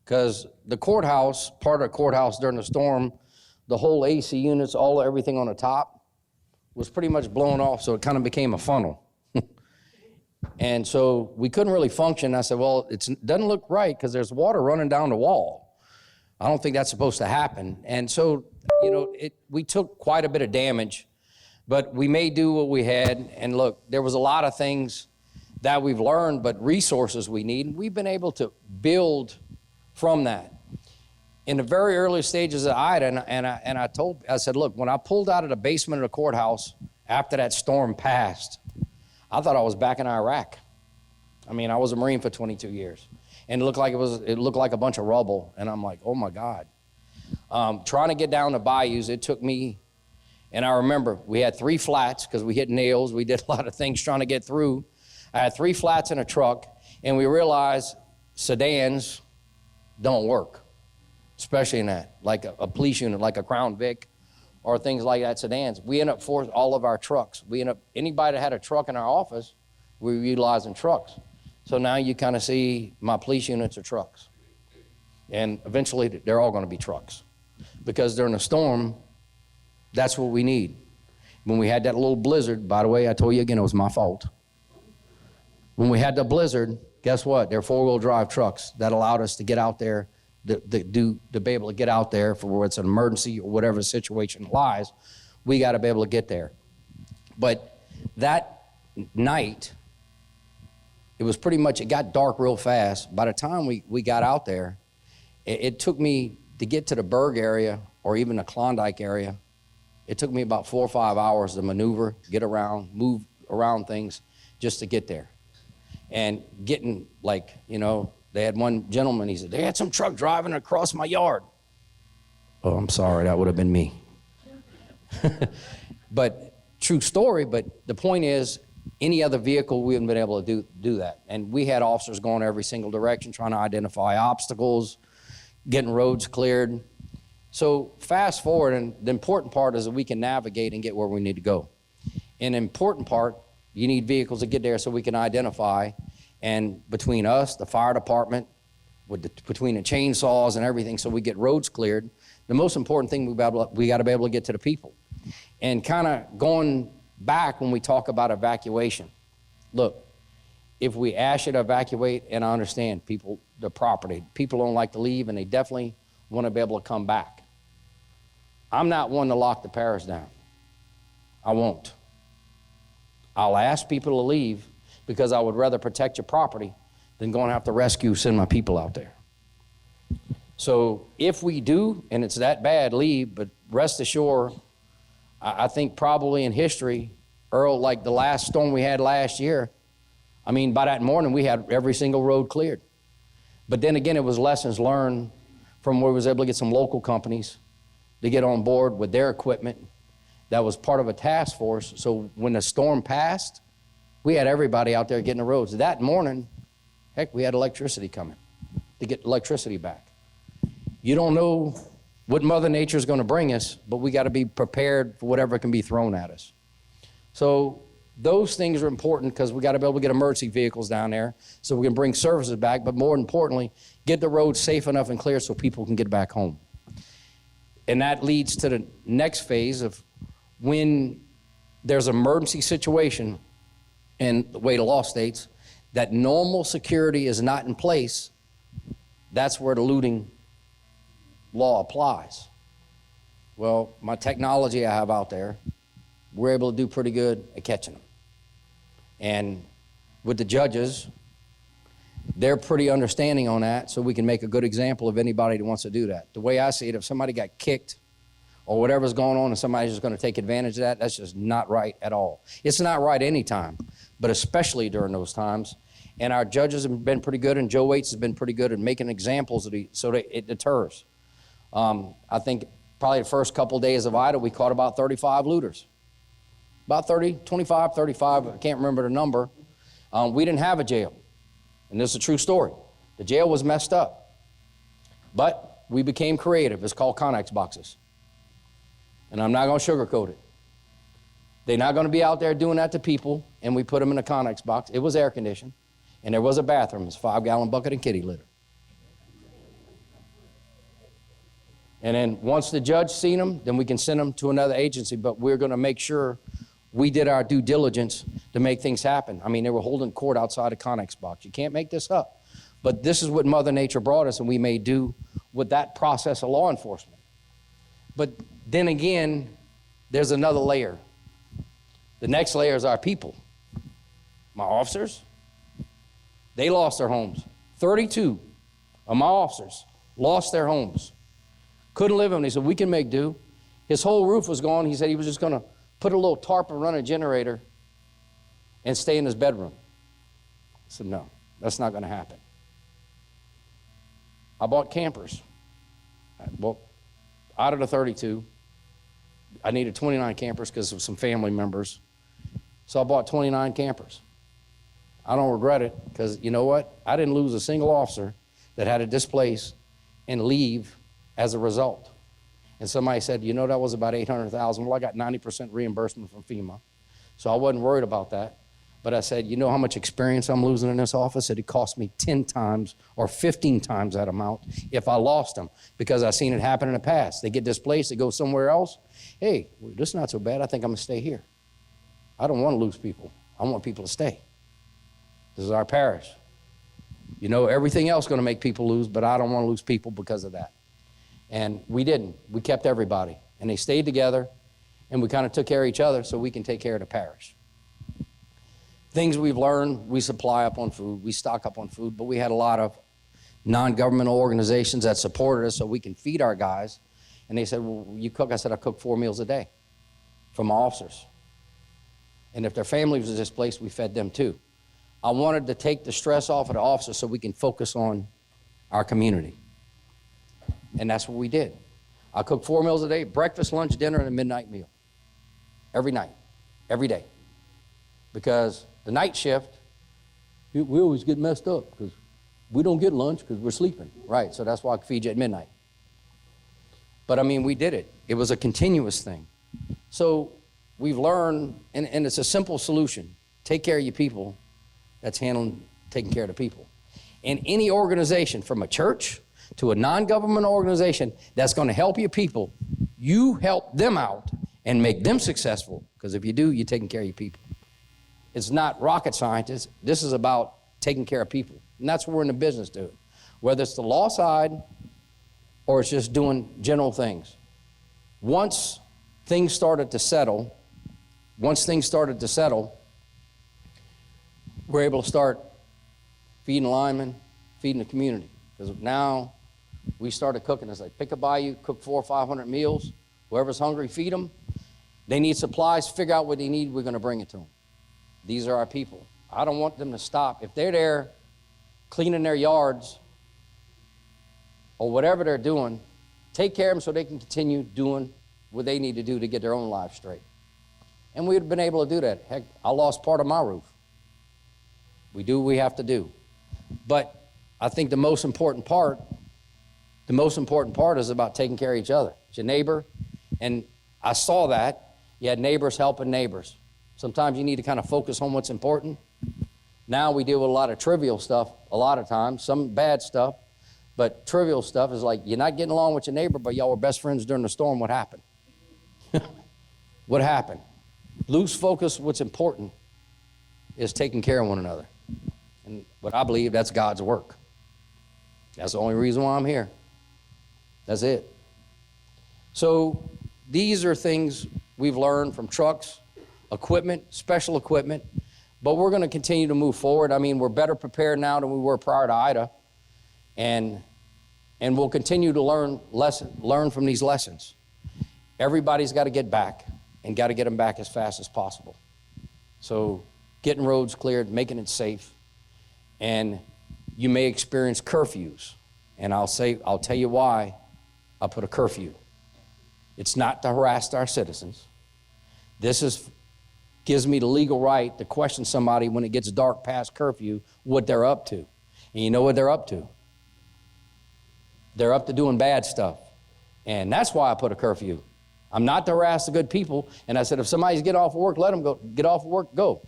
because the courthouse, part of the courthouse during the storm, the whole AC units, everything on the top was pretty much blown off, so it kind of became a funnel. And so we couldn't really function. I said, well, it doesn't look right because there's water running down the wall. I don't think that's supposed to happen. And so, we took quite a bit of damage. But we may do what we had, and look, there was a lot of things that we've learned, but resources we need. We've been able to build from that. In the very early stages of Ida, I said, look, when I pulled out of the basement of the courthouse after that storm passed, I thought I was back in Iraq. I mean, I was a Marine for 22 years, and it looked like a bunch of rubble, and I'm like, oh my God. Trying to get down the bayous, it took me. And I remember we had 3 flats because we hit nails. We did a lot of things trying to get through. I had 3 flats in a truck, and we realized sedans don't work, especially in that, like a police unit, like a Crown Vic or things like that, sedans. We end up forcing all of our trucks. Anybody that had a truck in our office, we were utilizing trucks. So now you kind of see my police units are trucks. And eventually they're all going to be trucks because during a storm, that's what we need. When we had that little blizzard, by the way, I told you again, it was my fault. When we had the blizzard, guess what? They're 4-wheel drive trucks that allowed us to get out there, to be able to get out there for whether it's an emergency or whatever situation lies. We got to be able to get there. But that night, it got dark real fast. By the time we got out there, it took me to get to the Berg area or even the Klondike area. It took me about 4 or 5 hours to maneuver, get around, move around things just to get there. And getting they had one gentleman, he said, they had some truck driving across my yard. Oh, I'm sorry, that would have been me. But true story, but the point is, any other vehicle, we wouldn't been able to do that. And we had officers going every single direction, trying to identify obstacles, getting roads cleared. So fast forward, and the important part is that we can navigate and get where we need to go. And the important part, you need vehicles to get there so we can identify. And between us, the fire department, between the chainsaws and everything, so we get roads cleared, the most important thing we got to be able to get to the people. And kind of going back when we talk about evacuation, look, if we ask you to evacuate, and I understand the property, people don't like to leave, and they definitely want to be able to come back. I'm not one to lock the parish down. I won't. I'll ask people to leave because I would rather protect your property than go and have to send my people out there. So if we do, and it's that bad, leave, but rest assured, I think probably in history, Earl, like the last storm we had last year, I mean, by that morning, we had every single road cleared. But then again, it was lessons learned from where we was able to get some local companies to get on board with their equipment that was part of a task force. So when the storm passed, we had everybody out there getting the roads. That morning, heck, we had electricity coming to get electricity back. You don't know what Mother Nature is going to bring us, but we got to be prepared for whatever can be thrown at us. So those things are important because we got to be able to get emergency vehicles down there so we can bring services back, but more importantly, get the roads safe enough and clear so people can get back home. And that leads to the next phase of when there's an emergency situation, and the way the law states that normal security is not in place, that's where the looting law applies. Well, my technology I have out there, we're able to do pretty good at catching them. And with the judges, they're pretty understanding on that, so we can make a good example of anybody that wants to do that. The way I see it, if somebody got kicked or whatever's going on and somebody's just going to take advantage of that, that's just not right at all. It's not right anytime, but especially during those times. And our judges have been pretty good, and Joe Waits has been pretty good at making examples so that it deters. I think probably the first couple days of Ida, we caught about 35 looters. About 30, 25, 35, I can't remember the number. We didn't have a jail, and this is a true story. The jail was messed up, but we became creative. It's called Connex boxes. And I'm not going to sugarcoat it. They're not going to be out there doing that to people, and we put them in a Connex box. It was air conditioned, and there was a bathroom. It's a 5-gallon bucket and kitty litter. And then once the judge seen them, then we can send them to another agency, but we're going to make sure we did our due diligence to make things happen. I mean, they were holding court outside a Connex box. You can't make this up. But this is what Mother Nature brought us, and we may do with that process of law enforcement. But then again, there's another layer. The next layer is our people. My officers, they lost their homes. 32 of my officers lost their homes. Couldn't live in them. He said, we can make do. His whole roof was gone. He said he was just going to put a little tarp and run a generator and stay in his bedroom. I said, no, that's not going to happen. I bought campers. Well, out of the 32, I needed 29 campers because of some family members. So I bought 29 campers. I don't regret it because you know what? I didn't lose a single officer that had to displace and leave as a result. And somebody said, you know, that was about $800,000. Well, I got 90% reimbursement from FEMA. So I wasn't worried about that. But I said, you know how much experience I'm losing in this office? It cost me 10 times or 15 times that amount if I lost them, because I've seen it happen in the past. They get displaced, they go somewhere else. Hey, well, this is not so bad. I think I'm going to stay here. I don't want to lose people. I want people to stay. This is our parish. You know, everything else is going to make people lose, but I don't want to lose people because of that. And we didn't. We kept everybody. And they stayed together, and we kind of took care of each other so we can take care of the parish. Things we've learned, we supply up on food, we stock up on food, but we had a lot of non-governmental organizations that supported us so we can feed our guys. And they said, well, you cook? I said, I cook 4 meals a day for my officers. And if their family was displaced, we fed them too. I wanted to take the stress off of the officers so we can focus on our community. And that's what we did. I cooked 4 meals a day, breakfast, lunch, dinner, and a midnight meal. Every night, every day. Because the night shift, we always get messed up because we don't get lunch because we're sleeping. Right, so that's why I feed you at midnight. But I mean, we did it. It was a continuous thing. So we've learned, and it's a simple solution. Take care of your people. That's taking care of the people. And any organization, from a church to a non-government organization that's going to help your people, you help them out and make them successful, because if you do, you're taking care of your people. It's not rocket science. This is about taking care of people. And that's what we're in the business doing. Whether it's the law side or it's just doing general things. Once things started to settle, we're able to start feeding linemen, feeding the community. Because now we started cooking. It's like pick a Bayou, cook 400 or 500 meals. Whoever's hungry, feed them. They need supplies, figure out what they need, we're going to bring it to them. These are our people. I don't want them to stop. If they're there cleaning their yards or whatever they're doing, take care of them so they can continue doing what they need to do to get their own lives straight. And we'd have been able to do that. Heck, I lost part of my roof. We do what we have to do. But I think the most important part is about taking care of each other. It's your neighbor. And I saw that. You had neighbors helping neighbors. Sometimes you need to kind of focus on what's important. Now we deal with a lot of trivial stuff a lot of times, some bad stuff, but trivial stuff is like you're not getting along with your neighbor, but y'all were best friends during the storm. What happened? What happened? Lose focus. What's important is taking care of one another. And what I believe, that's God's work. That's the only reason why I'm here. That's it. So these are things we've learned from trucks, equipment, special equipment, But we're going to continue to move forward. I mean, we're better prepared now than we were prior to Ida, and we'll continue to learn from these lessons. Everybody's got to get back, and got to get them back as fast as possible. So getting roads cleared, making it safe, and you may experience curfews, and I'll tell you why I put a curfew. It's not to harass our citizens. This gives me the legal right to question somebody when it gets dark past curfew, what they're up to. And you know what they're up to? They're up to doing bad stuff. And that's why I put a curfew. I'm not to harass the good people. And I said, if somebody's get off of work, let them go. Get off of work, go.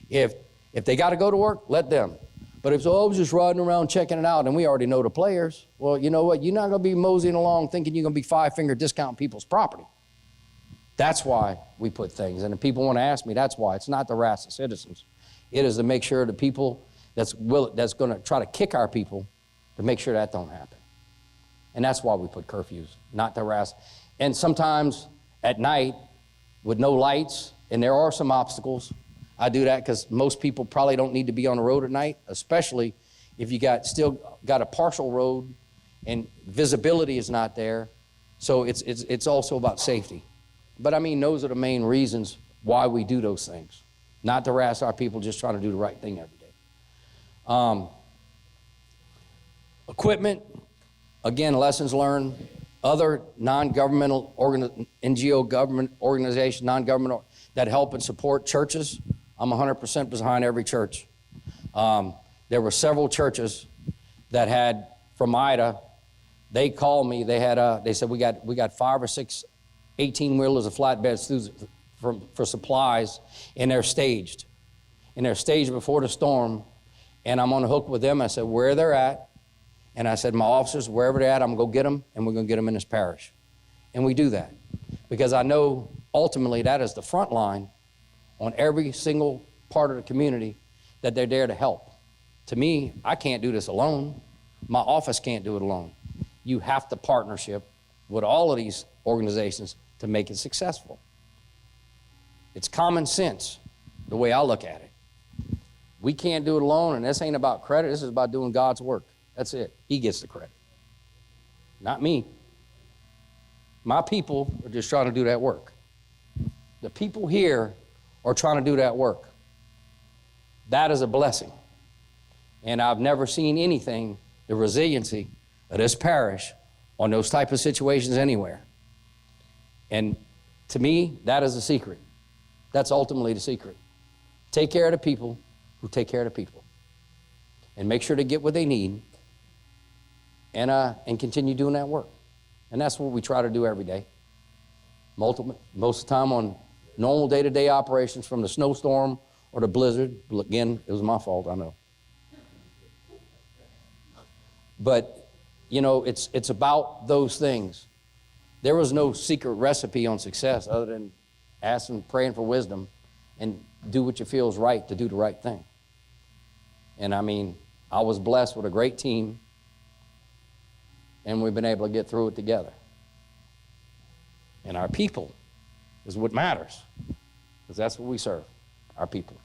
If they got to go to work, let them. But if I was just riding around checking it out and we already know the players, well, you know what? You're not going to be moseying along thinking you're going to be five-finger discounting people's property. That's why we put things. And if people want to ask me, that's why. It's not to harass the citizens. It is to make sure the people that's going to try to kick our people, to make sure that don't happen. And that's why we put curfews, not to harass. And sometimes at night with no lights, and there are some obstacles, I do that because most people probably don't need to be on the road at night, especially if you still got a partial road and visibility is not there. So it's also about safety. But I mean, those are the main reasons why we do those things. Not to harass our people, just trying to do the right thing every day. Equipment, again, lessons learned. Other non-governmental NGO government organizations, non-governmental that help and support churches, I'm 100% behind every church. There were several churches that had, from Ida, they called me, they said, we got 5 or 6 18-wheelers of flatbeds for supplies, and they're staged. And they're staged before the storm, and I'm on the hook with them. I said, where they're at, and I said, my officers, wherever they're at, I'm going to go get them, and we're going to get them in this parish. And we do that because I know ultimately that is the front line on every single part of the community that they're there to help. To me, I can't do this alone. My office can't do it alone. You have to partnership with all of these organizations to make it successful. It's common sense, the way I look at it. We can't do it alone, and this ain't about credit. This is about doing God's work. That's it. He gets the credit, not me. My people are just trying to do that work. The people here are trying to do that work. That is a blessing. And I've never seen anything, the resiliency of this parish on those type of situations anywhere. And to me, that is the secret. That's ultimately the secret. Take care of the people who take care of the people. And make sure to get what they need and continue doing that work. And that's what we try to do every day. Most of the time on normal day-to-day operations, from the snowstorm or the blizzard. Again, it was my fault, I know. But, you know, it's about those things. There was no secret recipe on success other than asking, praying for wisdom, and do what you feel is right to do the right thing. And I mean, I was blessed with a great team, and we've been able to get through it together. And our people is what matters, because that's what we serve, our people.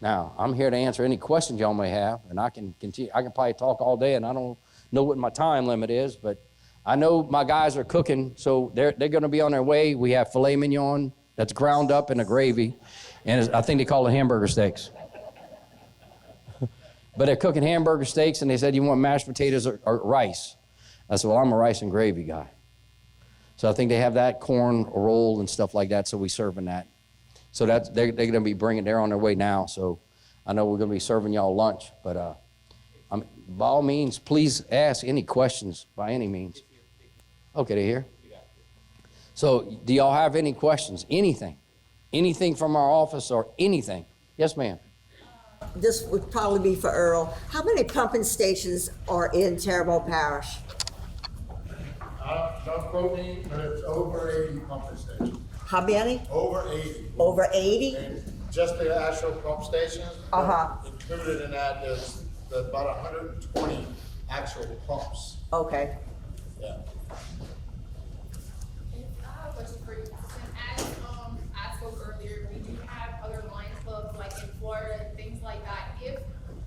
Now, I'm here to answer any questions y'all may have, and I can continue. I can probably talk all day, and I don't know what my time limit is, but I know my guys are cooking, so they're going to be on their way. We have filet mignon that's ground up in a gravy, and I think they call it hamburger steaks. But they're cooking hamburger steaks, and they said, you want mashed potatoes or rice? I said, well, I'm a rice and gravy guy. So I think they have that, corn, a roll, and stuff like that, so we serving that. So they're going to be they're on their way now, so I know we're going to be serving y'all lunch. But by all means, please ask any questions by any means. Okay, they're here. So do y'all have any questions? Anything? Anything from our office or anything? Yes, ma'am. This would probably be for Earl. How many pumping stations are in Terrebonne Parish? Don't quote me, but it's over 80 pumping stations. How many? Over 80. Over 80? And just the actual pump stations. Included in that is about 120 actual pumps. Okay. Yeah. I have a question for you. As I spoke earlier, we do have other Lions clubs like in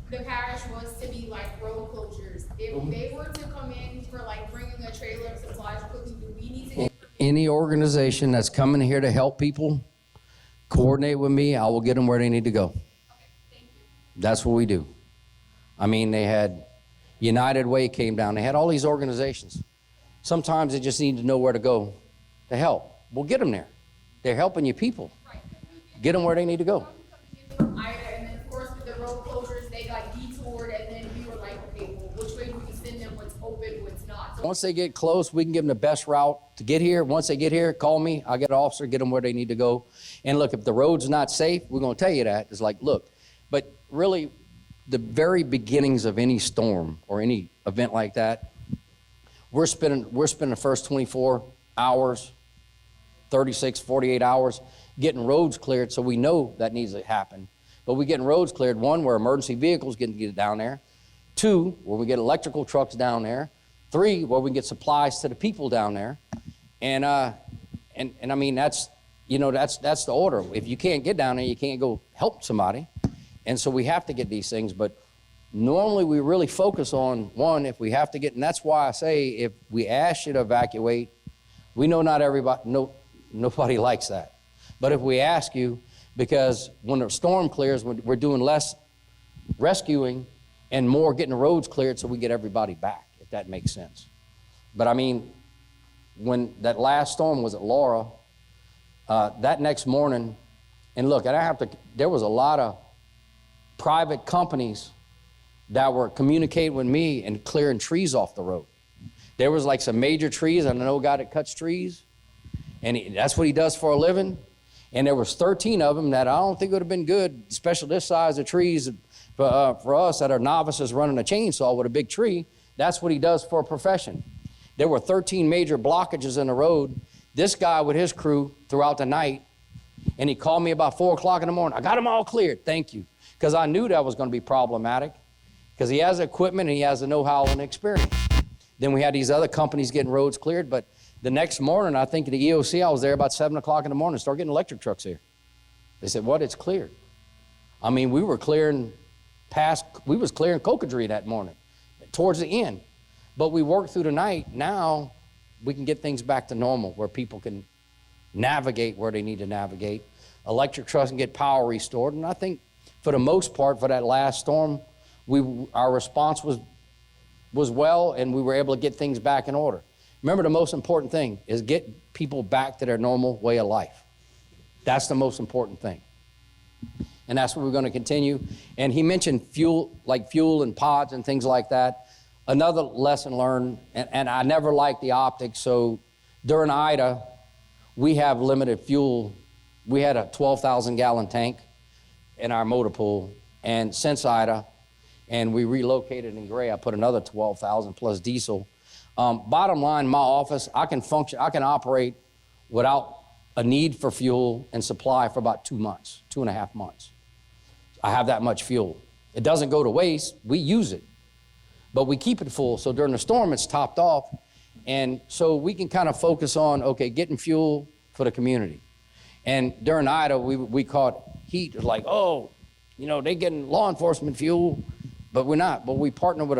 the parish was to be like road closures. If they were to come in for like bringing a trailer of supplies, cooking, do we need to get? Any organization that's coming here to help people, coordinate with me, I will get them where they need to go. Okay, thank you. That's what we do. I mean, they had United Way came down. They had all these organizations. Sometimes they just need to know where to go to help. We'll get them there. They're helping you people. Right. Get them where they need to go. And then of course with the road closures, they got detoured, and then we were like, okay, well, which way do we send them? What's open, what's not? So Once they get close, we can give them the best route to get here. Once they get here, call me. I'll get an officer, get them where they need to go. And look, if the road's not safe, we're going to tell you that. It's like, look, but really, the very beginnings of any storm or any event like that, we're spending the first 24 hours, 36, 48 hours getting roads cleared, so we know that needs to happen. But we're getting roads cleared, one, where emergency vehicles can get down there. Two, where we get electrical trucks down there. Three, where we can get supplies to the people down there. And I mean, that's the order. If you can't get down there, you can't go help somebody. And so we have to get these things, but normally we really focus on one, if we have to get, and that's why I say if we ask you to evacuate, we know not everybody, nobody likes that. But if we ask you, because when the storm clears, we're doing less rescuing and more getting the roads cleared so we get everybody back, if that makes sense. But I mean, when that last storm was at Laura, that next morning, and look, there was a lot of private companies that were communicating with me and clearing trees off the road. There was like some major trees. I know a guy that cuts trees, and that's what he does for a living. And there was 13 of them that I don't think would have been good, especially this size of trees for us that are novices running a chainsaw with a big tree. That's what he does for a profession. There were 13 major blockages in the road. This guy with his crew throughout the night, and he called me about 4 o'clock in the morning. I got them all cleared, thank you. Because I knew that was going to be problematic, because he has the equipment and he has the know-how and experience. Then we had these other companies getting roads cleared, but the next morning, I think the EOC, I was there about 7 o'clock in the morning, started getting electric trucks here. They said, what, it's cleared. I mean, we was clearing Cocodrie that morning, towards the end. But we worked through the night. Now we can get things back to normal where people can navigate where they need to navigate. Electric trucks can get power restored. And I think for the most part, for that last storm, our response was well, and we were able to get things back in order. Remember, the most important thing is get people back to their normal way of life. That's the most important thing. And that's what we're going to continue. And he mentioned fuel and pods and things like that. Another lesson learned, and I never liked the optics, so during Ida, we have limited fuel. We had a 12,000 gallon tank in our motor pool, and since Ida, and we relocated in Gray, I put another 12,000 plus diesel. Bottom line, my office, I can operate without a need for fuel and supply for about 2 months, 2.5 months. I have that much fuel. It doesn't go to waste, we use it, but we keep it full. So during the storm, it's topped off. And so we can kind of focus on, okay, getting fuel for the community. And during Ida, we caught heat. It was like, oh, they're getting law enforcement fuel, but we're not. But we partner with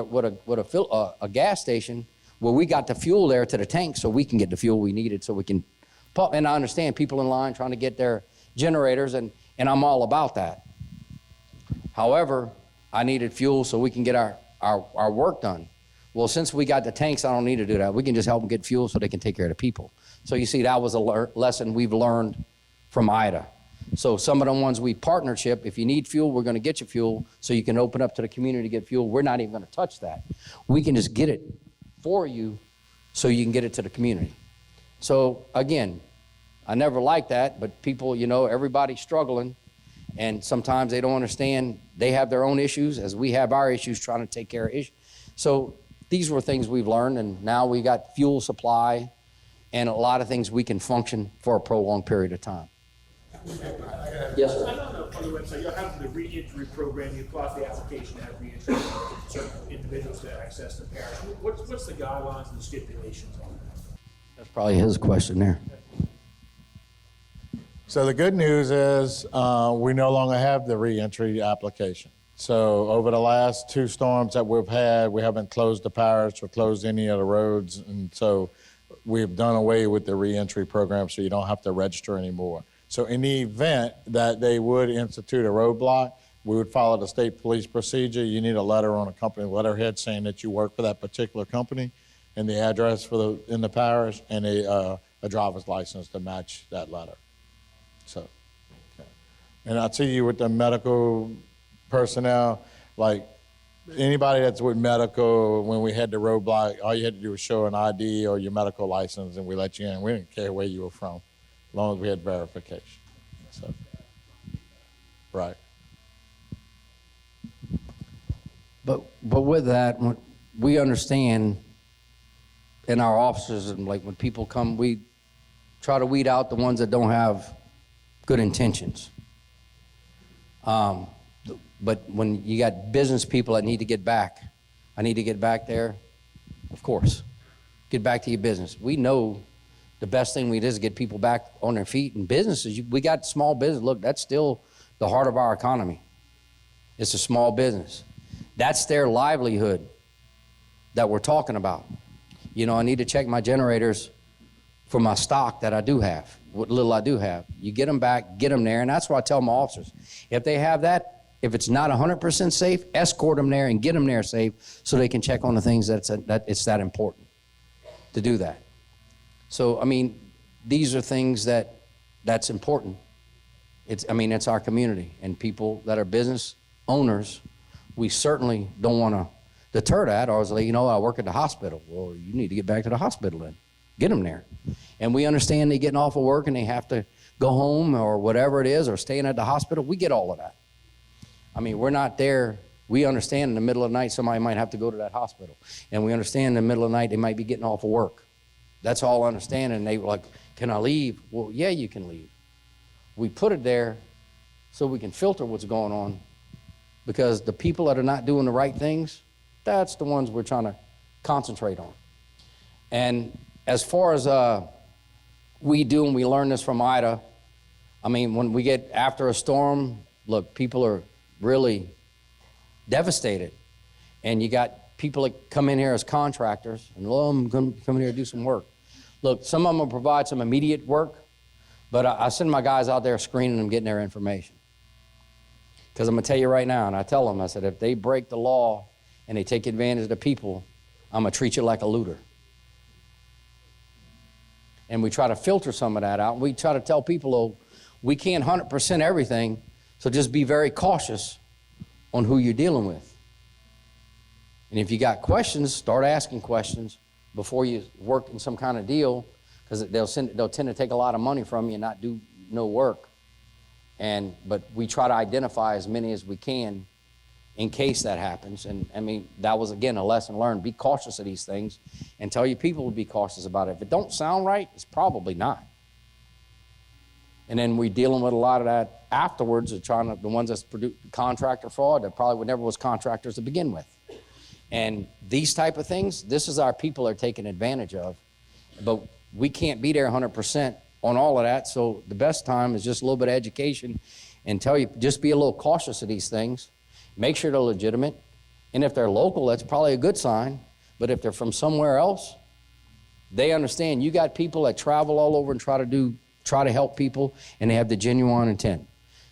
a gas station where we got the fuel there to the tank so we can get the fuel we needed so we can pump. And I understand people in line trying to get their generators, and I'm all about that. However, I needed fuel so we can get our work done. Well, since we got the tanks, I don't need to do that. We can just help them get fuel so they can take care of the people. So you see, that was a lesson we've learned from Ida. So some of the ones we partnership, if you need fuel, we're going to get you fuel so you can open up to the community to get fuel. We're not even going to touch that. We can just get it for you so you can get it to the community. So again, I never liked that, but people, everybody's struggling, and sometimes they don't understand. They have their own issues as we have our issues trying to take care of issues. So these were things we've learned, and now we got fuel supply and a lot of things we can function for a prolonged period of time. Yes, sir. I know on the website you have the reentry program. You apply for the application to have reentry for certain individuals to access the parish. What's the guidelines and the stipulations on that? That's probably his question there. So the good news is we no longer have the reentry application. So over the last 2 storms that we've had, we haven't closed the parish or closed any of the roads. And so we've done away with the reentry program, so you don't have to register anymore. So in the event that they would institute a roadblock, we would follow the state police procedure. You need a letter on a company letterhead saying that you work for that particular company and the address in the parish and a driver's license to match that letter. So, yeah. And I tell you with the medical personnel, like anybody that's with medical, when we had the roadblock, all you had to do was show an ID or your medical license and we let you in. We didn't care where you were from, as long as we had verification. So, right. But with that, we understand in our offices, and like when people come, we try to weed out the ones that don't have good intentions. But when you got business people that need to get back, I need to get back there, of course. Get back to your business. We know the best thing we do is get people back on their feet. And businesses, we got small business. Look, that's still the heart of our economy. It's a small business. That's their livelihood that we're talking about. You know, I need to check my generators for my stock that I do have, what little I do have. You get them back, get them there, and that's what I tell my officers. If they have that, if it's not 100% safe, escort them there and get them there safe so they can check on the things that it's that important to do that. So, I mean, these are things that's important. It's our community, and people that are business owners, we certainly don't want to deter that, or say, I work at the hospital. Well, you need to get back to the hospital then. Get them there. And we understand they're getting off of work and they have to go home or whatever it is, or staying at the hospital. We get all of that. I mean, we're not there. We understand in the middle of the night somebody might have to go to that hospital. And we understand in the middle of the night they might be getting off of work. That's all I understand. And they were like, can I leave? Well, yeah, you can leave. We put it there so we can filter what's going on, because the people that are not doing the right things, that's the ones we're trying to concentrate on. And as far as we do, and we learn this from Ida, I mean, when we get after a storm, look, people are really devastated. And you got people that come in here as contractors, and I'm going to come in here and do some work. Look, some of them will provide some immediate work, but I send my guys out there screening them, getting their information. Because I'm going to tell you right now, and I tell them, I said, if they break the law and they take advantage of the people, I'm going to treat you like a looter. And we try to filter some of that out. We try to tell people, oh, we can't 100% everything, so just be very cautious on who you're dealing with. And if you got questions, start asking questions before you work in some kind of deal, because they'll tend to take a lot of money from you and not do no work. But we try to identify as many as we can in case that happens. And I mean, that was, again, a lesson learned. Be cautious of these things and tell your people to be cautious about it. If it don't sound right, it's probably not. And then we're dealing with a lot of that afterwards, the ones that's produced contractor fraud that probably never was contractors to begin with. And these type of things, this is our people are taking advantage of. But we can't be there 100% on all of that, so the best time is just a little bit of education and tell you, just be a little cautious of these things. Make sure they're legitimate. And if they're local, that's probably a good sign. But if they're from somewhere else, they understand. You got people that travel all over and try to help people, and they have the genuine intent.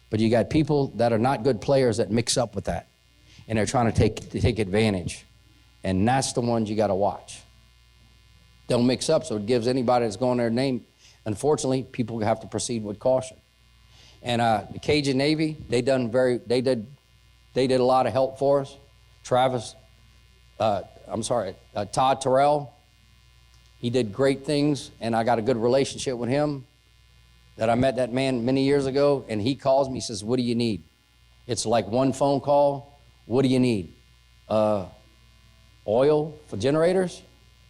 But you got people that are not good players that mix up with that, and they're trying to take advantage. And that's the ones you got to watch. They'll mix up, so it gives anybody that's going their name. Unfortunately, people have to proceed with caution. And the Cajun Navy, they did a lot of help for us. Todd Terrell, he did great things, and I got a good relationship with him. That I met that man many years ago, and he calls me, he says, what do you need? It's like one phone call, what do you need? Oil for generators?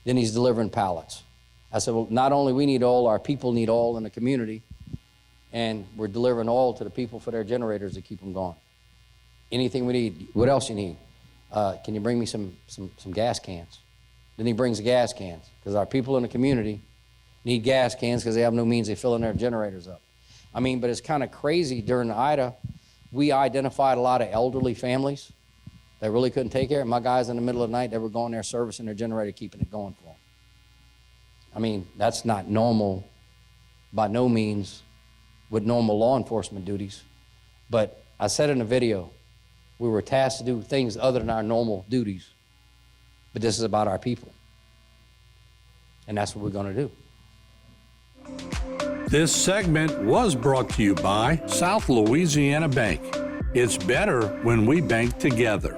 Then he's delivering pallets. I said, well, not only we need oil, our people need oil in the community, and we're delivering oil to the people for their generators to keep them going. Anything we need, what else you need? Can you bring me some gas cans? Then he brings the gas cans, because our people in the community need gas cans because they have no means of filling their generators up. I mean, but it's kind of crazy during Ida, we identified a lot of elderly families that really couldn't take care of it. My guys in the middle of the night, they were going there servicing their generator, keeping it going for them. I mean, that's not normal by no means with normal law enforcement duties. But I said in the video, we were tasked to do things other than our normal duties. But this is about our people. And that's what we're going to do. This segment was brought to you by South Louisiana Bank. It's better when we bank together.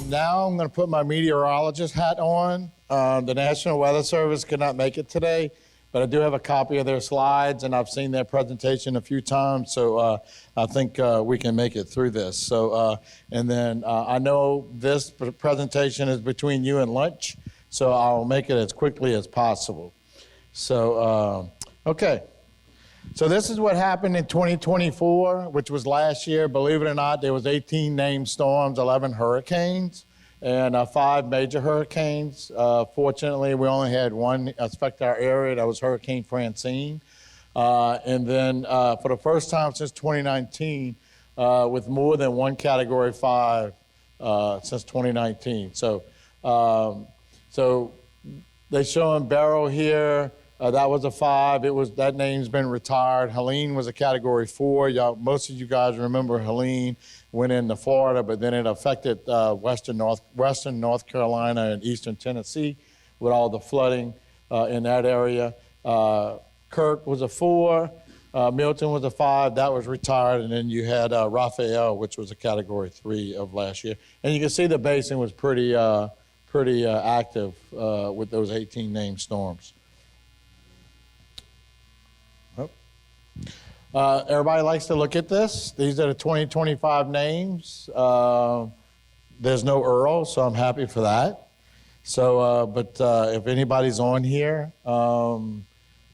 Now I'm going to put my meteorologist hat on. The National Weather Service could not make it today, but I do have a copy of their slides, and I've seen their presentation a few times, so I think we can make it through this. So, and then I know this presentation is between you and lunch, so I'll make it as quickly as possible. So, okay. So this is what happened in 2024, which was last year. Believe it or not, there was 18 named storms, 11 hurricanes, and 5 major hurricanes. Fortunately, we only had one affect our area. That was Hurricane Francine. And then for the first time since 2019, with more than one Category 5 since 2019. So, so they show in Barrow here. That was a 5. That name's been retired. Helene was a Category 4. Most of you guys remember Helene went into Florida, but then it affected western North Carolina and eastern Tennessee with all the flooding in that area. Kirk was a 4. Milton was a 5. That was retired. And then you had Raphael, which was a Category 3 of last year. And you can see the basin was pretty active with those 18 named storms. Everybody likes to look at this. These are the 2025 names. There's no Earl, so I'm happy for that. So, but if anybody's on here,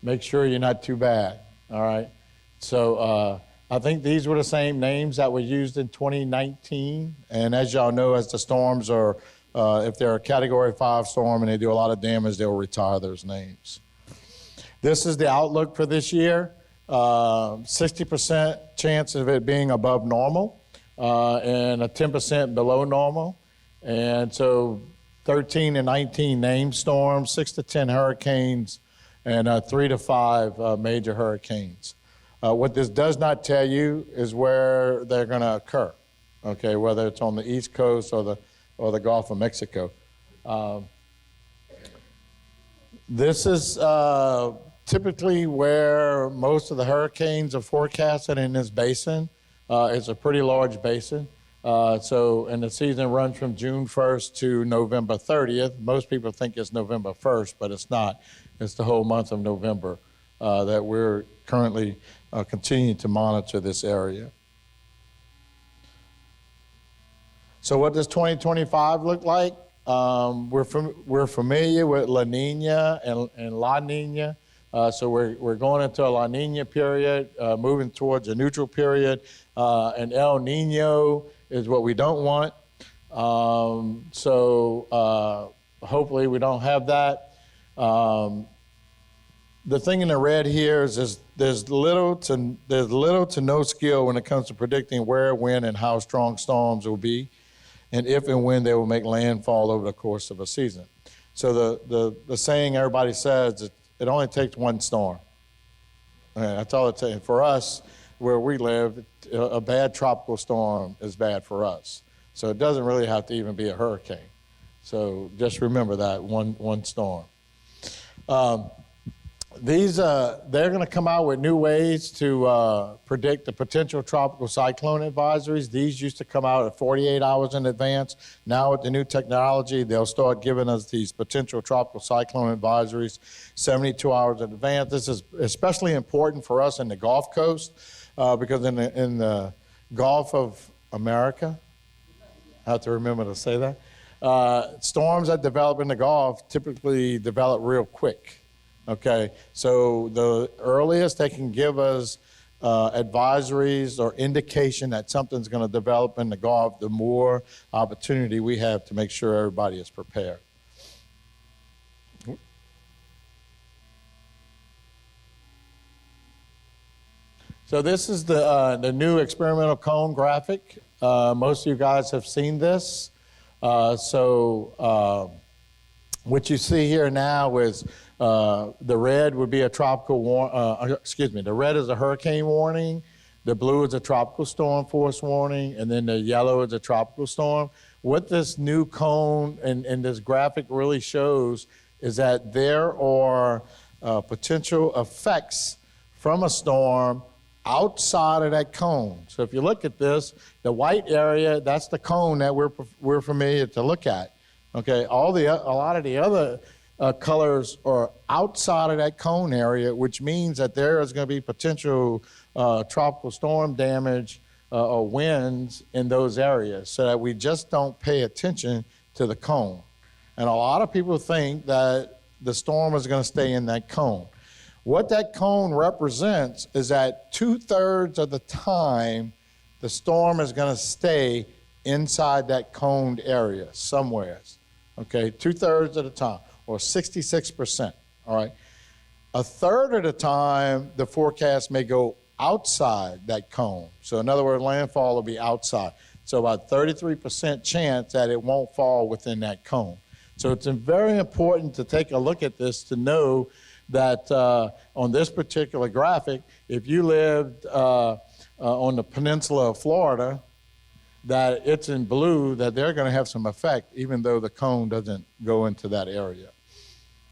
make sure you're not too bad, all right? So I think these were the same names that were used in 2019. And as y'all know, as the storms are, if they're a Category 5 storm and they do a lot of damage, they'll retire those names. This is the outlook for this year. 60% chance of it being above normal and a 10% below normal. And so 13 to 19 named storms, 6 to 10 hurricanes, and 3 to 5 major hurricanes. What this does not tell you is where they're going to occur, okay, whether it's on the East Coast or the Gulf of Mexico. This is typically where most of the hurricanes are forecasted in this basin. It's a pretty large basin. And the season runs from June 1st to November 30th. Most people think it's November 1st, but it's not. It's the whole month of November that we're currently continuing to monitor this area. So what does 2025 look like? We're familiar with La Nina and La Nina. So we're going into a La Nina period, moving towards a neutral period. And El Nino is what we don't want. Hopefully we don't have that. The thing in the red here is there's little to no skill when it comes to predicting where, when, and how strong storms will be, and if and when they will make landfall over the course of a season. So the saying everybody says, it only takes one storm. That's all it takes. For us, where we live, a bad tropical storm is bad for us. So it doesn't really have to even be a hurricane. So just remember that, one storm. They're going to come out with new ways to predict the potential tropical cyclone advisories. These used to come out at 48 hours in advance. Now with the new technology, they'll start giving us these potential tropical cyclone advisories 72 hours in advance. This is especially important for us in the Gulf Coast because in the Gulf of America, I have to remember to say that, storms that develop in the Gulf typically develop real quick. Okay, so the earliest they can give us advisories or indication that something's going to develop in the Gulf, the more opportunity we have to make sure everybody is prepared. So this is the new experimental cone graphic. Most of you guys have seen this. What you see here now is the red would be a the red is a hurricane warning, the blue is a tropical storm force warning, and then the yellow is a tropical storm. What this new cone and this graphic really shows is that there are potential effects from a storm outside of that cone. So if you look at this, the white area, that's the cone that we're familiar to look at. Okay, a lot of the other colors are outside of that cone area, which means that there is going to be potential tropical storm damage or winds in those areas, so that we just don't pay attention to the cone. And a lot of people think that the storm is going to stay in that cone. What that cone represents is that 2/3 of the time, the storm is going to stay inside that coned area somewhere. Okay, 2/3 of the time, or 66%, all right? 1/3 of the time, the forecast may go outside that cone. So in other words, landfall will be outside. So about 33% chance that it won't fall within that cone. So it's very important to take a look at this to know that on this particular graphic, if you lived on the peninsula of Florida, that it's in blue, that they're going to have some effect, even though the cone doesn't go into that area.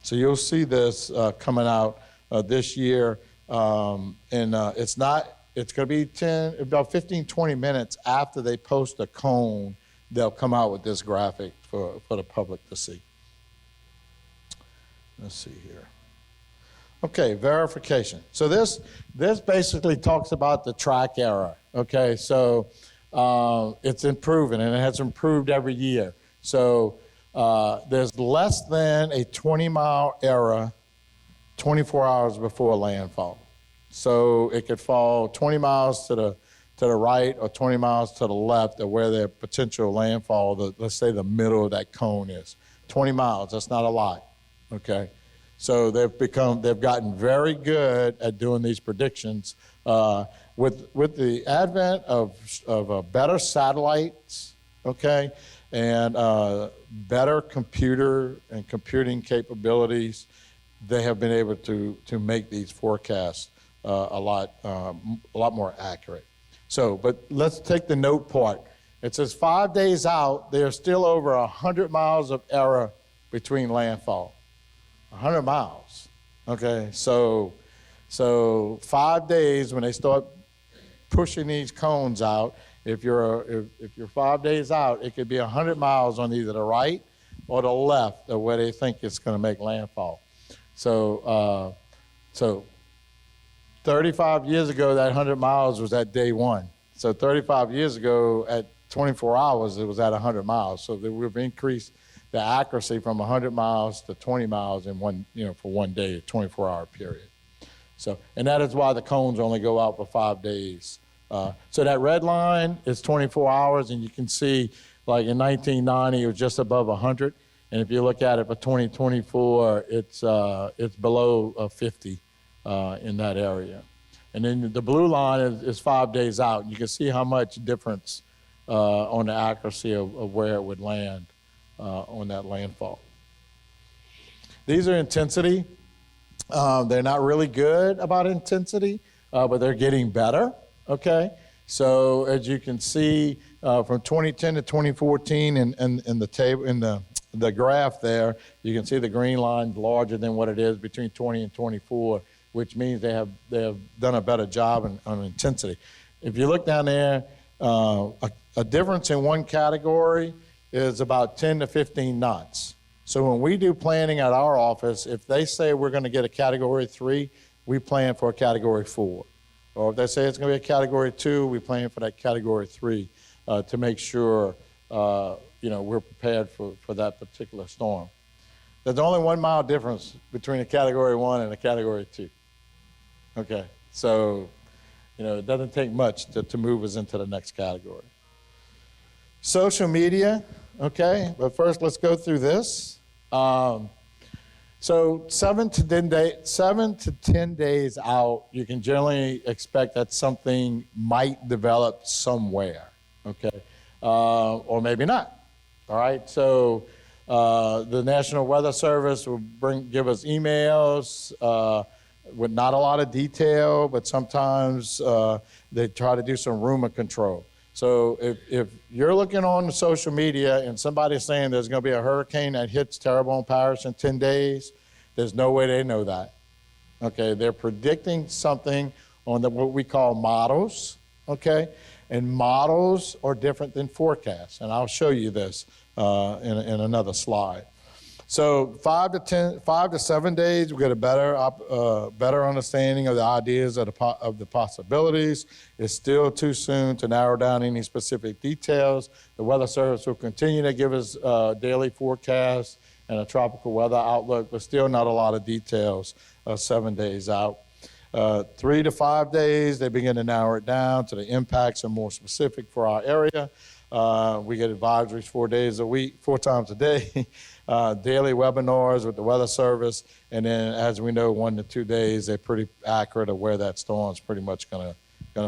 So you'll see this coming out this year, and it's going to be about 15, 20 minutes after they post a cone, they'll come out with this graphic for the public to see. Let's see here. Okay, verification. So this basically talks about the track error. Okay, so it's improving, and it has improved every year. So there's less than a 20-mile error 24 hours before landfall. So it could fall 20 miles to the right or 20 miles to the left of where their potential landfall, let's say the middle of that cone is. 20 miles, that's not a lot, okay? So they've gotten very good at doing these predictions. With the advent of better satellites, okay, and better computer and computing capabilities, they have been able to make these forecasts a lot more accurate. So, but let's take the note part. It says 5 days out, there's still over 100 miles of error between landfall. 100 miles, okay? So 5 days when they start pushing these cones out, if you're 5 days out, it could be 100 miles on either the right or the left of where they think it's going to make landfall. So 35 years ago, that 100 miles was at day one. So 35 years ago, at 24 hours, it was at 100 miles. So we've increased the accuracy from 100 miles to 20 miles in for 1 day, a 24-hour period. So, and that is why the cones only go out for 5 days. So that red line is 24 hours, and you can see, like in 1990, it was just above 100. And if you look at it for 2024, it's below 50 in that area. And then the blue line is 5 days out. You can see how much difference on the accuracy of where it would land on that landfall. These are intensity. They're not really good about intensity, but they're getting better, okay? So as you can see, from 2010 to 2014 in the table, in the graph there, you can see the green line larger than what it is between 20 and 24, which means they have done a better job on intensity. If you look down there, a difference in one category is about 10 to 15 knots. So when we do planning at our office, if they say we're going to get a Category 3, we plan for a Category 4. Or if they say it's going to be a Category 2, we plan for that Category 3 to make sure we're prepared for that particular storm. There's only 1 mile difference between a Category 1 and a Category 2. Okay, so it doesn't take much to move us into the next category. Social media, okay, but first let's go through this. So 7 to 10 days out, you can generally expect that something might develop somewhere, okay? Or maybe not, all right? So the National Weather Service will give us emails with not a lot of detail, but sometimes they try to do some rumor control. So if you're looking on social media and somebody's saying there's going to be a hurricane that hits Terrebonne Parish in 10 days, there's no way they know that. Okay, they're predicting something on what we call models, okay? And models are different than forecasts, and I'll show you this in another slide. So 5 to 7 days, we get a better understanding of the ideas of the possibilities. It's still too soon to narrow down any specific details. The Weather Service will continue to give us daily forecasts and a tropical weather outlook, but still not a lot of details 7 days out. 3 to 5 days, they begin to narrow it down to the impacts are more specific for our area. We get advisories 4 days a week, 4 times a day. Daily webinars with the Weather Service, and then as we know, 1 to 2 days, they're pretty accurate of where that storm's pretty much gonna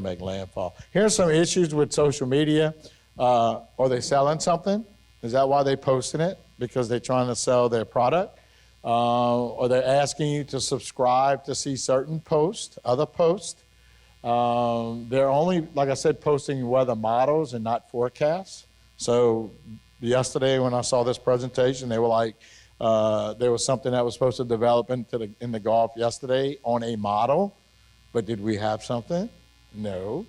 make landfall. Here's some issues with social media. Are they selling something? Is that why they posting it? Because they're trying to sell their product? Or they're asking you to subscribe to see certain posts, other posts? They're only, like I said, posting weather models and not forecasts. So yesterday when I saw this presentation, they were like, there was something that was supposed to develop in the Gulf yesterday on a model, but did we have something? No.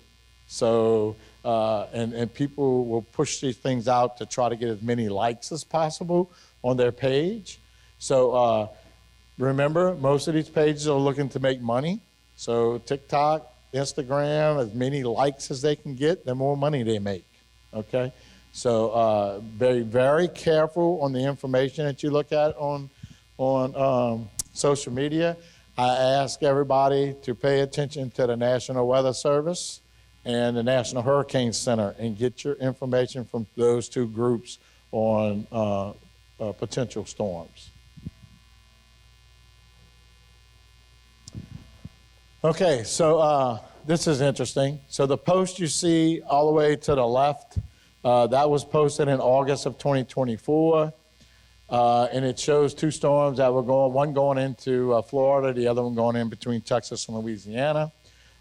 So, and people will push these things out to try to get as many likes as possible on their page. So remember, most of these pages are looking to make money. So TikTok, Instagram, as many likes as they can get, the more money they make, okay? So very, very careful on the information that you look at on social media. I ask everybody to pay attention to the National Weather Service and the National Hurricane Center and get your information from those two groups on potential storms. Okay, so this is interesting. So the post you see all the way to the left, that was posted in August of 2024, and it shows 2 storms that were one going into Florida, the other one going in between Texas and Louisiana.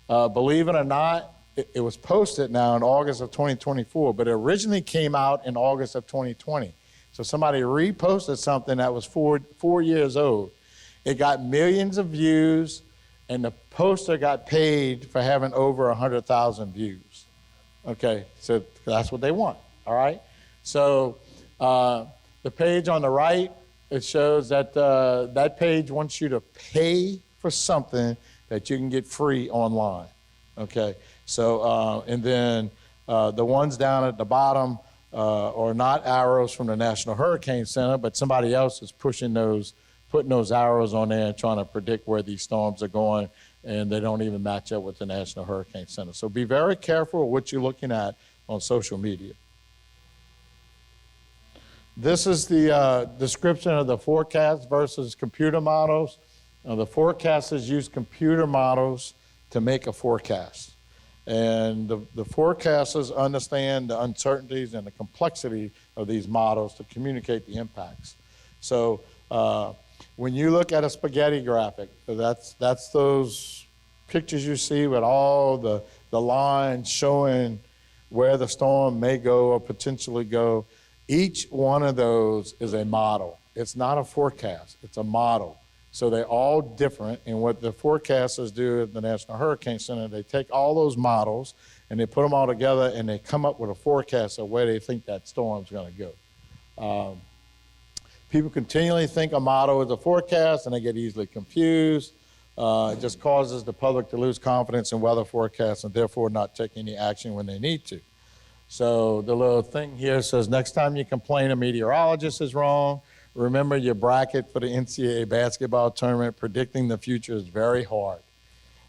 Believe it or not, it was posted now in August of 2024, but it originally came out in August of 2020. So somebody reposted something that was 4 years old. It got millions of views, and the poster got paid for having over 100,000 views. Okay, so that's what they want, all right? So the page on the right, it shows that that page wants you to pay for something that you can get free online, okay? So, and then the ones down at the bottom are not arrows from the National Hurricane Center, but somebody else is putting those arrows on there and trying to predict where these storms are going, and they don't even match up with the National Hurricane Center. So be very careful of what you're looking at on social media. This is the description of the forecast versus computer models. Now, the forecasters use computer models to make a forecast. And the forecasters understand the uncertainties and the complexity of these models to communicate the impacts. So when you look at a spaghetti graphic, that's those pictures you see with all the lines showing where the storm may go or potentially go. Each one of those is a model. It's not a forecast, it's a model. So they're all different, and what the forecasters do at the National Hurricane Center, they take all those models and they put them all together and they come up with a forecast of where they think that storm's gonna go. People continually think a model is a forecast and they get easily confused. It just causes the public to lose confidence in weather forecasts and therefore not take any action when they need to. So the little thing here says, next time you complain a meteorologist is wrong, remember your bracket for the NCAA basketball tournament. Predicting the future is very hard.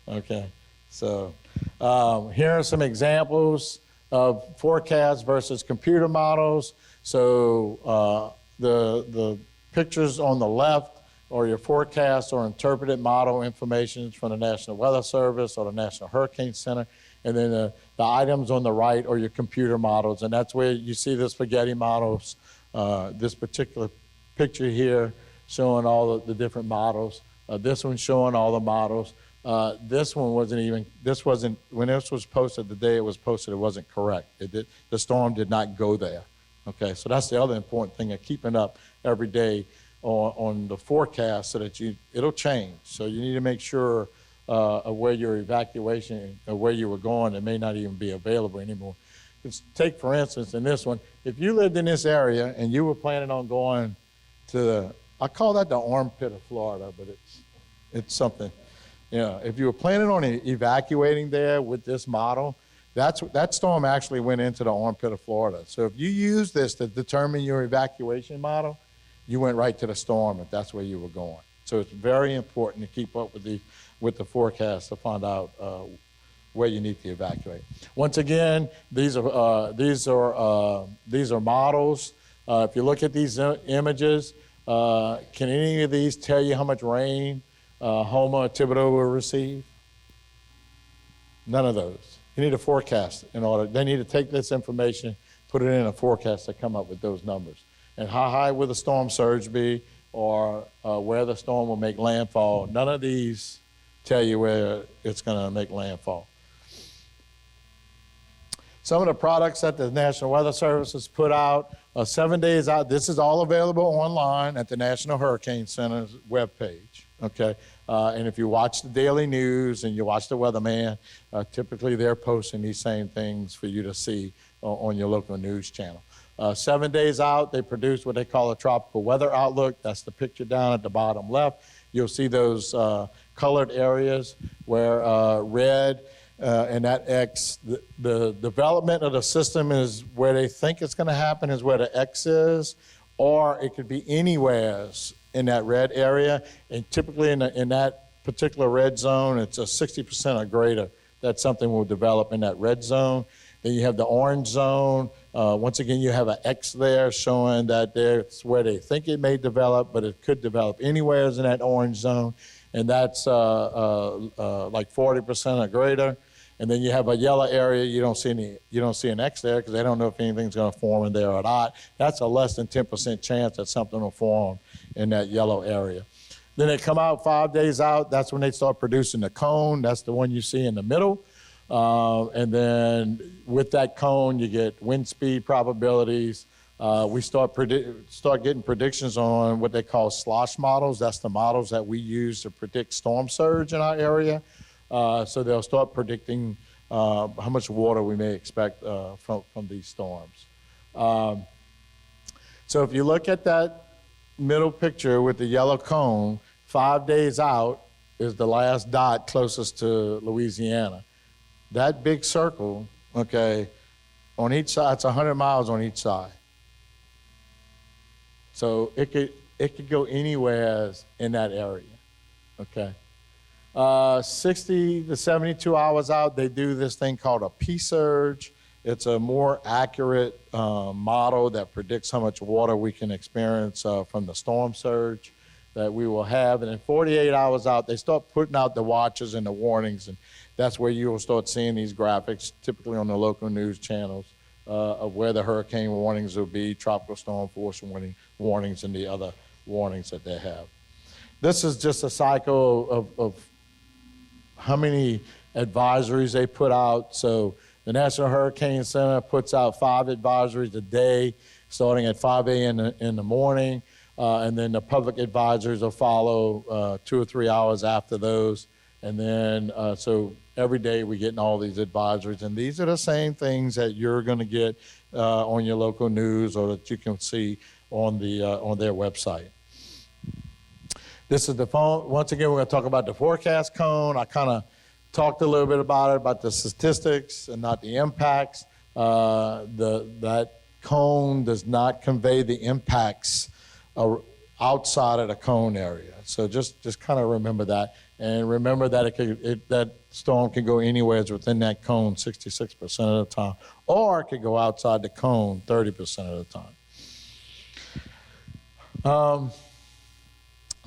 Okay, so here are some examples of forecasts versus computer models. So the pictures on the left or your forecast or interpreted model information from the National Weather Service or the National Hurricane Center. And then the items on the right are your computer models. And that's where you see the spaghetti models, this particular picture here showing all the different models. This one showing all the models. This one when this was posted, the day it was posted, it wasn't correct. The storm did not go there. Okay, so that's the other important thing of keeping up every day on the forecast so that it'll change. So you need to make sure of where your evacuation, or where you were going, it may not even be available anymore. Take, for instance, in this one, if you lived in this area and you were planning on going to I call that the armpit of Florida, but it's something. If you were planning on evacuating there with this model, that storm actually went into the armpit of Florida. So if you use this to determine your evacuation model, you went right to the storm if that's where you were going. So it's very important to keep up with the forecast to find out where you need to evacuate. Once again, these are models. If you look at these images, can any of these tell you how much rain Houma or Thibodeau will receive? None of those. You need a forecast in order. They need to take this information, put it in a forecast to come up with those numbers. And how high will the storm surge be, or where the storm will make landfall? None of these tell you where it's going to make landfall. Some of the products that the National Weather Service has put out, 7 days out. This is all available online at the National Hurricane Center's webpage. Okay, and if you watch the daily news and you watch the weatherman, typically they're posting these same things for you to see on your local news channel. 7 days out, they produce what they call a tropical weather outlook. That's the picture down at the bottom left. You'll see those colored areas where red and that X, the development of the system is where they think it's going to happen is where the X is, or it could be anywhere in that red area. And typically in that particular red zone, it's a 60% or greater that something will develop in that red zone. Then you have the orange zone. Once again, you have an X there showing that that's where they think it may develop, but it could develop anywhere in that orange zone. And that's like 40% or greater. And then you have a yellow area. You don't see an X there because they don't know if anything's going to form in there or not. That's a less than 10% chance that something will form in that yellow area. Then they come out 5 days out. That's when they start producing the cone. That's the one you see in the middle. And then with that cone, you get wind speed probabilities. We start getting predictions on what they call slosh models. That's the models that we use to predict storm surge in our area. So they'll start predicting how much water we may expect from these storms. So if you look at that middle picture with the yellow cone, 5 days out is the last dot closest to Louisiana. That big circle, okay, on each side, it's 100 miles on each side. So it could go anywhere in that area, okay? 60 to 72 hours out, they do this thing called a P-surge. It's a more accurate model that predicts how much water we can experience from the storm surge that we will have. And then 48 hours out, they start putting out the watches and the warnings, and that's where you will start seeing these graphics, typically on the local news channels, of where the hurricane warnings will be, tropical storm force warnings, and the other warnings that they have. This is just a cycle of how many advisories they put out. So the National Hurricane Center puts out 5 advisories a day, starting at 5 a.m. in the morning, and then the public advisories will follow 2 or 3 hours after those. And then, so every day we're getting all these advisories, and these are the same things that you're going to get on your local news or that you can see on their website. This is the phone. Once again, we're going to talk about the forecast cone. I kind of talked a little bit about it, about the statistics and not the impacts. That cone does not convey the impacts outside of the cone area. So just kind of remember that. And remember that that storm can go anywhere within that cone 66% of the time, or it could go outside the cone 30% of the time.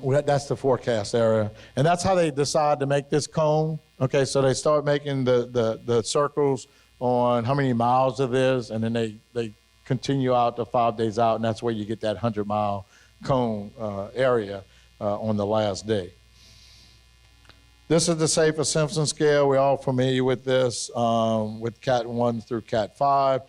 That's the forecast area. And that's how they decide to make this cone. Okay, so they start making the circles on how many miles it is, and then they continue out to 5 days out, and that's where you get that 100-mile cone area on the last day. This is the Safer-Simpson scale. We're all familiar with this, with Cat 1 through Cat 5.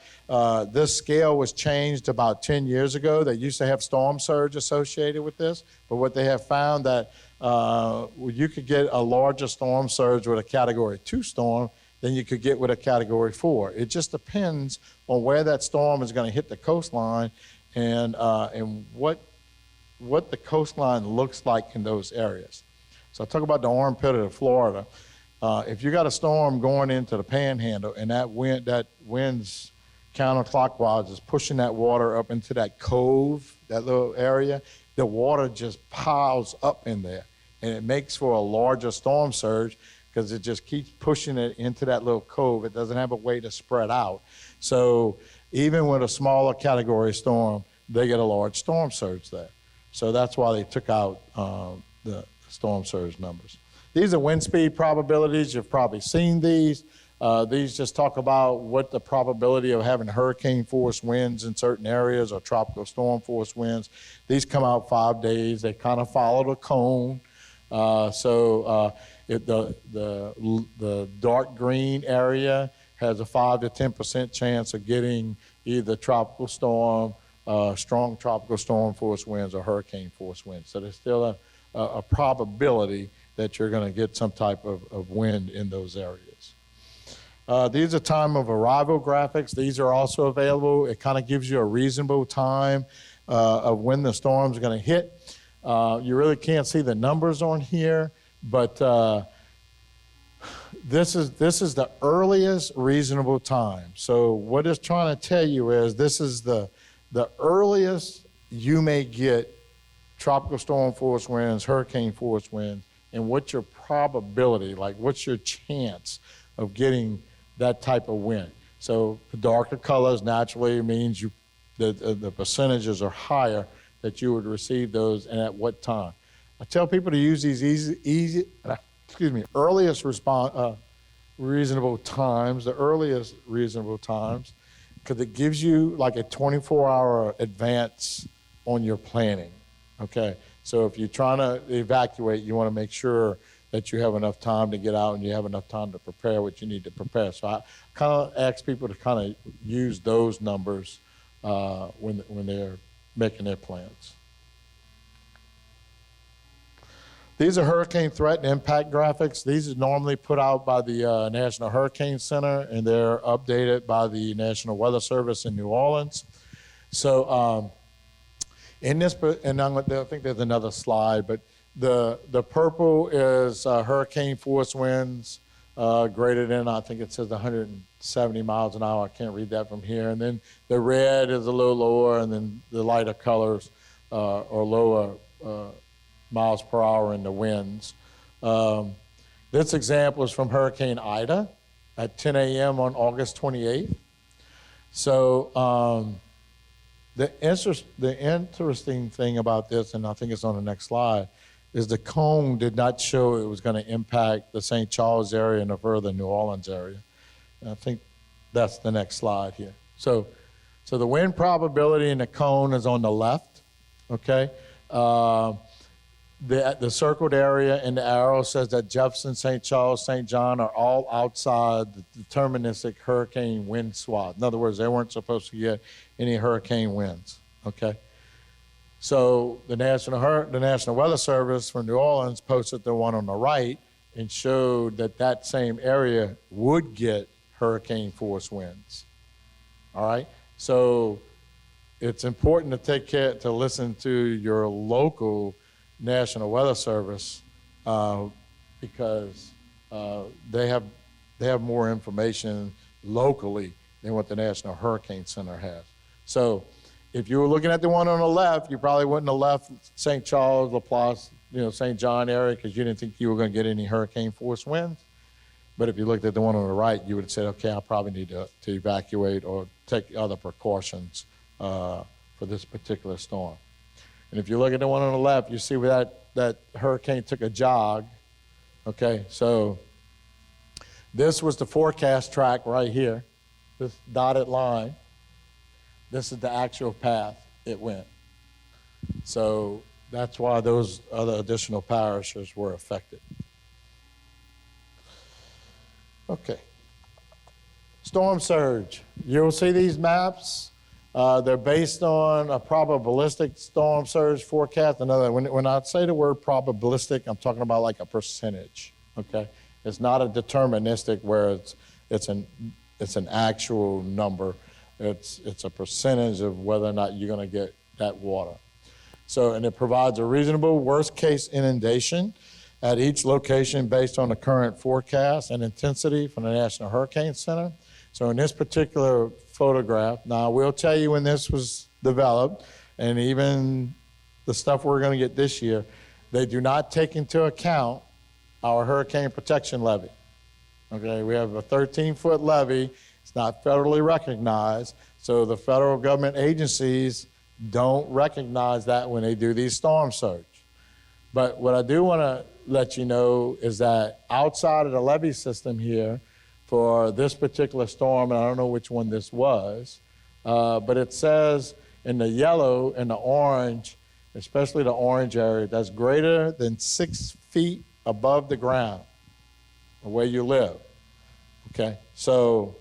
This scale was changed about 10 years ago. They used to have storm surge associated with this, but what they have found that you could get a larger storm surge with a Category 2 storm than you could get with a Category 4. It just depends on where that storm is going to hit the coastline and what the coastline looks like in those areas. So I talk about the armpit of Florida. If you got a storm going into the Panhandle and that wind's counterclockwise is pushing that water up into that cove, that little area, the water just piles up in there, and it makes for a larger storm surge because it just keeps pushing it into that little cove. It doesn't have a way to spread out. So even with a smaller category storm, they get a large storm surge there. So that's why they took out the storm surge numbers. These are wind speed probabilities. You've probably seen these. These just talk about what the probability of having hurricane force winds in certain areas or tropical storm force winds. These come out 5 days. They kind of follow the cone. The dark green area has a 5 to 10% chance of getting either tropical storm, strong tropical storm force winds, or hurricane force winds. So there's still a probability that you're going to get some type of wind in those areas. These are time of arrival graphics. These are also available. It kind of gives you a reasonable time of when the storm's going to hit. You really can't see the numbers on here, but this is the earliest reasonable time. So what it's trying to tell you is this is the earliest you may get tropical storm force winds, hurricane force winds, and what's your probability, like what's your chance of getting that type of wind. So the darker colors naturally means the percentages are higher that you would receive those, and at what time. I tell people to use these earliest reasonable times, the earliest reasonable times, because it gives you like a 24-hour advance on your planning, okay? So if you're trying to evacuate, you want to make sure that you have enough time to get out and you have enough time to prepare what you need to prepare. So I kind of ask people to kind of use those numbers when they're making their plans. These are hurricane threat and impact graphics. These are normally put out by the National Hurricane Center, and they're updated by the National Weather Service in New Orleans. So in this, and I think there's another slide, but the purple is hurricane force winds greater than, I think it says 170 miles an hour. I can't read that from here. And then the red is a little lower, and then the lighter colors are lower miles per hour in the winds. This example is from Hurricane Ida at 10 a.m. on August 28th. So the interesting thing about this, and I think it's on the next slide, is the cone did not show it was going to impact the St. Charles area and the further New Orleans area. And I think that's the next slide here. So the wind probability in the cone is on the left, okay? The circled area in the arrow says that Jefferson, St. Charles, St. John are all outside the deterministic hurricane wind swath. In other words, they weren't supposed to get any hurricane winds, okay? So the National Weather Service for New Orleans posted the one on the right and showed that same area would get hurricane force winds, all right? So it's important to listen to your local National Weather Service because they have more information locally than what the National Hurricane Center has. So if you were looking at the one on the left, you probably wouldn't have left St. Charles, LaPlace, St. John area because you didn't think you were going to get any hurricane force winds. But if you looked at the one on the right, you would have said, okay, I probably need to evacuate or take other precautions for this particular storm. And if you look at the one on the left, you see where that hurricane took a jog. Okay, so this was the forecast track right here, this dotted line. This is the actual path it went. So that's why those other additional parishes were affected. Okay. Storm surge. You'll see these maps. They're based on a probabilistic storm surge forecast. When I say the word probabilistic, I'm talking about like a percentage. Okay, it's not a deterministic where it's an actual number. It's a percentage of whether or not you're going to get that water. So, and it provides a reasonable worst case inundation at each location based on the current forecast and intensity from the National Hurricane Center. So in this particular photograph, now I will tell you when this was developed, and even the stuff we're going to get this year, they do not take into account our hurricane protection levy. Okay, we have a 13-foot levy. It's not federally recognized, so the federal government agencies don't recognize that when they do these storm surge. But what I do want to let you know is that outside of the levee system here, for this particular storm, and I don't know which one this was, but it says in the yellow and the orange, especially the orange area, that's greater than 6 feet above the ground, where you live. Okay, so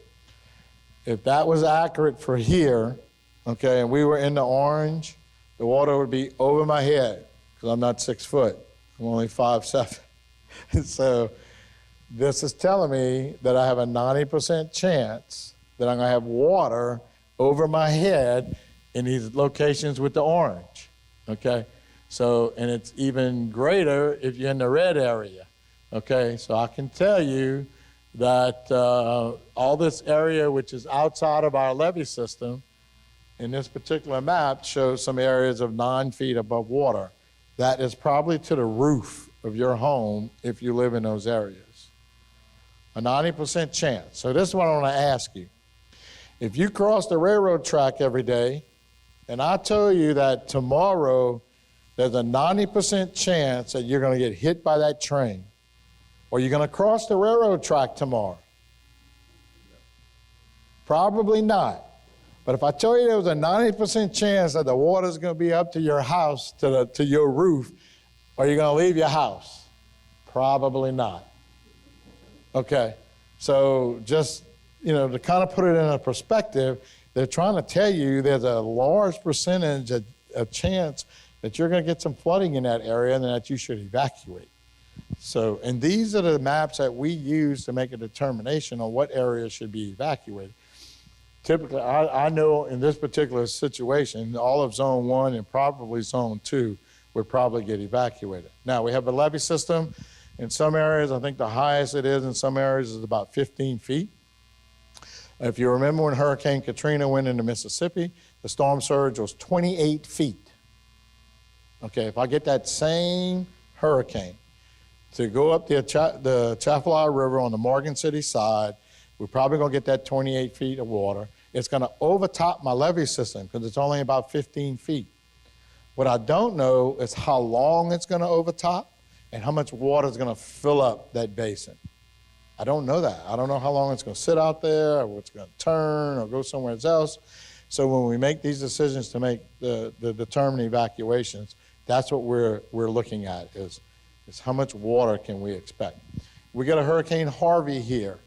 if that was accurate for here, okay, and we were in the orange, the water would be over my head, because I'm not 6 foot. I'm only 5'7". So this is telling me that I have a 90% chance that I'm going to have water over my head in these locations with the orange, okay? So, and it's even greater if you're in the red area, okay? So I can tell you that all this area which is outside of our levee system in this particular map shows some areas of 9 feet above water. That is probably to the roof of your home if you live in those areas. A 90% chance. So this is what I want to ask you. If you cross the railroad track every day, and I tell you that tomorrow there's a 90% chance that you're going to get hit by that train, or you're going to cross the railroad track tomorrow? Probably not. But if I tell you there was a 90% chance that the water's going to be up to your house, to your roof, are you going to leave your house? Probably not. Okay, so just, to kind of put it in a perspective, they're trying to tell you there's a large percentage of chance that you're going to get some flooding in that area and that you should evacuate. So, and these are the maps that we use to make a determination on what areas should be evacuated. Typically, I know in this particular situation, all of Zone 1 and probably Zone 2 would probably get evacuated. Now, we have a levee system. In some areas, I think the highest it is in some areas is about 15 feet. If you remember when Hurricane Katrina went into Mississippi, the storm surge was 28 feet. Okay, if I get that same hurricane to go up the Chaffalot River on the Morgan City side, we're probably going to get that 28 feet of water. It's going to overtop my levee system because it's only about 15 feet. What I don't know is how long it's going to overtop and how much water is going to fill up that basin. I don't know that. I don't know how long it's going to sit out there or it's going to turn or go somewhere else. So when we make these decisions to make the determined evacuations, that's what we're looking at is how much water can we expect. We got a Hurricane Harvey here.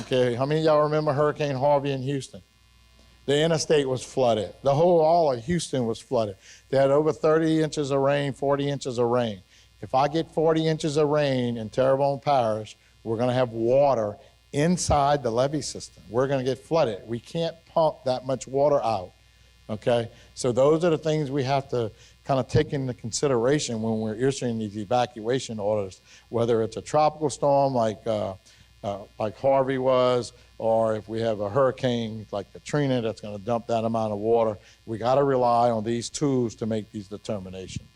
Okay, how many of y'all remember Hurricane Harvey in Houston? The interstate was flooded. All of Houston was flooded. They had over 30 inches of rain, 40 inches of rain. If I get 40 inches of rain in Terrebonne Parish, we're going to have water inside the levee system. We're going to get flooded. We can't pump that much water out, okay? So those are the things we have to kind of take into consideration when we're issuing these evacuation orders, whether it's a tropical storm like Harvey was, or if we have a hurricane like Katrina that's going to dump that amount of water. We got to rely on these tools to make these determinations.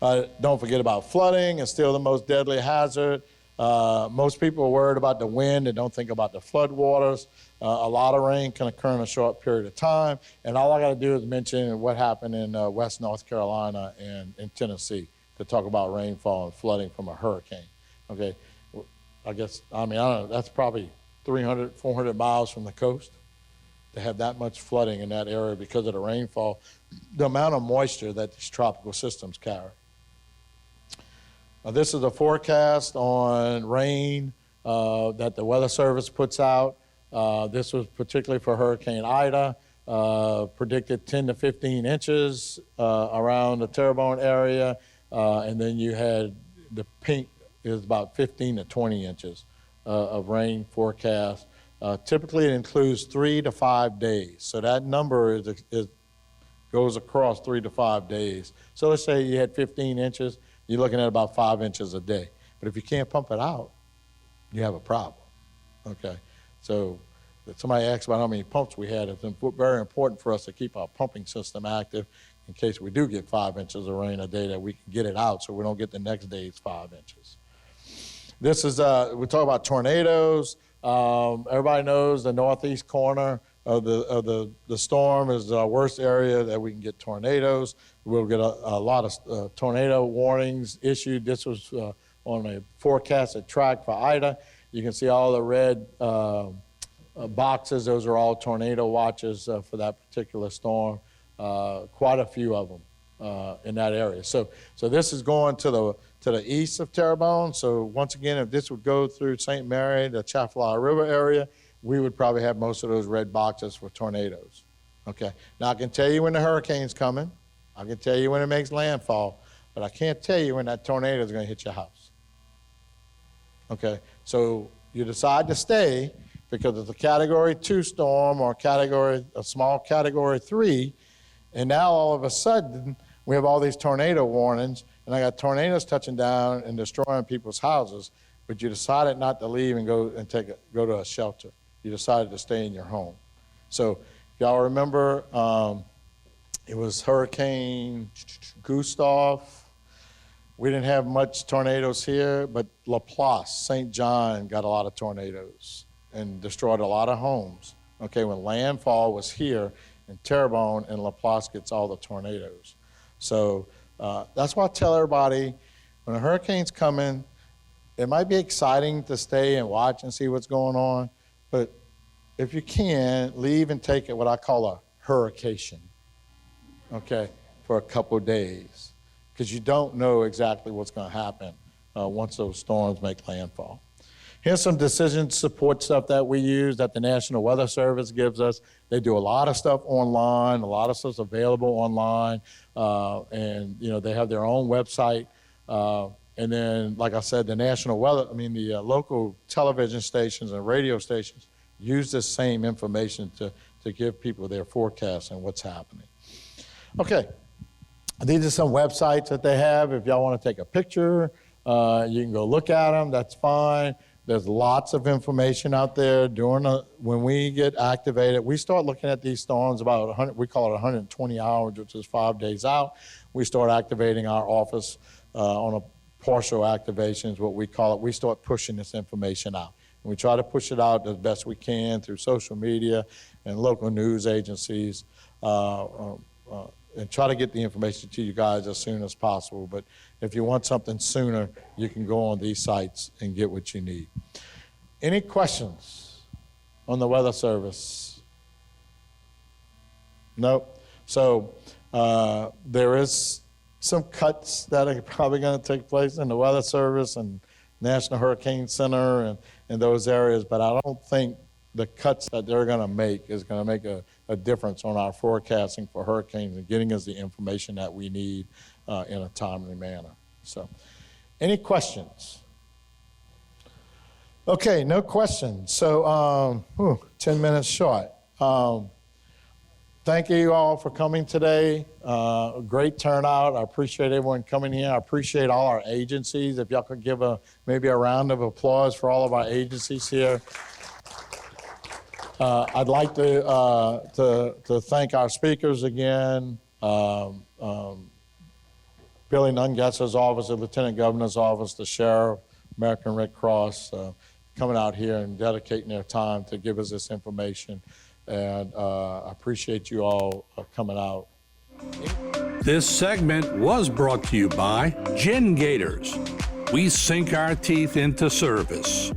Don't forget about flooding. It's still the most deadly hazard. Most people are worried about the wind and don't think about the flood waters. A lot of rain can occur in a short period of time. And all I got to do is mention what happened in West North Carolina and in Tennessee to talk about rainfall and flooding from a hurricane. Okay, I don't know, that's probably 300, 400 miles from the coast to have that much flooding in that area because of the rainfall, the amount of moisture that these tropical systems carry. This is a forecast on rain that the Weather Service puts out. This was particularly for Hurricane Ida, predicted 10 to 15 inches around the Terrebonne area, and then you had the pink is about 15 to 20 inches of rain forecast. Typically, it includes 3 to 5 days. So that number goes across 3 to 5 days. So let's say you had 15 inches, you're looking at about 5 inches a day. But if you can't pump it out, you have a problem, okay? So if somebody asked about how many pumps we had. It's very important for us to keep our pumping system active in case we do get 5 inches of rain a day, that we can get it out so we don't get the next day's 5 inches. This is, we talk about tornadoes. Everybody knows the northeast corner of the storm is our worst area that we can get tornadoes. We'll get a lot of tornado warnings issued. This was on a forecasted track for Ida. You can see all the red boxes. Those are all tornado watches for that particular storm. Quite a few of them in that area. So this is going to the east of Terrebonne. So once again, if this would go through St. Mary, the Chafalaya River area, we would probably have most of those red boxes for tornadoes. Okay. Now I can tell you when the hurricane's coming. I can tell you when it makes landfall, but I can't tell you when that tornado is going to hit your house. Okay. So you decide to stay because it's a Category 2 storm or a small Category 3, and now all of a sudden we have all these tornado warnings, and I got tornadoes touching down and destroying people's houses, but you decided not to leave and go to a shelter. You decided to stay in your home. So if y'all remember, it was Hurricane Gustav. We didn't have much tornadoes here, but Laplace, St. John got a lot of tornadoes and destroyed a lot of homes. Okay, when landfall was here in Terrebonne, and Laplace gets all the tornadoes. So that's why I tell everybody, when a hurricane's coming, it might be exciting to stay and watch and see what's going on, but if you can, leave and take it what I call a hurrication, okay, for a couple of days, because you don't know exactly what's going to happen once those storms make landfall. Here's some decision support stuff that we use that the National Weather Service gives us. They do a lot of stuff online, a lot of stuff's available online, and they have their own website. And then, like I said, the the local television stations and radio stations use this same information to give people their forecasts and what's happening. Okay, these are some websites that they have. If y'all want to take a picture, you can go look at them, that's fine. There's lots of information out there when we get activated. We start looking at these storms about 100, we call it 120 hours, which is 5 days out. We start activating our office on a partial activation is what we call it. We start pushing this information out. And we try to push it out as best we can through social media and local news agencies and try to get the information to you guys as soon as possible. But if you want something sooner, you can go on these sites and get what you need. Any questions on the Weather Service? Nope. So there is some cuts that are probably going to take place in the Weather Service and National Hurricane Center and those areas, but I don't think the cuts that they're going to make is going to make a difference on our forecasting for hurricanes and getting us the information that we need in a timely manner. So, any questions? Okay, no questions. So, 10 minutes short. Thank you all for coming today. Great turnout. I appreciate everyone coming here. I appreciate all our agencies. If y'all could give maybe a round of applause for all of our agencies here. I'd like to thank our speakers again. Billy Nungesser's office, the Lieutenant Governor's office, the Sheriff, American Red Cross coming out here and dedicating their time to give us this information. And I appreciate you all coming out. This segment was brought to you by Gin Gators. We sink our teeth into service.